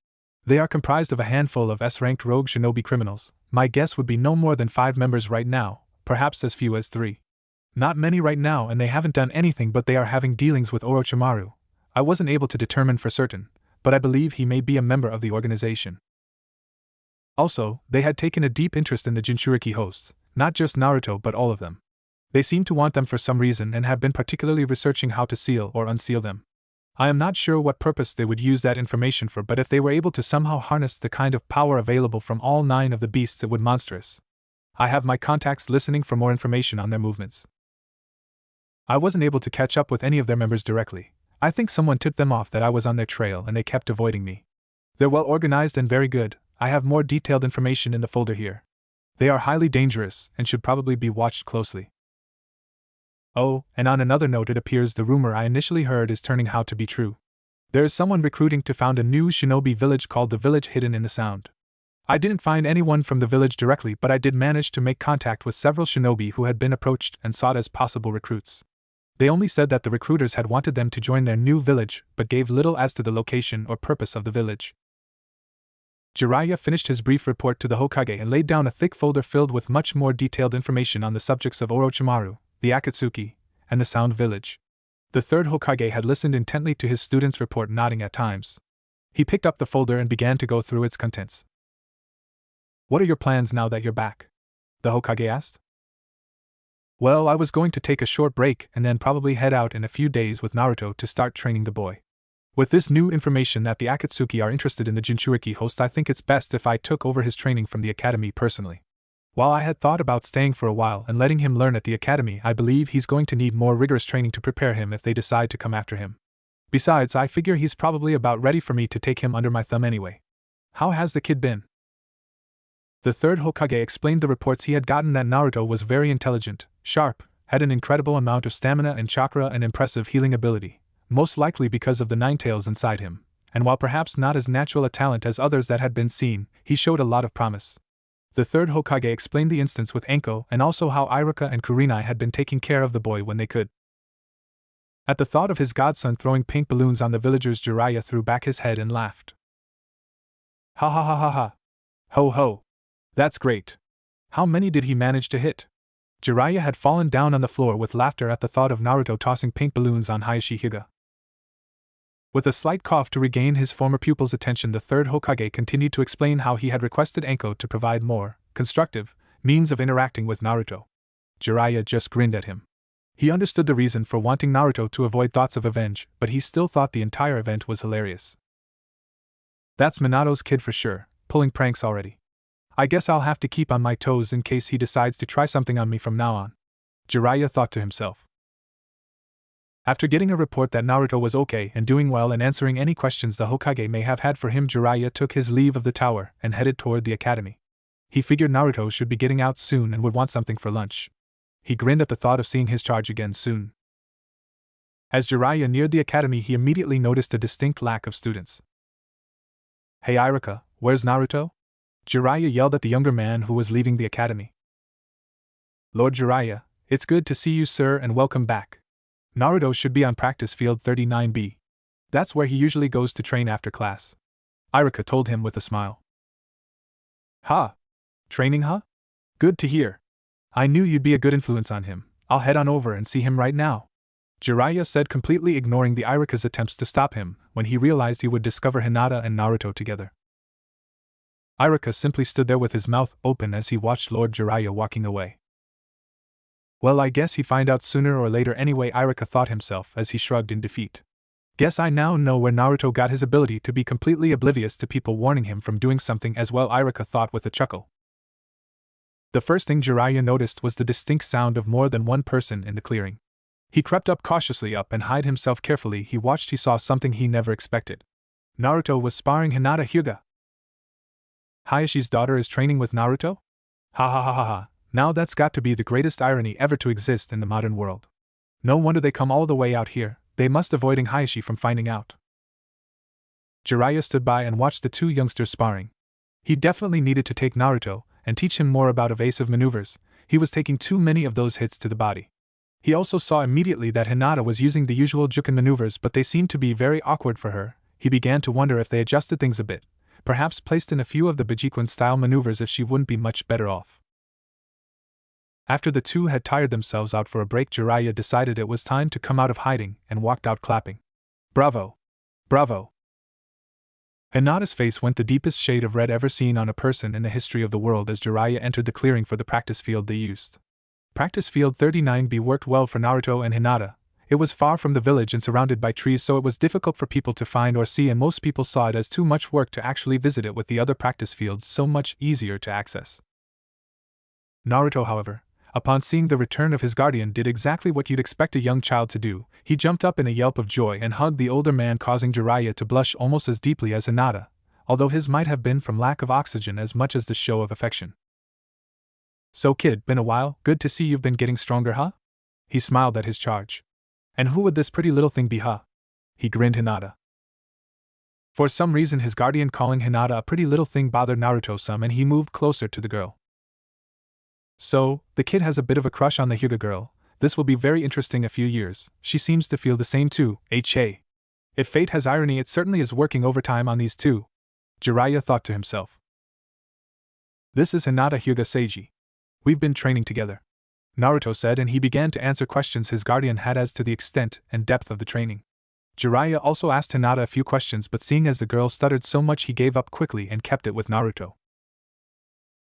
They are comprised of a handful of S-ranked rogue shinobi criminals. My guess would be no more than 5 members right now, perhaps as few as 3. Not many right now, and they haven't done anything, but they are having dealings with Orochimaru. I wasn't able to determine for certain, but I believe he may be a member of the organization. Also, they had taken a deep interest in the Jinchuriki hosts, not just Naruto but all of them. They seem to want them for some reason and have been particularly researching how to seal or unseal them. I am not sure what purpose they would use that information for, but if they were able to somehow harness the kind of power available from all 9 of the beasts, it would be monstrous. I have my contacts listening for more information on their movements. I wasn't able to catch up with any of their members directly. I think someone tipped them off that I was on their trail and they kept avoiding me. They're well organized and very good. I have more detailed information in the folder here. They are highly dangerous and should probably be watched closely. Oh, and on another note, it appears the rumor I initially heard is turning out to be true. There is someone recruiting to found a new shinobi village called the Village Hidden in the Sound. I didn't find anyone from the village directly, but I did manage to make contact with several shinobi who had been approached and sought as possible recruits. They only said that the recruiters had wanted them to join their new village, but gave little as to the location or purpose of the village. Jiraiya finished his brief report to the Hokage and laid down a thick folder filled with much more detailed information on the subjects of Orochimaru, the Akatsuki, and the Sound Village. The third Hokage had listened intently to his student's report, nodding at times. He picked up the folder and began to go through its contents. What are your plans now that you're back? The Hokage asked. Well, I was going to take a short break and then probably head out in a few days with Naruto to start training the boy. With this new information that the Akatsuki are interested in the Jinchuriki host, I think it's best if I took over his training from the academy personally. While I had thought about staying for a while and letting him learn at the academy, I believe he's going to need more rigorous training to prepare him if they decide to come after him. Besides, I figure he's probably about ready for me to take him under my thumb anyway. How has the kid been? The third Hokage explained the reports he had gotten that Naruto was very intelligent, sharp, had an incredible amount of stamina and chakra and impressive healing ability, most likely because of the nine tails inside him, and while perhaps not as natural a talent as others that had been seen, he showed a lot of promise. The third Hokage explained the instance with Enko and also how Iruka and Kurenai had been taking care of the boy when they could. At the thought of his godson throwing pink balloons on the villagers, Jiraiya threw back his head and laughed. Ha ha ha ha ha. Ho ho. That's great. How many did he manage to hit? Jiraiya had fallen down on the floor with laughter at the thought of Naruto tossing pink balloons on Hayashi Hyuga. With a slight cough to regain his former pupil's attention, the third Hokage continued to explain how he had requested Enko to provide more constructive means of interacting with Naruto. Jiraiya just grinned at him. He understood the reason for wanting Naruto to avoid thoughts of revenge, but he still thought the entire event was hilarious. That's Minato's kid for sure, pulling pranks already. I guess I'll have to keep on my toes in case he decides to try something on me from now on, Jiraiya thought to himself. After getting a report that Naruto was okay and doing well and answering any questions the Hokage may have had for him, Jiraiya took his leave of the tower and headed toward the academy. He figured Naruto should be getting out soon and would want something for lunch. He grinned at the thought of seeing his charge again soon. As Jiraiya neared the academy, he immediately noticed a distinct lack of students. Hey Iruka, where's Naruto? Jiraiya yelled at the younger man who was leaving the academy. Lord Jiraiya, it's good to see you, sir, and welcome back. Naruto should be on practice field 39B. That's where he usually goes to train after class, Iruka told him with a smile. Ha! Training, huh? Good to hear. I knew you'd be a good influence on him. I'll head on over and see him right now, Jiraiya said, completely ignoring the Iruka's attempts to stop him when he realized he would discover Hinata and Naruto together. Iruka simply stood there with his mouth open as he watched Lord Jiraiya walking away. Well, I guess he'd find out sooner or later anyway, Iruka thought himself as he shrugged in defeat. Guess I now know where Naruto got his ability to be completely oblivious to people warning him from doing something as well, Iruka thought with a chuckle. The first thing Jiraiya noticed was the distinct sound of more than one person in the clearing. He crept up cautiously and hid himself carefully. He saw something he never expected. Naruto was sparring Hinata Hyuga. Hayashi's daughter is training with Naruto? Ha ha ha ha ha. Now that's got to be the greatest irony ever to exist in the modern world. No wonder they come all the way out here. They must avoiding Hayashi from finding out. Jiraiya stood by and watched the two youngsters sparring. He definitely needed to take Naruto and teach him more about evasive maneuvers. He was taking too many of those hits to the body. He also saw immediately that Hinata was using the usual Juken maneuvers, but they seemed to be very awkward for her. He began to wonder if they adjusted things a bit, perhaps placed in a few of the Bajikwan-style maneuvers, if she wouldn't be much better off. After the two had tired themselves out for a break, Jiraiya decided it was time to come out of hiding and walked out clapping. Bravo! Bravo! Hinata's face went the deepest shade of red ever seen on a person in the history of the world as Jiraiya entered the clearing for the practice field they used. Practice field 39B worked well for Naruto and Hinata. It was far from the village and surrounded by trees, so it was difficult for people to find or see, and most people saw it as too much work to actually visit it, with the other practice fields so much easier to access. Naruto, however, upon seeing the return of his guardian, did exactly what you'd expect a young child to do. He jumped up in a yelp of joy and hugged the older man, causing Jiraiya to blush almost as deeply as Hinata, although his might have been from lack of oxygen as much as the show of affection. So kid, been a while, good to see you've been getting stronger, huh? He smiled at his charge. And who would this pretty little thing be, huh? He grinned Hinata. For some reason his guardian calling Hinata a pretty little thing bothered Naruto some, and he moved closer to the girl. So, the kid has a bit of a crush on the Hyuga girl. This will be very interesting a few years. She seems to feel the same too, H.A. If fate has irony, it certainly is working overtime on these two, Jiraiya thought to himself. This is Hinata Hyuga Seiji. We've been training together, Naruto said, and he began to answer questions his guardian had as to the extent and depth of the training. Jiraiya also asked Hinata a few questions, but seeing as the girl stuttered so much, he gave up quickly and kept it with Naruto.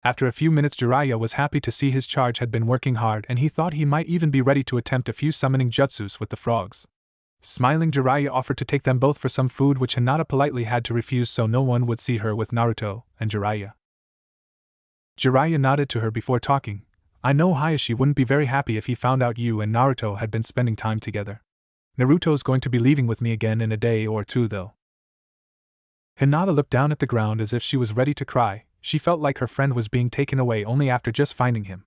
After a few minutes, Jiraiya was happy to see his charge had been working hard, and he thought he might even be ready to attempt a few summoning jutsus with the frogs. Smiling, Jiraiya offered to take them both for some food, which Hinata politely had to refuse so no one would see her with Naruto and Jiraiya. Jiraiya nodded to her before talking. I know Hayashi wouldn't be very happy if he found out you and Naruto had been spending time together. Naruto's going to be leaving with me again in a day or two though. Hinata looked down at the ground as if she was ready to cry. She felt like her friend was being taken away only after just finding him.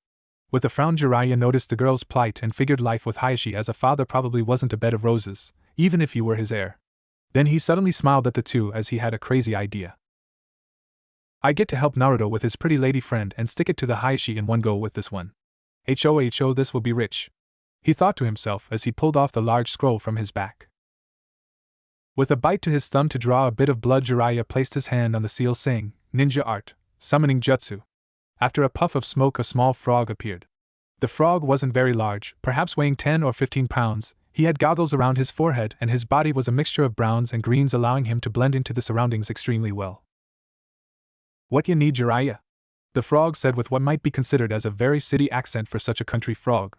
With a frown, Jiraiya noticed the girl's plight and figured life with Hayashi as a father probably wasn't a bed of roses, even if you were his heir. Then he suddenly smiled at the two as he had a crazy idea. I get to help Naruto with his pretty lady friend and stick it to the Hayashi in one go with this one. Ho, this will be rich, he thought to himself as he pulled off the large scroll from his back. With a bite to his thumb to draw a bit of blood, Jiraiya placed his hand on the seal saying, Ninja art, summoning jutsu. After a puff of smoke, a small frog appeared. The frog wasn't very large, perhaps weighing 10 or 15 pounds. He had goggles around his forehead and his body was a mixture of browns and greens, allowing him to blend into the surroundings extremely well. What you need, Jiraiya? The frog said with what might be considered as a very city accent for such a country frog.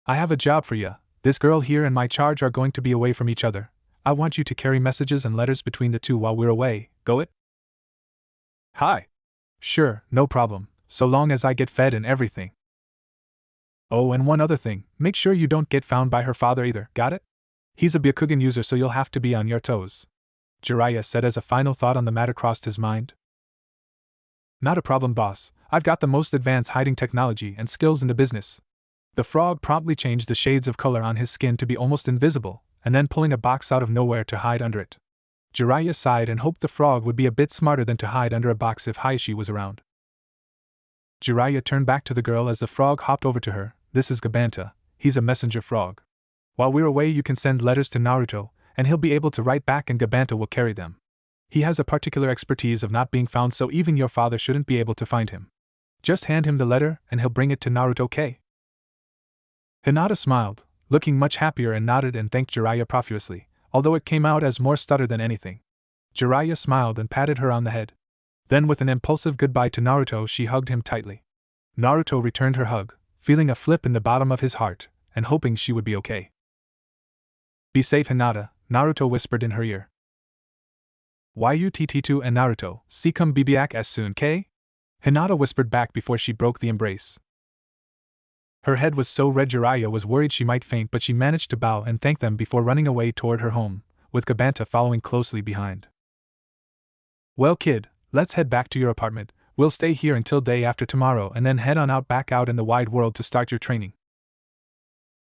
I have a job for ya. This girl here and my charge are going to be away from each other. I want you to carry messages and letters between the two while we're away, go it? Hi. Sure, no problem, so long as I get fed and everything. Oh, and one other thing, make sure you don't get found by her father either, got it? He's a Byakugan user, so you'll have to be on your toes. Jiraiya said as a final thought on the matter crossed his mind. Not a problem, boss. I've got the most advanced hiding technology and skills in the business. The frog promptly changed the shades of color on his skin to be almost invisible, and then pulling a box out of nowhere to hide under it. Jiraiya sighed and hoped the frog would be a bit smarter than to hide under a box if Hayashi was around. Jiraiya turned back to the girl as the frog hopped over to her. This is Gabanta, he's a messenger frog. While we're away you can send letters to Naruto, and he'll be able to write back and Gabanta will carry them. He has a particular expertise of not being found, so even your father shouldn't be able to find him. Just hand him the letter and he'll bring it to Naruto, okay? Hinata smiled, looking much happier, and nodded and thanked Jiraiya profusely, although it came out as more stutter than anything. Jiraiya smiled and patted her on the head. Then with an impulsive goodbye to Naruto she hugged him tightly. Naruto returned her hug, feeling a flip in the bottom of his heart, and hoping she would be okay. Be safe, Hinata, Naruto whispered in her ear. YUTT2 and Naruto, see come be back as soon, k? Hinata whispered back before she broke the embrace. Her head was so red Jiraiya was worried she might faint, but she managed to bow and thank them before running away toward her home, with Gabanta following closely behind. Well kid, let's head back to your apartment. We'll stay here until day after tomorrow and then head on out back out in the wide world to start your training.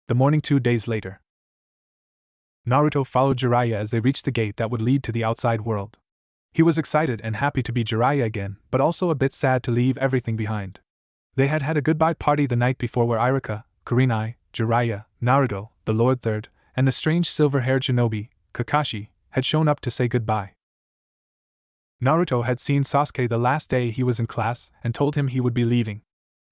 The morning 2 days later. Naruto followed Jiraiya as they reached the gate that would lead to the outside world. He was excited and happy to be Jiraiya again, but also a bit sad to leave everything behind. They had had a goodbye party the night before where Irika, Kurenai, Jiraiya, Naruto, the Lord Third, and the strange silver-haired shinobi, Kakashi, had shown up to say goodbye. Naruto had seen Sasuke the last day he was in class and told him he would be leaving.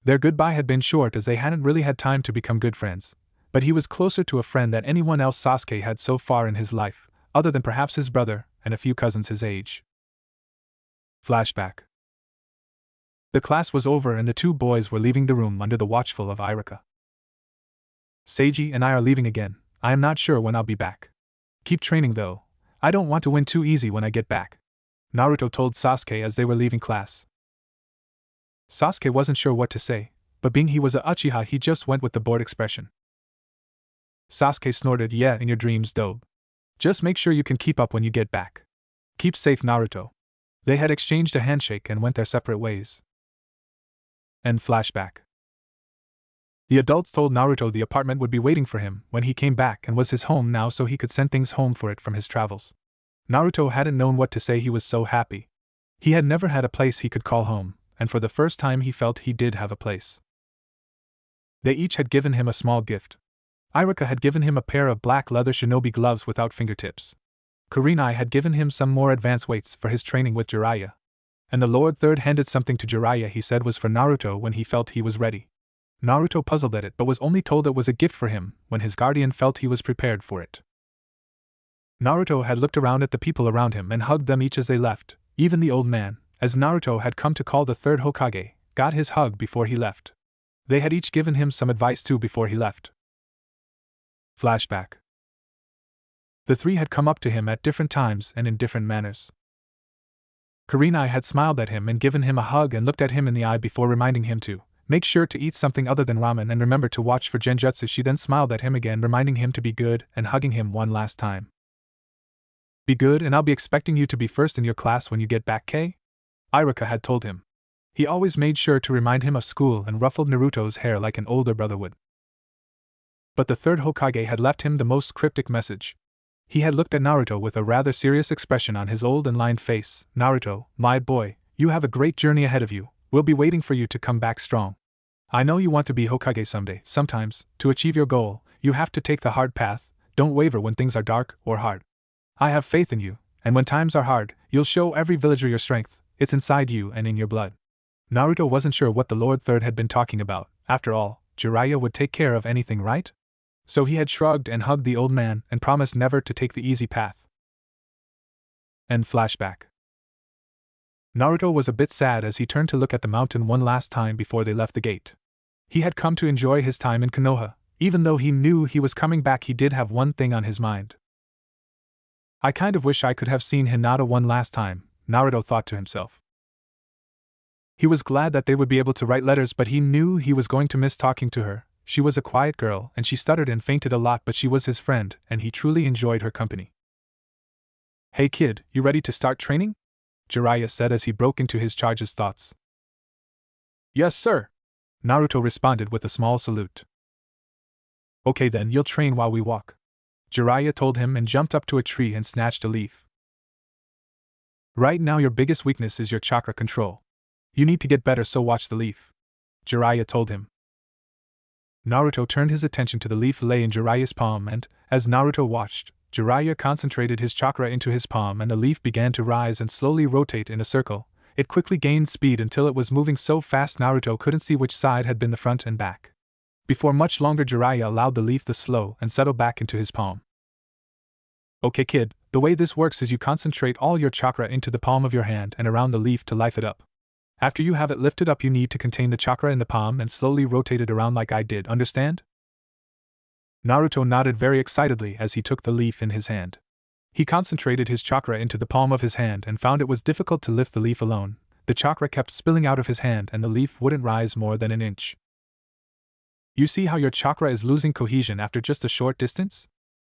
Their goodbye had been short as they hadn't really had time to become good friends, but he was closer to a friend than anyone else Sasuke had so far in his life, other than perhaps his brother and a few cousins his age. Flashback. The class was over and the two boys were leaving the room under the watchful of Irika. Seiji and I are leaving again. I am not sure when I'll be back. Keep training though. I don't want to win too easy when I get back, Naruto told Sasuke as they were leaving class. Sasuke wasn't sure what to say, but being he was a Uchiha he just went with the bored expression. Sasuke snorted, yeah, in your dreams, dope. Just make sure you can keep up when you get back. Keep safe, Naruto. They had exchanged a handshake and went their separate ways. End flashback. The adults told Naruto the apartment would be waiting for him when he came back and was his home now, so he could send things home for it from his travels. Naruto hadn't known what to say, he was so happy. He had never had a place he could call home, and for the first time he felt he did have a place. They each had given him a small gift. Irika had given him a pair of black leather shinobi gloves without fingertips. Kurenai had given him some more advanced weights for his training with Jiraiya. And the Lord Third handed something to Jiraiya he said was for Naruto when he felt he was ready. Naruto puzzled at it but was only told it was a gift for him when his guardian felt he was prepared for it. Naruto had looked around at the people around him and hugged them each as they left. Even the old man, as Naruto had come to call the third Hokage, got his hug before he left. They had each given him some advice too before he left. Flashback. The three had come up to him at different times and in different manners. Kurenai had smiled at him and given him a hug and looked at him in the eye before reminding him to make sure to eat something other than ramen and remember to watch for genjutsu. She then smiled at him again, reminding him to be good and hugging him one last time. Be good and I'll be expecting you to be first in your class when you get back, Kay? Iruka had told him. He always made sure to remind him of school and ruffled Naruto's hair like an older brother would. But the third Hokage had left him the most cryptic message. He had looked at Naruto with a rather serious expression on his old and lined face. Naruto, my boy, you have a great journey ahead of you. We'll be waiting for you to come back strong. I know you want to be Hokage someday. Sometimes, to achieve your goal, you have to take the hard path. Don't waver when things are dark or hard. I have faith in you, and when times are hard, you'll show every villager your strength. It's inside you and in your blood. Naruto wasn't sure what the Lord Third had been talking about. After all, Jiraiya would take care of anything, right? So he had shrugged and hugged the old man and promised never to take the easy path. End flashback. Naruto was a bit sad as he turned to look at the mountain one last time before they left the gate. He had come to enjoy his time in Konoha. Even though he knew he was coming back, he did have one thing on his mind. I kind of wish I could have seen Hinata one last time, Naruto thought to himself. He was glad that they would be able to write letters, but he knew he was going to miss talking to her. She was a quiet girl, and she stuttered and fainted a lot, but she was his friend, and he truly enjoyed her company. Hey kid, you ready to start training? Jiraiya said as he broke into his charge's thoughts. Yes, sir, Naruto responded with a small salute. Okay then, you'll train while we walk, Jiraiya told him and jumped up to a tree and snatched a leaf. Right now your biggest weakness is your chakra control. You need to get better, so watch the leaf, Jiraiya told him. Naruto turned his attention to the leaf lay in Jiraiya's palm, and, as Naruto watched, Jiraiya concentrated his chakra into his palm and the leaf began to rise and slowly rotate in a circle. It quickly gained speed until it was moving so fast Naruto couldn't see which side had been the front and back. Before much longer, Jiraiya allowed the leaf to slow and settle back into his palm. Okay kid, the way this works is you concentrate all your chakra into the palm of your hand and around the leaf to lift it up. After you have it lifted up, you need to contain the chakra in the palm and slowly rotate it around like I did, understand? Naruto nodded very excitedly as he took the leaf in his hand. He concentrated his chakra into the palm of his hand and found it was difficult to lift the leaf alone. The chakra kept spilling out of his hand and the leaf wouldn't rise more than an inch. You see how your chakra is losing cohesion after just a short distance?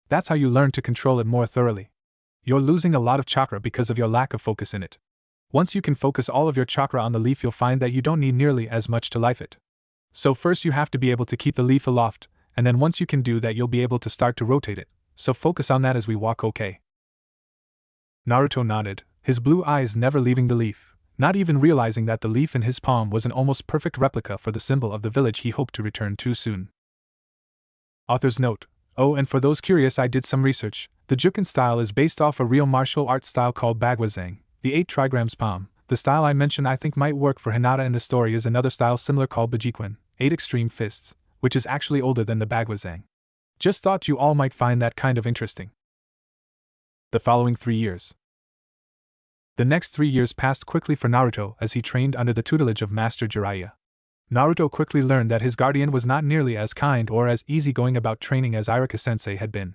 That's how you learn to control it more thoroughly. You're losing a lot of chakra because of your lack of focus in it. Once you can focus all of your chakra on the leaf, you'll find that you don't need nearly as much to lift it. So first you have to be able to keep the leaf aloft, and then once you can do that, you'll be able to start to rotate it. So focus on that as we walk, okay? Naruto nodded, his blue eyes never leaving the leaf, not even realizing that the leaf in his palm was an almost perfect replica for the symbol of the village he hoped to return to soon. Author's note: oh, and for those curious, I did some research. The Juken style is based off a real martial arts style called Bagwazang, the 8 trigrams palm. The style I mentioned I think might work for Hinata in the story is another style similar called Bajikwan, 8 extreme fists, which is actually older than the Bagwazang. Just thought you all might find that kind of interesting. The following 3 years. The next 3 years passed quickly for Naruto as he trained under the tutelage of Master Jiraiya. Naruto quickly learned that his guardian was not nearly as kind or as easygoing about training as Iruka-sensei had been.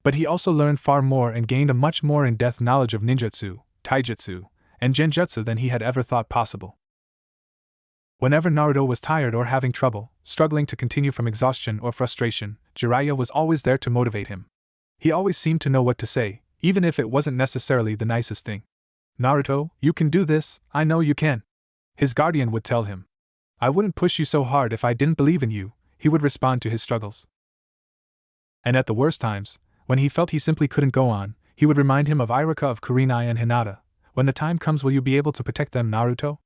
But he also learned far more and gained a much more in-depth knowledge of ninjutsu, taijutsu, and genjutsu than he had ever thought possible. Whenever Naruto was tired or having trouble, struggling to continue from exhaustion or frustration, Jiraiya was always there to motivate him. He always seemed to know what to say, even if it wasn't necessarily the nicest thing. Naruto, you can do this, I know you can, his guardian would tell him. I wouldn't push you so hard if I didn't believe in you, he would respond to his struggles. And at the worst times, when he felt he simply couldn't go on, he would remind him of Iruka, of Kurenai and Hinata. When the time comes, will you be able to protect them, Naruto?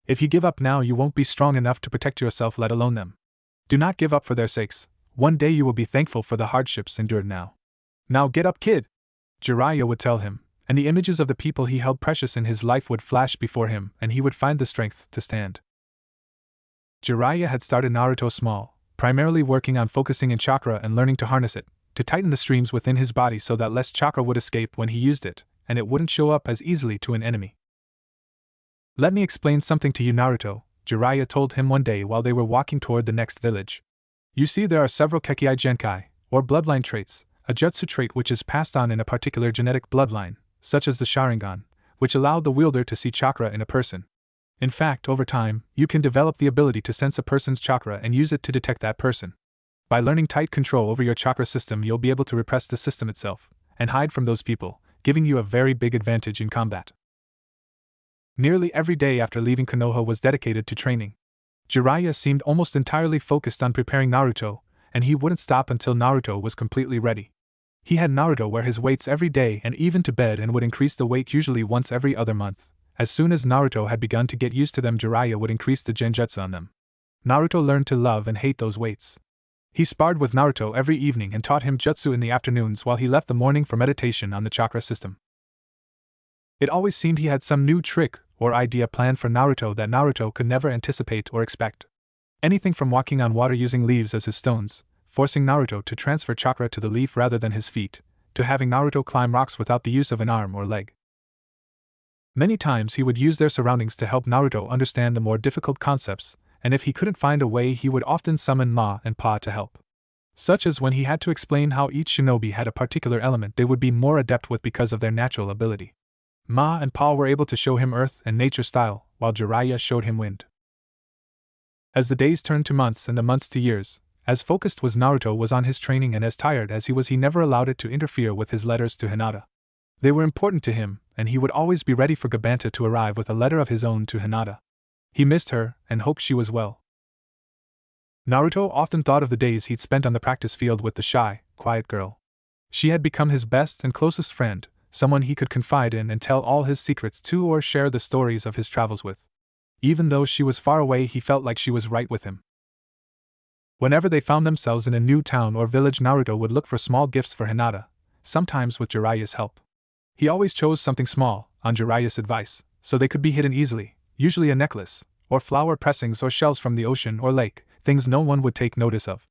If you give up now, you won't be strong enough to protect yourself, let alone them. Do not give up for their sakes. One day you will be thankful for the hardships endured now. Now get up, kid! Jiraiya would tell him, and the images of the people he held precious in his life would flash before him, and he would find the strength to stand. Jiraiya had started Naruto small, primarily working on focusing in chakra and learning to harness it, to tighten the streams within his body so that less chakra would escape when he used it, and it wouldn't show up as easily to an enemy. Let me explain something to you, Naruto, Jiraiya told him one day while they were walking toward the next village. You see, there are several Kekkei Genkai, or bloodline traits, a jutsu trait which is passed on in a particular genetic bloodline, such as the Sharingan, which allowed the wielder to see chakra in a person. In fact, over time, you can develop the ability to sense a person's chakra and use it to detect that person. By learning tight control over your chakra system, you'll be able to repress the system itself, and hide from those people, giving you a very big advantage in combat. Nearly every day after leaving Konoha was dedicated to training. Jiraiya seemed almost entirely focused on preparing Naruto, and he wouldn't stop until Naruto was completely ready. He had Naruto wear his weights every day and even to bed, and would increase the weight usually once every other month. As soon as Naruto had begun to get used to them, Jiraiya would increase the genjutsu on them. Naruto learned to love and hate those weights. He sparred with Naruto every evening and taught him jutsu in the afternoons while he left the morning for meditation on the chakra system. It always seemed he had some new trick or idea planned for Naruto that Naruto could never anticipate or expect. Anything from walking on water using leaves as his stones, forcing Naruto to transfer chakra to the leaf rather than his feet, to having Naruto climb rocks without the use of an arm or leg. Many times he would use their surroundings to help Naruto understand the more difficult concepts, and if he couldn't find a way he would often summon Ma and Pa to help. Such as when he had to explain how each shinobi had a particular element they would be more adept with because of their natural ability. Ma and Pa were able to show him earth and nature style, while Jiraiya showed him wind. As the days turned to months and the months to years, as focused was Naruto was on his training and as tired as he was, he never allowed it to interfere with his letters to Hinata. They were important to him, and he would always be ready for Gabanta to arrive with a letter of his own to Hinata. He missed her, and hoped she was well. Naruto often thought of the days he'd spent on the practice field with the shy, quiet girl. She had become his best and closest friend, someone he could confide in and tell all his secrets to or share the stories of his travels with. Even though she was far away, he felt like she was right with him. Whenever they found themselves in a new town or village, Naruto would look for small gifts for Hinata, sometimes with Jiraiya's help. He always chose something small, on Jiraiya's advice, so they could be hidden easily, usually a necklace, or flower pressings or shells from the ocean or lake, things no one would take notice of.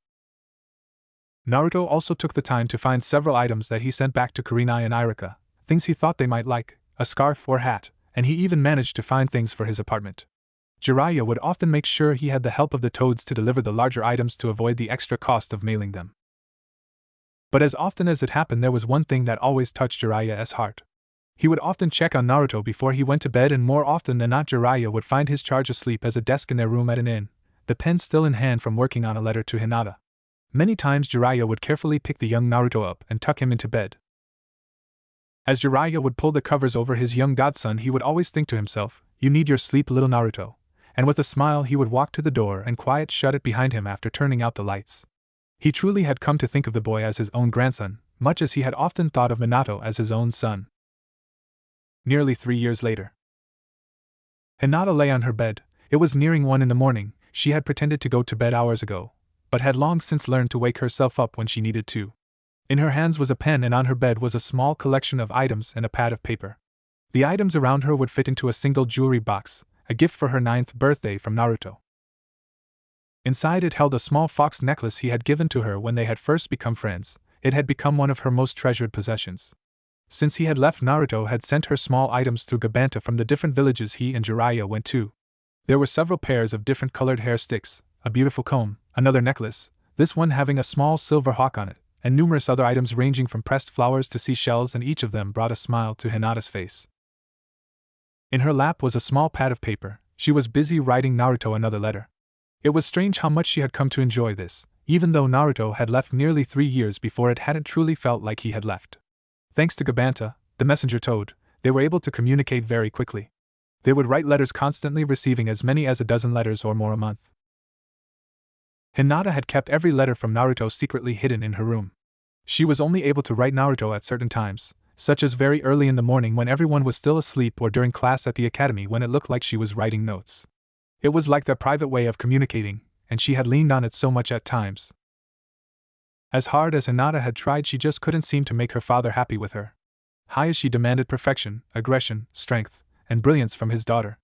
Naruto also took the time to find several items that he sent back to Kurenai and Irika, things he thought they might like, a scarf or hat, and he even managed to find things for his apartment. Jiraiya would often make sure he had the help of the toads to deliver the larger items to avoid the extra cost of mailing them. But as often as it happened, there was one thing that always touched Jiraiya's heart. He would often check on Naruto before he went to bed, and more often than not Jiraiya would find his charge asleep as a desk in their room at an inn, the pen still in hand from working on a letter to Hinata. Many times Jiraiya would carefully pick the young Naruto up and tuck him into bed. As Jiraiya would pull the covers over his young godson, he would always think to himself, "You need your sleep, little Naruto," and with a smile he would walk to the door and quiet shut it behind him after turning out the lights. He truly had come to think of the boy as his own grandson, much as he had often thought of Minato as his own son. Nearly 3 years later. Hinata lay on her bed. It was nearing 1 in the morning. She had pretended to go to bed hours ago, but had long since learned to wake herself up when she needed to. In her hands was a pen, and on her bed was a small collection of items and a pad of paper. The items around her would fit into a single jewelry box, a gift for her 9th birthday from Naruto. Inside it held a small fox necklace he had given to her when they had first become friends. It had become one of her most treasured possessions. Since he had left, Naruto had sent her small items through Gabanta from the different villages he and Jiraiya went to. There were several pairs of different colored hair sticks, a beautiful comb, another necklace, this one having a small silver hawk on it, and numerous other items ranging from pressed flowers to seashells, and each of them brought a smile to Hinata's face. In her lap was a small pad of paper. She was busy writing Naruto another letter. It was strange how much she had come to enjoy this, even though Naruto had left nearly 3 years before. It hadn't truly felt like he had left. Thanks to Gabanta, the messenger toad, they were able to communicate very quickly. They would write letters constantly, receiving as many as a dozen letters or more a month. Hinata had kept every letter from Naruto secretly hidden in her room. She was only able to write Naruto at certain times, such as very early in the morning when everyone was still asleep, or during class at the academy when it looked like she was writing notes. It was like their private way of communicating, and she had leaned on it so much at times. As hard as Hinata had tried, she just couldn't seem to make her father happy with her. Hayashi demanded perfection, aggression, strength, and brilliance from his daughter.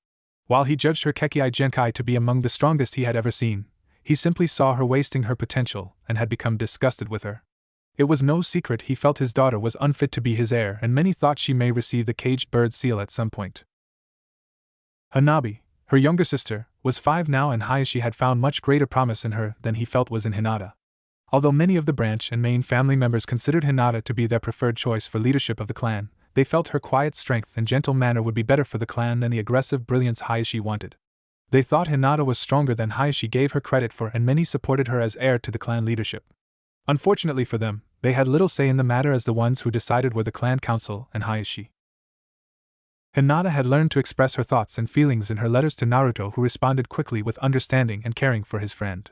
While he judged her Kekkai Genkai to be among the strongest he had ever seen, he simply saw her wasting her potential and had become disgusted with her. It was no secret he felt his daughter was unfit to be his heir, and many thought she may receive the caged bird seal at some point. Hanabi, her younger sister, was 5 now, and Hayashi had found much greater promise in her than he felt was in Hinata. Although many of the branch and main family members considered Hinata to be their preferred choice for leadership of the clan, they felt her quiet strength and gentle manner would be better for the clan than the aggressive brilliance Hayashi wanted. They thought Hinata was stronger than Hayashi gave her credit for, and many supported her as heir to the clan leadership. Unfortunately for them, they had little say in the matter, as the ones who decided were the clan council and Hayashi. Hinata had learned to express her thoughts and feelings in her letters to Naruto, who responded quickly with understanding and caring for his friend.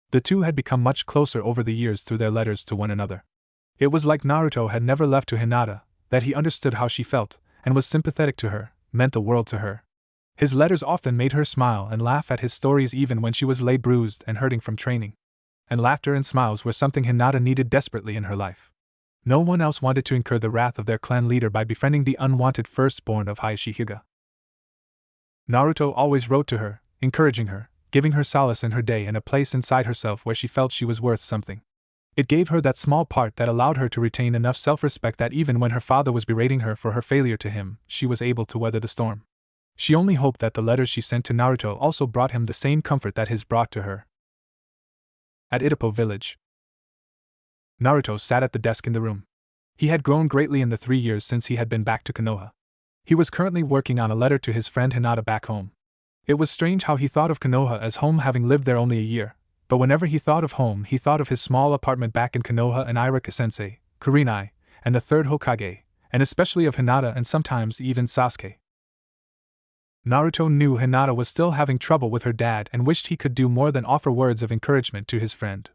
The two had become much closer over the years through their letters to one another. It was like Naruto had never left to Hinata, that he understood how she felt, and was sympathetic to her, meant the world to her. His letters often made her smile and laugh at his stories even when she was lay bruised and hurting from training. And laughter and smiles were something Hinata needed desperately in her life. No one else wanted to incur the wrath of their clan leader by befriending the unwanted firstborn of Hayashihige. Naruto always wrote to her, encouraging her, giving her solace in her day and a place inside herself where she felt she was worth something. It gave her that small part that allowed her to retain enough self-respect that even when her father was berating her for her failure to him, she was able to weather the storm. She only hoped that the letters she sent to Naruto also brought him the same comfort that his brought to her. At Itopo village, Naruto sat at the desk in the room. He had grown greatly in the 3 years since he had been back to Konoha. He was currently working on a letter to his friend Hinata back home. It was strange how he thought of Konoha as home, having lived there only a year, but whenever he thought of home he thought of his small apartment back in Konoha and Irika-sensei, Kurenai, and the third Hokage, and especially of Hinata and sometimes even Sasuke. Naruto knew Hinata was still having trouble with her dad and wished he could do more than offer words of encouragement to his friend.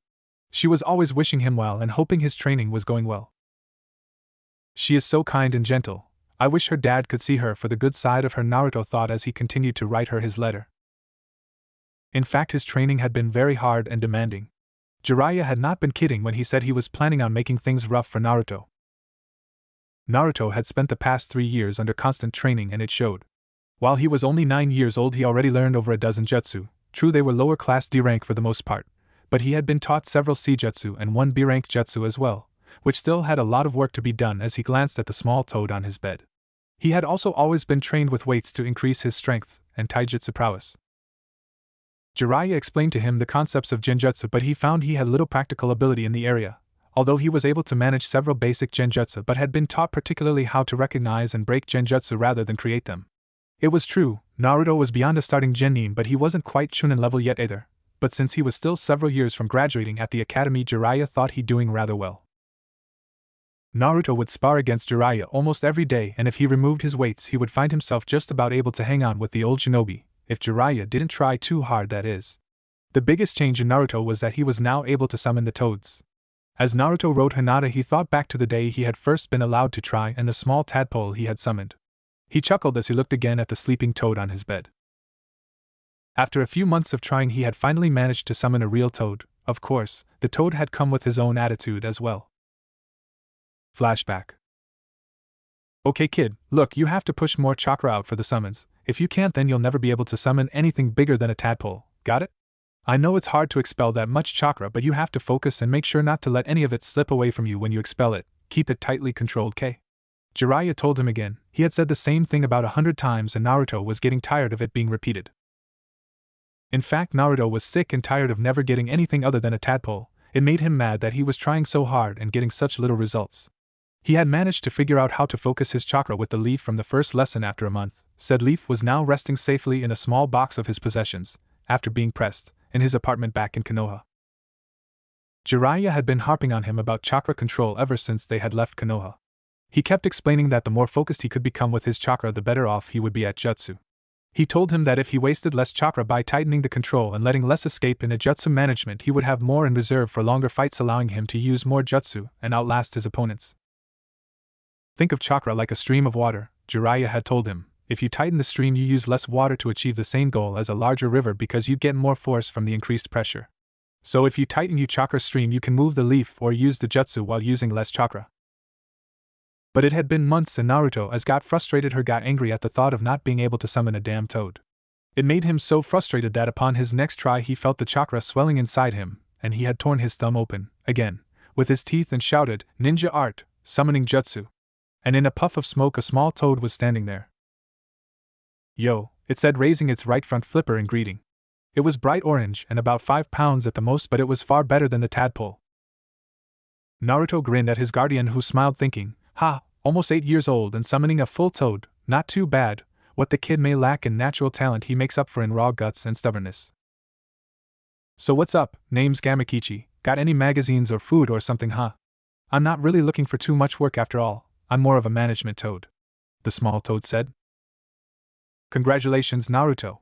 She was always wishing him well and hoping his training was going well. She is so kind and gentle. I wish her dad could see her for the good side of her, Naruto thought as he continued to write her his letter. In fact, his training had been very hard and demanding. Jiraiya had not been kidding when he said he was planning on making things rough for Naruto. Naruto had spent the past 3 years under constant training and it showed. While he was only 9 years old, he already learned over a dozen jutsu. True, they were lower class D rank for the most part, but he had been taught several C jutsu and 1 B rank jutsu as well, which still had a lot of work to be done. As he glanced at the small toad on his bed, he had also always been trained with weights to increase his strength and taijutsu prowess. Jiraiya explained to him the concepts of genjutsu, but he found he had little practical ability in the area, although he was able to manage several basic genjutsu but had been taught particularly how to recognize and break genjutsu rather than create them. It was true, Naruto was beyond a starting genin, but he wasn't quite Chunin level yet either, but since he was still several years from graduating at the academy, Jiraiya thought he doing rather well. Naruto would spar against Jiraiya almost every day, and if he removed his weights he would find himself just about able to hang on with the old shinobi, if Jiraiya didn't try too hard, that is. The biggest change in Naruto was that he was now able to summon the toads. As Naruto wrote Hinata, he thought back to the day he had first been allowed to try and the small tadpole he had summoned. He chuckled as he looked again at the sleeping toad on his bed. After a few months of trying, he had finally managed to summon a real toad. Of course, the toad had come with his own attitude as well. Flashback. Okay kid, look, you have to push more chakra out for the summons. If you can't, then you'll never be able to summon anything bigger than a tadpole, got it? I know it's hard to expel that much chakra, but you have to focus and make sure not to let any of it slip away from you when you expel it. Keep it tightly controlled, K. Jiraiya told him again. He had said the same thing about 100 times and Naruto was getting tired of it being repeated. In fact, Naruto was sick and tired of never getting anything other than a tadpole. It made him mad that he was trying so hard and getting such little results. He had managed to figure out how to focus his chakra with the leaf from the first lesson after a month. Said leaf was now resting safely in a small box of his possessions, after being pressed, in his apartment back in Konoha. Jiraiya had been harping on him about chakra control ever since they had left Konoha. He kept explaining that the more focused he could become with his chakra, the better off he would be at jutsu. He told him that if he wasted less chakra by tightening the control and letting less escape in a jutsu management, he would have more in reserve for longer fights, allowing him to use more jutsu and outlast his opponents. Think of chakra like a stream of water, Jiraiya had told him. If you tighten the stream, you use less water to achieve the same goal as a larger river because you get more force from the increased pressure. So if you tighten your chakra stream, you can move the leaf or use the jutsu while using less chakra. But it had been months and Naruto got angry at the thought of not being able to summon a damn toad. It made him so frustrated that upon his next try he felt the chakra swelling inside him, and he had torn his thumb open, again, with his teeth and shouted, "Ninja art, summoning jutsu." And in a puff of smoke a small toad was standing there. "Yo," it said, raising its right front flipper in greeting. It was bright orange and about 5 pounds at the most, but it was far better than the tadpole. Naruto grinned at his guardian, who smiled, thinking, "Ha, almost 8 years old and summoning a full toad, not too bad. What the kid may lack in natural talent he makes up for in raw guts and stubbornness." "So what's up, name's Gamakichi, got any magazines or food or something, huh? I'm not really looking for too much work after all, I'm more of a management toad," the small toad said. Congratulations, Naruto.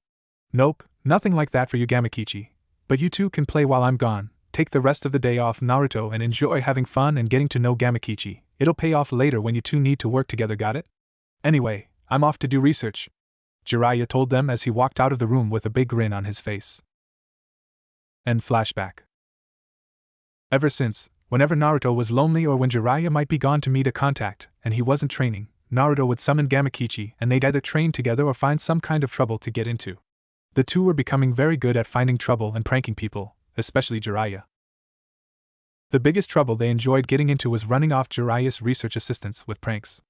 Nope, nothing like that for you, Gamakichi. But you two can play while I'm gone. Take the rest of the day off, Naruto, and enjoy having fun and getting to know Gamakichi. It'll pay off later when you two need to work together, got it? Anyway, I'm off to do research, Jiraiya told them as he walked out of the room with a big grin on his face. End flashback. Ever since, whenever Naruto was lonely or when Jiraiya might be gone to meet a contact, and he wasn't training, Naruto would summon Gamakichi and they'd either train together or find some kind of trouble to get into. The two were becoming very good at finding trouble and pranking people, especially Jiraiya. The biggest trouble they enjoyed getting into was running off Jiraiya's research assistants with pranks.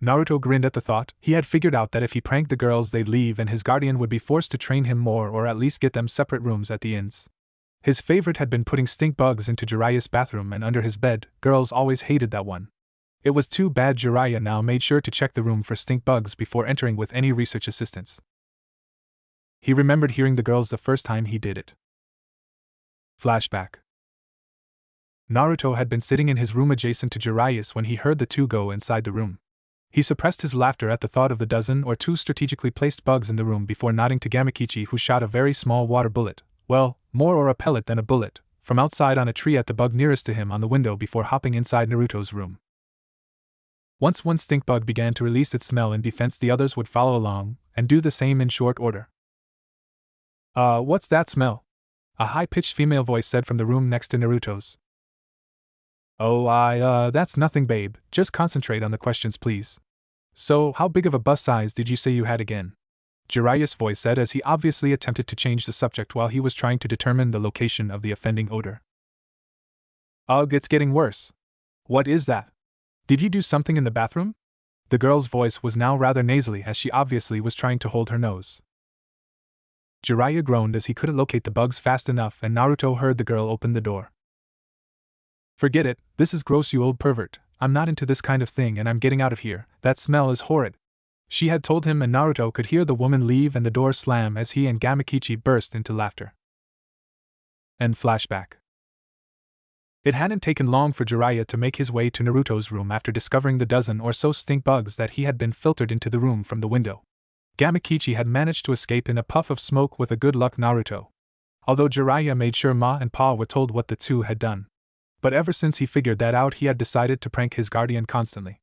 Naruto grinned at the thought. He had figured out that if he pranked the girls they'd leave and his guardian would be forced to train him more or at least get them separate rooms at the inns. His favorite had been putting stink bugs into Jiraiya's bathroom and under his bed. Girls always hated that one. It was too bad. Jiraiya now made sure to check the room for stink bugs before entering with any research assistants. He remembered hearing the girls the first time he did it. Flashback. Naruto had been sitting in his room adjacent to Jiraiya's when he heard the two go inside the room. He suppressed his laughter at the thought of the dozen or two strategically placed bugs in the room before nodding to Gamakichi, who shot a very small water bullet, well, more or a pellet than a bullet, from outside on a tree at the bug nearest to him on the window before hopping inside Naruto's room. Once one stink bug began to release its smell in defense, the others would follow along and do the same in short order. What's that smell?" a high-pitched female voice said from the room next to Naruto's. "Oh, that's nothing, babe, just concentrate on the questions, please. So, how big of a bust size did you say you had again?" Jiraiya's voice said as he obviously attempted to change the subject while he was trying to determine the location of the offending odor. "Ugh, it's getting worse. What is that? Did you do something in the bathroom?" The girl's voice was now rather nasally as she obviously was trying to hold her nose. Jiraiya groaned as he couldn't locate the bugs fast enough, and Naruto heard the girl open the door. "Forget it, this is gross, you old pervert. I'm not into this kind of thing and I'm getting out of here. That smell is horrid," she had told him, and Naruto could hear the woman leave and the door slam as he and Gamakichi burst into laughter. End flashback. It hadn't taken long for Jiraiya to make his way to Naruto's room after discovering the dozen or so stink bugs that he had been filtered into the room from the window. Gamakichi had managed to escape in a puff of smoke with a good luck Naruto. Although Jiraiya made sure Ma and Pa were told what the two had done. But ever since he figured that out, he had decided to prank his guardian constantly.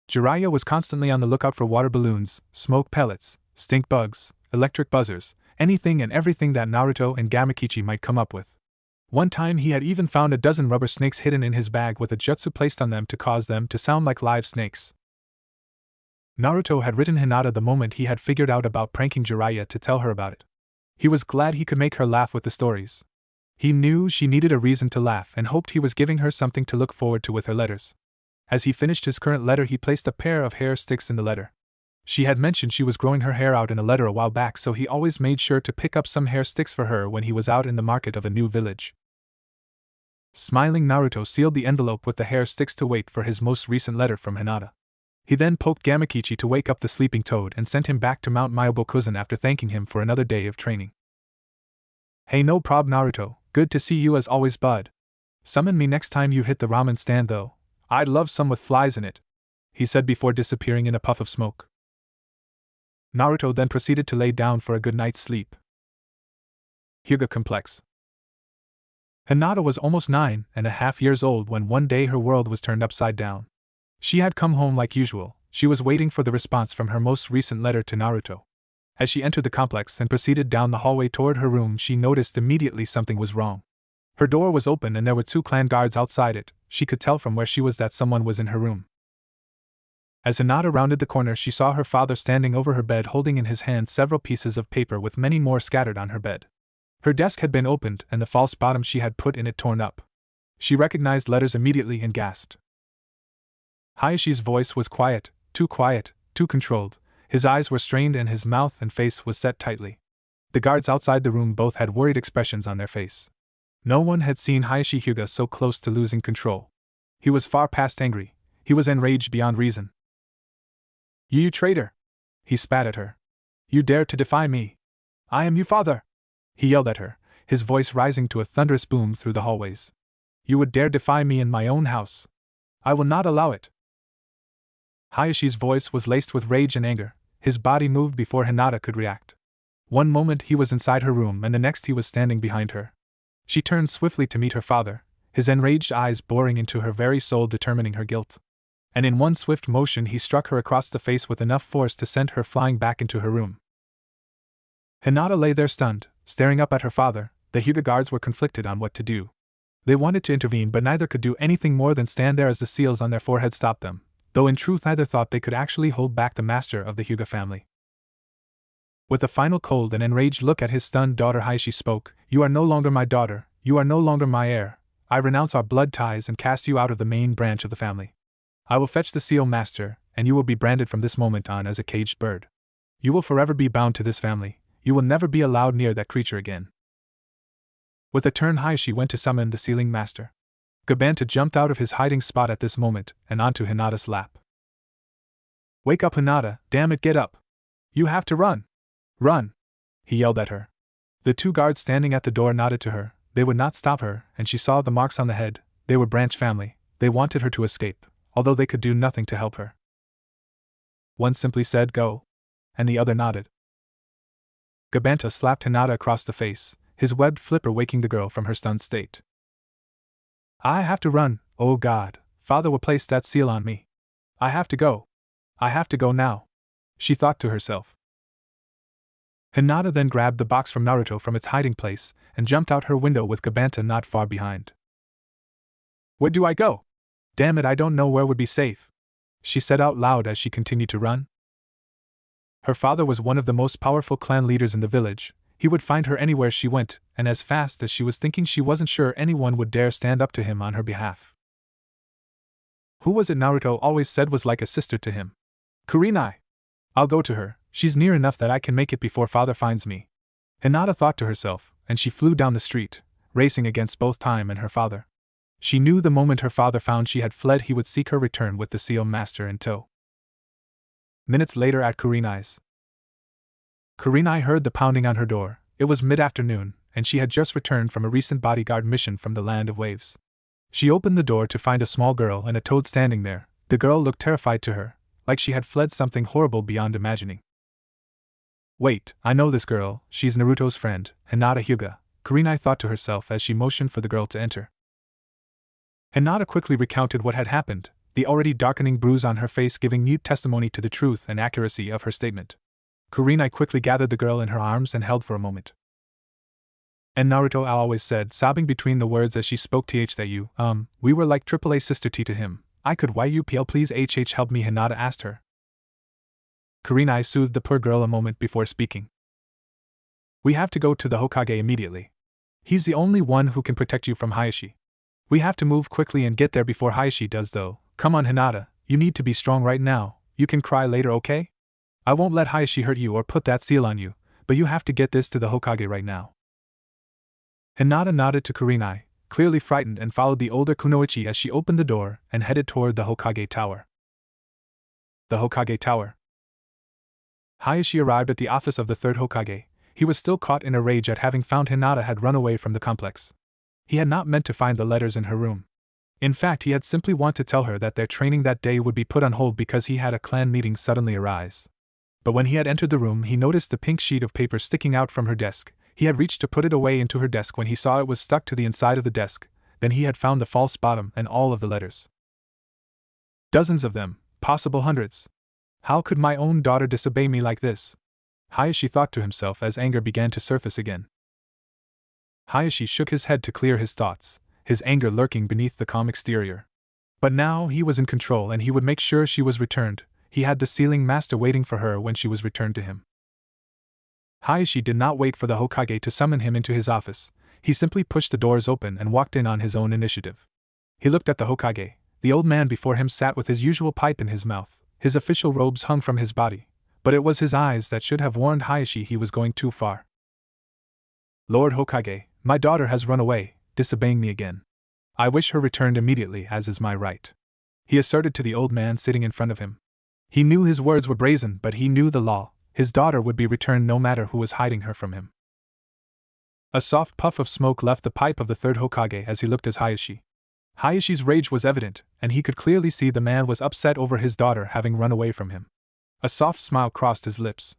Jiraiya was constantly on the lookout for water balloons, smoke pellets, stink bugs, electric buzzers, anything and everything that Naruto and Gamakichi might come up with. One time he had even found a dozen rubber snakes hidden in his bag with a jutsu placed on them to cause them to sound like live snakes. Naruto had written Hinata the moment he had figured out about pranking Jiraiya to tell her about it. He was glad he could make her laugh with the stories. He knew she needed a reason to laugh and hoped he was giving her something to look forward to with her letters. As he finished his current letter, he placed a pair of hair sticks in the letter. She had mentioned she was growing her hair out in a letter a while back, so he always made sure to pick up some hair sticks for her when he was out in the market of a new village. Smiling, Naruto sealed the envelope with the hair sticks to wait for his most recent letter from Hinata. He then poked Gamakichi to wake up the sleeping toad and sent him back to Mount Myobokuzen after thanking him for another day of training. "Hey, no prob, Naruto, good to see you as always, bud. Summon me next time you hit the ramen stand though. I'd love some with flies in it," he said before disappearing in a puff of smoke. Naruto then proceeded to lay down for a good night's sleep. Hyuga Complex. Hinata was almost 9.5 years old when one day her world was turned upside down. She had come home like usual. She was waiting for the response from her most recent letter to Naruto. As she entered the complex and proceeded down the hallway toward her room, she noticed immediately something was wrong. Her door was open and there were 2 clan guards outside it. She could tell from where she was that someone was in her room. As Hinata rounded the corner, she saw her father standing over her bed holding in his hand several pieces of paper with many more scattered on her bed. Her desk had been opened and the false bottom she had put in it torn up. She recognized letters immediately and gasped. Hayashi's voice was quiet, too controlled. His eyes were strained and his mouth and face was set tightly. The guards outside the room both had worried expressions on their face. No one had seen Hayashi Hyuga so close to losing control. He was far past angry. He was enraged beyond reason. You traitor! He spat at her. You dare to defy me! I am your father! He yelled at her, his voice rising to a thunderous boom through the hallways. You would dare defy me in my own house! I will not allow it! Hayashi's voice was laced with rage and anger. His body moved before Hinata could react. One moment he was inside her room and the next he was standing behind her. She turned swiftly to meet her father, his enraged eyes boring into her very soul determining her guilt. And in one swift motion he struck her across the face with enough force to send her flying back into her room. Hinata lay there stunned, staring up at her father. The Hyuga guards were conflicted on what to do. They wanted to intervene but neither could do anything more than stand there as the seals on their foreheads stopped them, though in truth neither thought they could actually hold back the master of the Hyuga family. With a final cold and enraged look at his stunned daughter, Hayashi spoke, "You are no longer my daughter, you are no longer my heir. I renounce our blood ties and cast you out of the main branch of the family. I will fetch the seal master, and you will be branded from this moment on as a caged bird. You will forever be bound to this family, you will never be allowed near that creature again." With a turn Hayashi went to summon the sealing master. Gabanta jumped out of his hiding spot at this moment and onto Hinata's lap. "Wake up, Hinata, damn it, get up! You have to run! Run!" he yelled at her. The two guards standing at the door nodded to her. They would not stop her, and she saw the marks on the head. They were branch family. They wanted her to escape, although they could do nothing to help her. One simply said, "Go," and the other nodded. Gabanta slapped Hinata across the face, his webbed flipper waking the girl from her stunned state. "I have to run, oh God, Father will place that seal on me. I have to go. I have to go now," she thought to herself. Hinata then grabbed the box from Naruto from its hiding place and jumped out her window with Gabanta not far behind. "Where do I go? Damn it, I don't know where would be safe," she said out loud as she continued to run. Her father was one of the most powerful clan leaders in the village. He would find her anywhere she went, and as fast as she was thinking, she wasn't sure anyone would dare stand up to him on her behalf. Who was it Naruto always said was like a sister to him? Kurenai. I'll go to her, she's near enough that I can make it before father finds me. Hinata thought to herself, and she flew down the street, racing against both time and her father. She knew the moment her father found she had fled he would seek her return with the seal master in tow. Minutes later at Kurenai's. Kurenai heard the pounding on her door. It was mid-afternoon, and she had just returned from a recent bodyguard mission from the Land of Waves. She opened the door to find a small girl and a toad standing there. The girl looked terrified to her, like she had fled something horrible beyond imagining. "Wait, I know this girl, she's Naruto's friend, Hinata Hyuga," Kurenai thought to herself as she motioned for the girl to enter. Hinata quickly recounted what had happened, the already darkening bruise on her face giving mute testimony to the truth and accuracy of her statement. Kurenai quickly gathered the girl in her arms and held for a moment. "And Naruto always said, sobbing between the words as she spoke that you, we were like AAA sister T to him. I could YUPL please help me," Hinata asked her. Kurenai soothed the poor girl a moment before speaking. "We have to go to the Hokage immediately. He's the only one who can protect you from Hayashi. We have to move quickly and get there before Hayashi does though. Come on Hinata, you need to be strong right now, you can cry later, okay? I won't let Hayashi hurt you or put that seal on you, but you have to get this to the Hokage right now." Hinata nodded to Kurenai, clearly frightened, and followed the older Kunoichi as she opened the door and headed toward the Hokage Tower. The Hokage Tower. Hayashi arrived at the office of the third Hokage. He was still caught in a rage at having found Hinata had run away from the complex. He had not meant to find the letters in her room. In fact, he had simply wanted to tell her that their training that day would be put on hold because he had a clan meeting suddenly arise. But when he had entered the room, he noticed the pink sheet of paper sticking out from her desk. He had reached to put it away into her desk when he saw it was stuck to the inside of the desk. Then he had found the false bottom and all of the letters. Dozens of them, possible hundreds. How could my own daughter disobey me like this? Hayashi thought to himself as anger began to surface again. Hayashi shook his head to clear his thoughts, his anger lurking beneath the calm exterior. But now he was in control and he would make sure she was returned. He had the sealing master waiting for her when she was returned to him. Hayashi did not wait for the Hokage to summon him into his office. He simply pushed the doors open and walked in on his own initiative. He looked at the Hokage. The old man before him sat with his usual pipe in his mouth. His official robes hung from his body, but it was his eyes that should have warned Hayashi he was going too far. "Lord Hokage, my daughter has run away, disobeying me again. I wish her returned immediately, as is my right," he asserted to the old man sitting in front of him. He knew his words were brazen, but he knew the law. His daughter would be returned no matter who was hiding her from him. A soft puff of smoke left the pipe of the third Hokage as he looked at Hayashi. Hayashi's rage was evident, and he could clearly see the man was upset over his daughter having run away from him. A soft smile crossed his lips.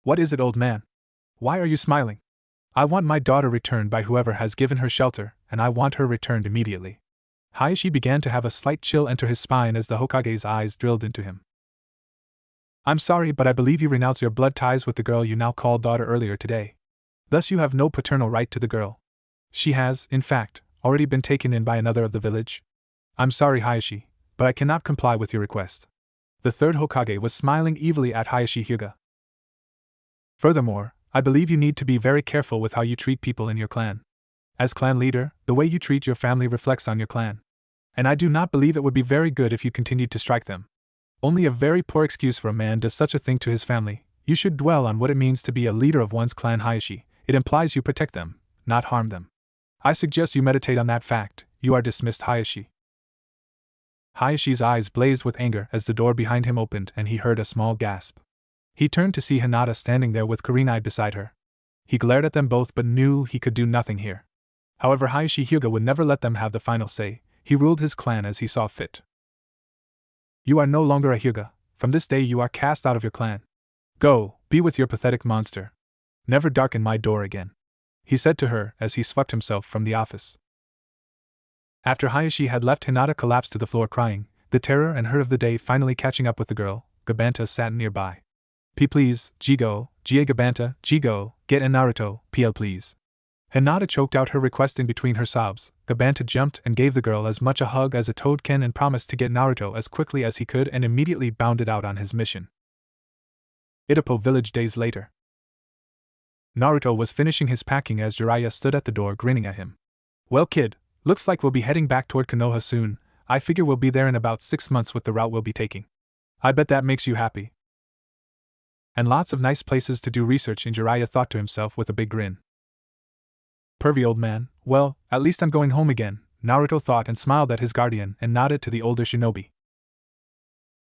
What is it, old man? Why are you smiling? I want my daughter returned by whoever has given her shelter, and I want her returned immediately. Hayashi began to have a slight chill enter his spine as the Hokage's eyes drilled into him. I'm sorry, but I believe you renounce your blood ties with the girl you now call daughter earlier today. Thus you have no paternal right to the girl. She has, in fact, already been taken in by another of the village. I'm sorry, Hayashi, but I cannot comply with your request. The third Hokage was smiling evilly at Hayashi Hyuga. Furthermore, I believe you need to be very careful with how you treat people in your clan. As clan leader, the way you treat your family reflects on your clan. And I do not believe it would be very good if you continued to strike them. Only a very poor excuse for a man does such a thing to his family. You should dwell on what it means to be a leader of one's clan, Hayashi. It implies you protect them, not harm them. I suggest you meditate on that fact. You are dismissed, Hayashi. Hayashi's eyes blazed with anger as the door behind him opened and he heard a small gasp. He turned to see Hinata standing there with Kurenai beside her. He glared at them both but knew he could do nothing here. However, Hayashi Hyuga would never let them have the final say. He ruled his clan as he saw fit. You are no longer a Hyuga. From this day you are cast out of your clan. Go, be with your pathetic monster. Never darken my door again, he said to her as he swept himself from the office. After Hayashi had left, Hinata collapsed to the floor crying, the terror and hurt of the day finally catching up with the girl. Gabanta sat nearby. Please, Jigo, Gabanta, Jigo, get in Naruto, PL please. Hinata choked out her request in between her sobs. Gabanta jumped and gave the girl as much a hug as a toad can and promised to get Naruto as quickly as he could and immediately bounded out on his mission. Itopo village days later. Naruto was finishing his packing as Jiraiya stood at the door grinning at him. Well kid, looks like we'll be heading back toward Konoha soon. I figure we'll be there in about 6 months with the route we'll be taking. I bet that makes you happy. And lots of nice places to do research in, Jiraiya thought to himself with a big grin. Pervy old man, well, at least I'm going home again, Naruto thought and smiled at his guardian and nodded to the older shinobi.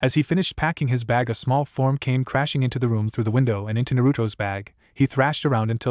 As he finished packing his bag, a small form came crashing into the room through the window and into Naruto's bag. He thrashed around until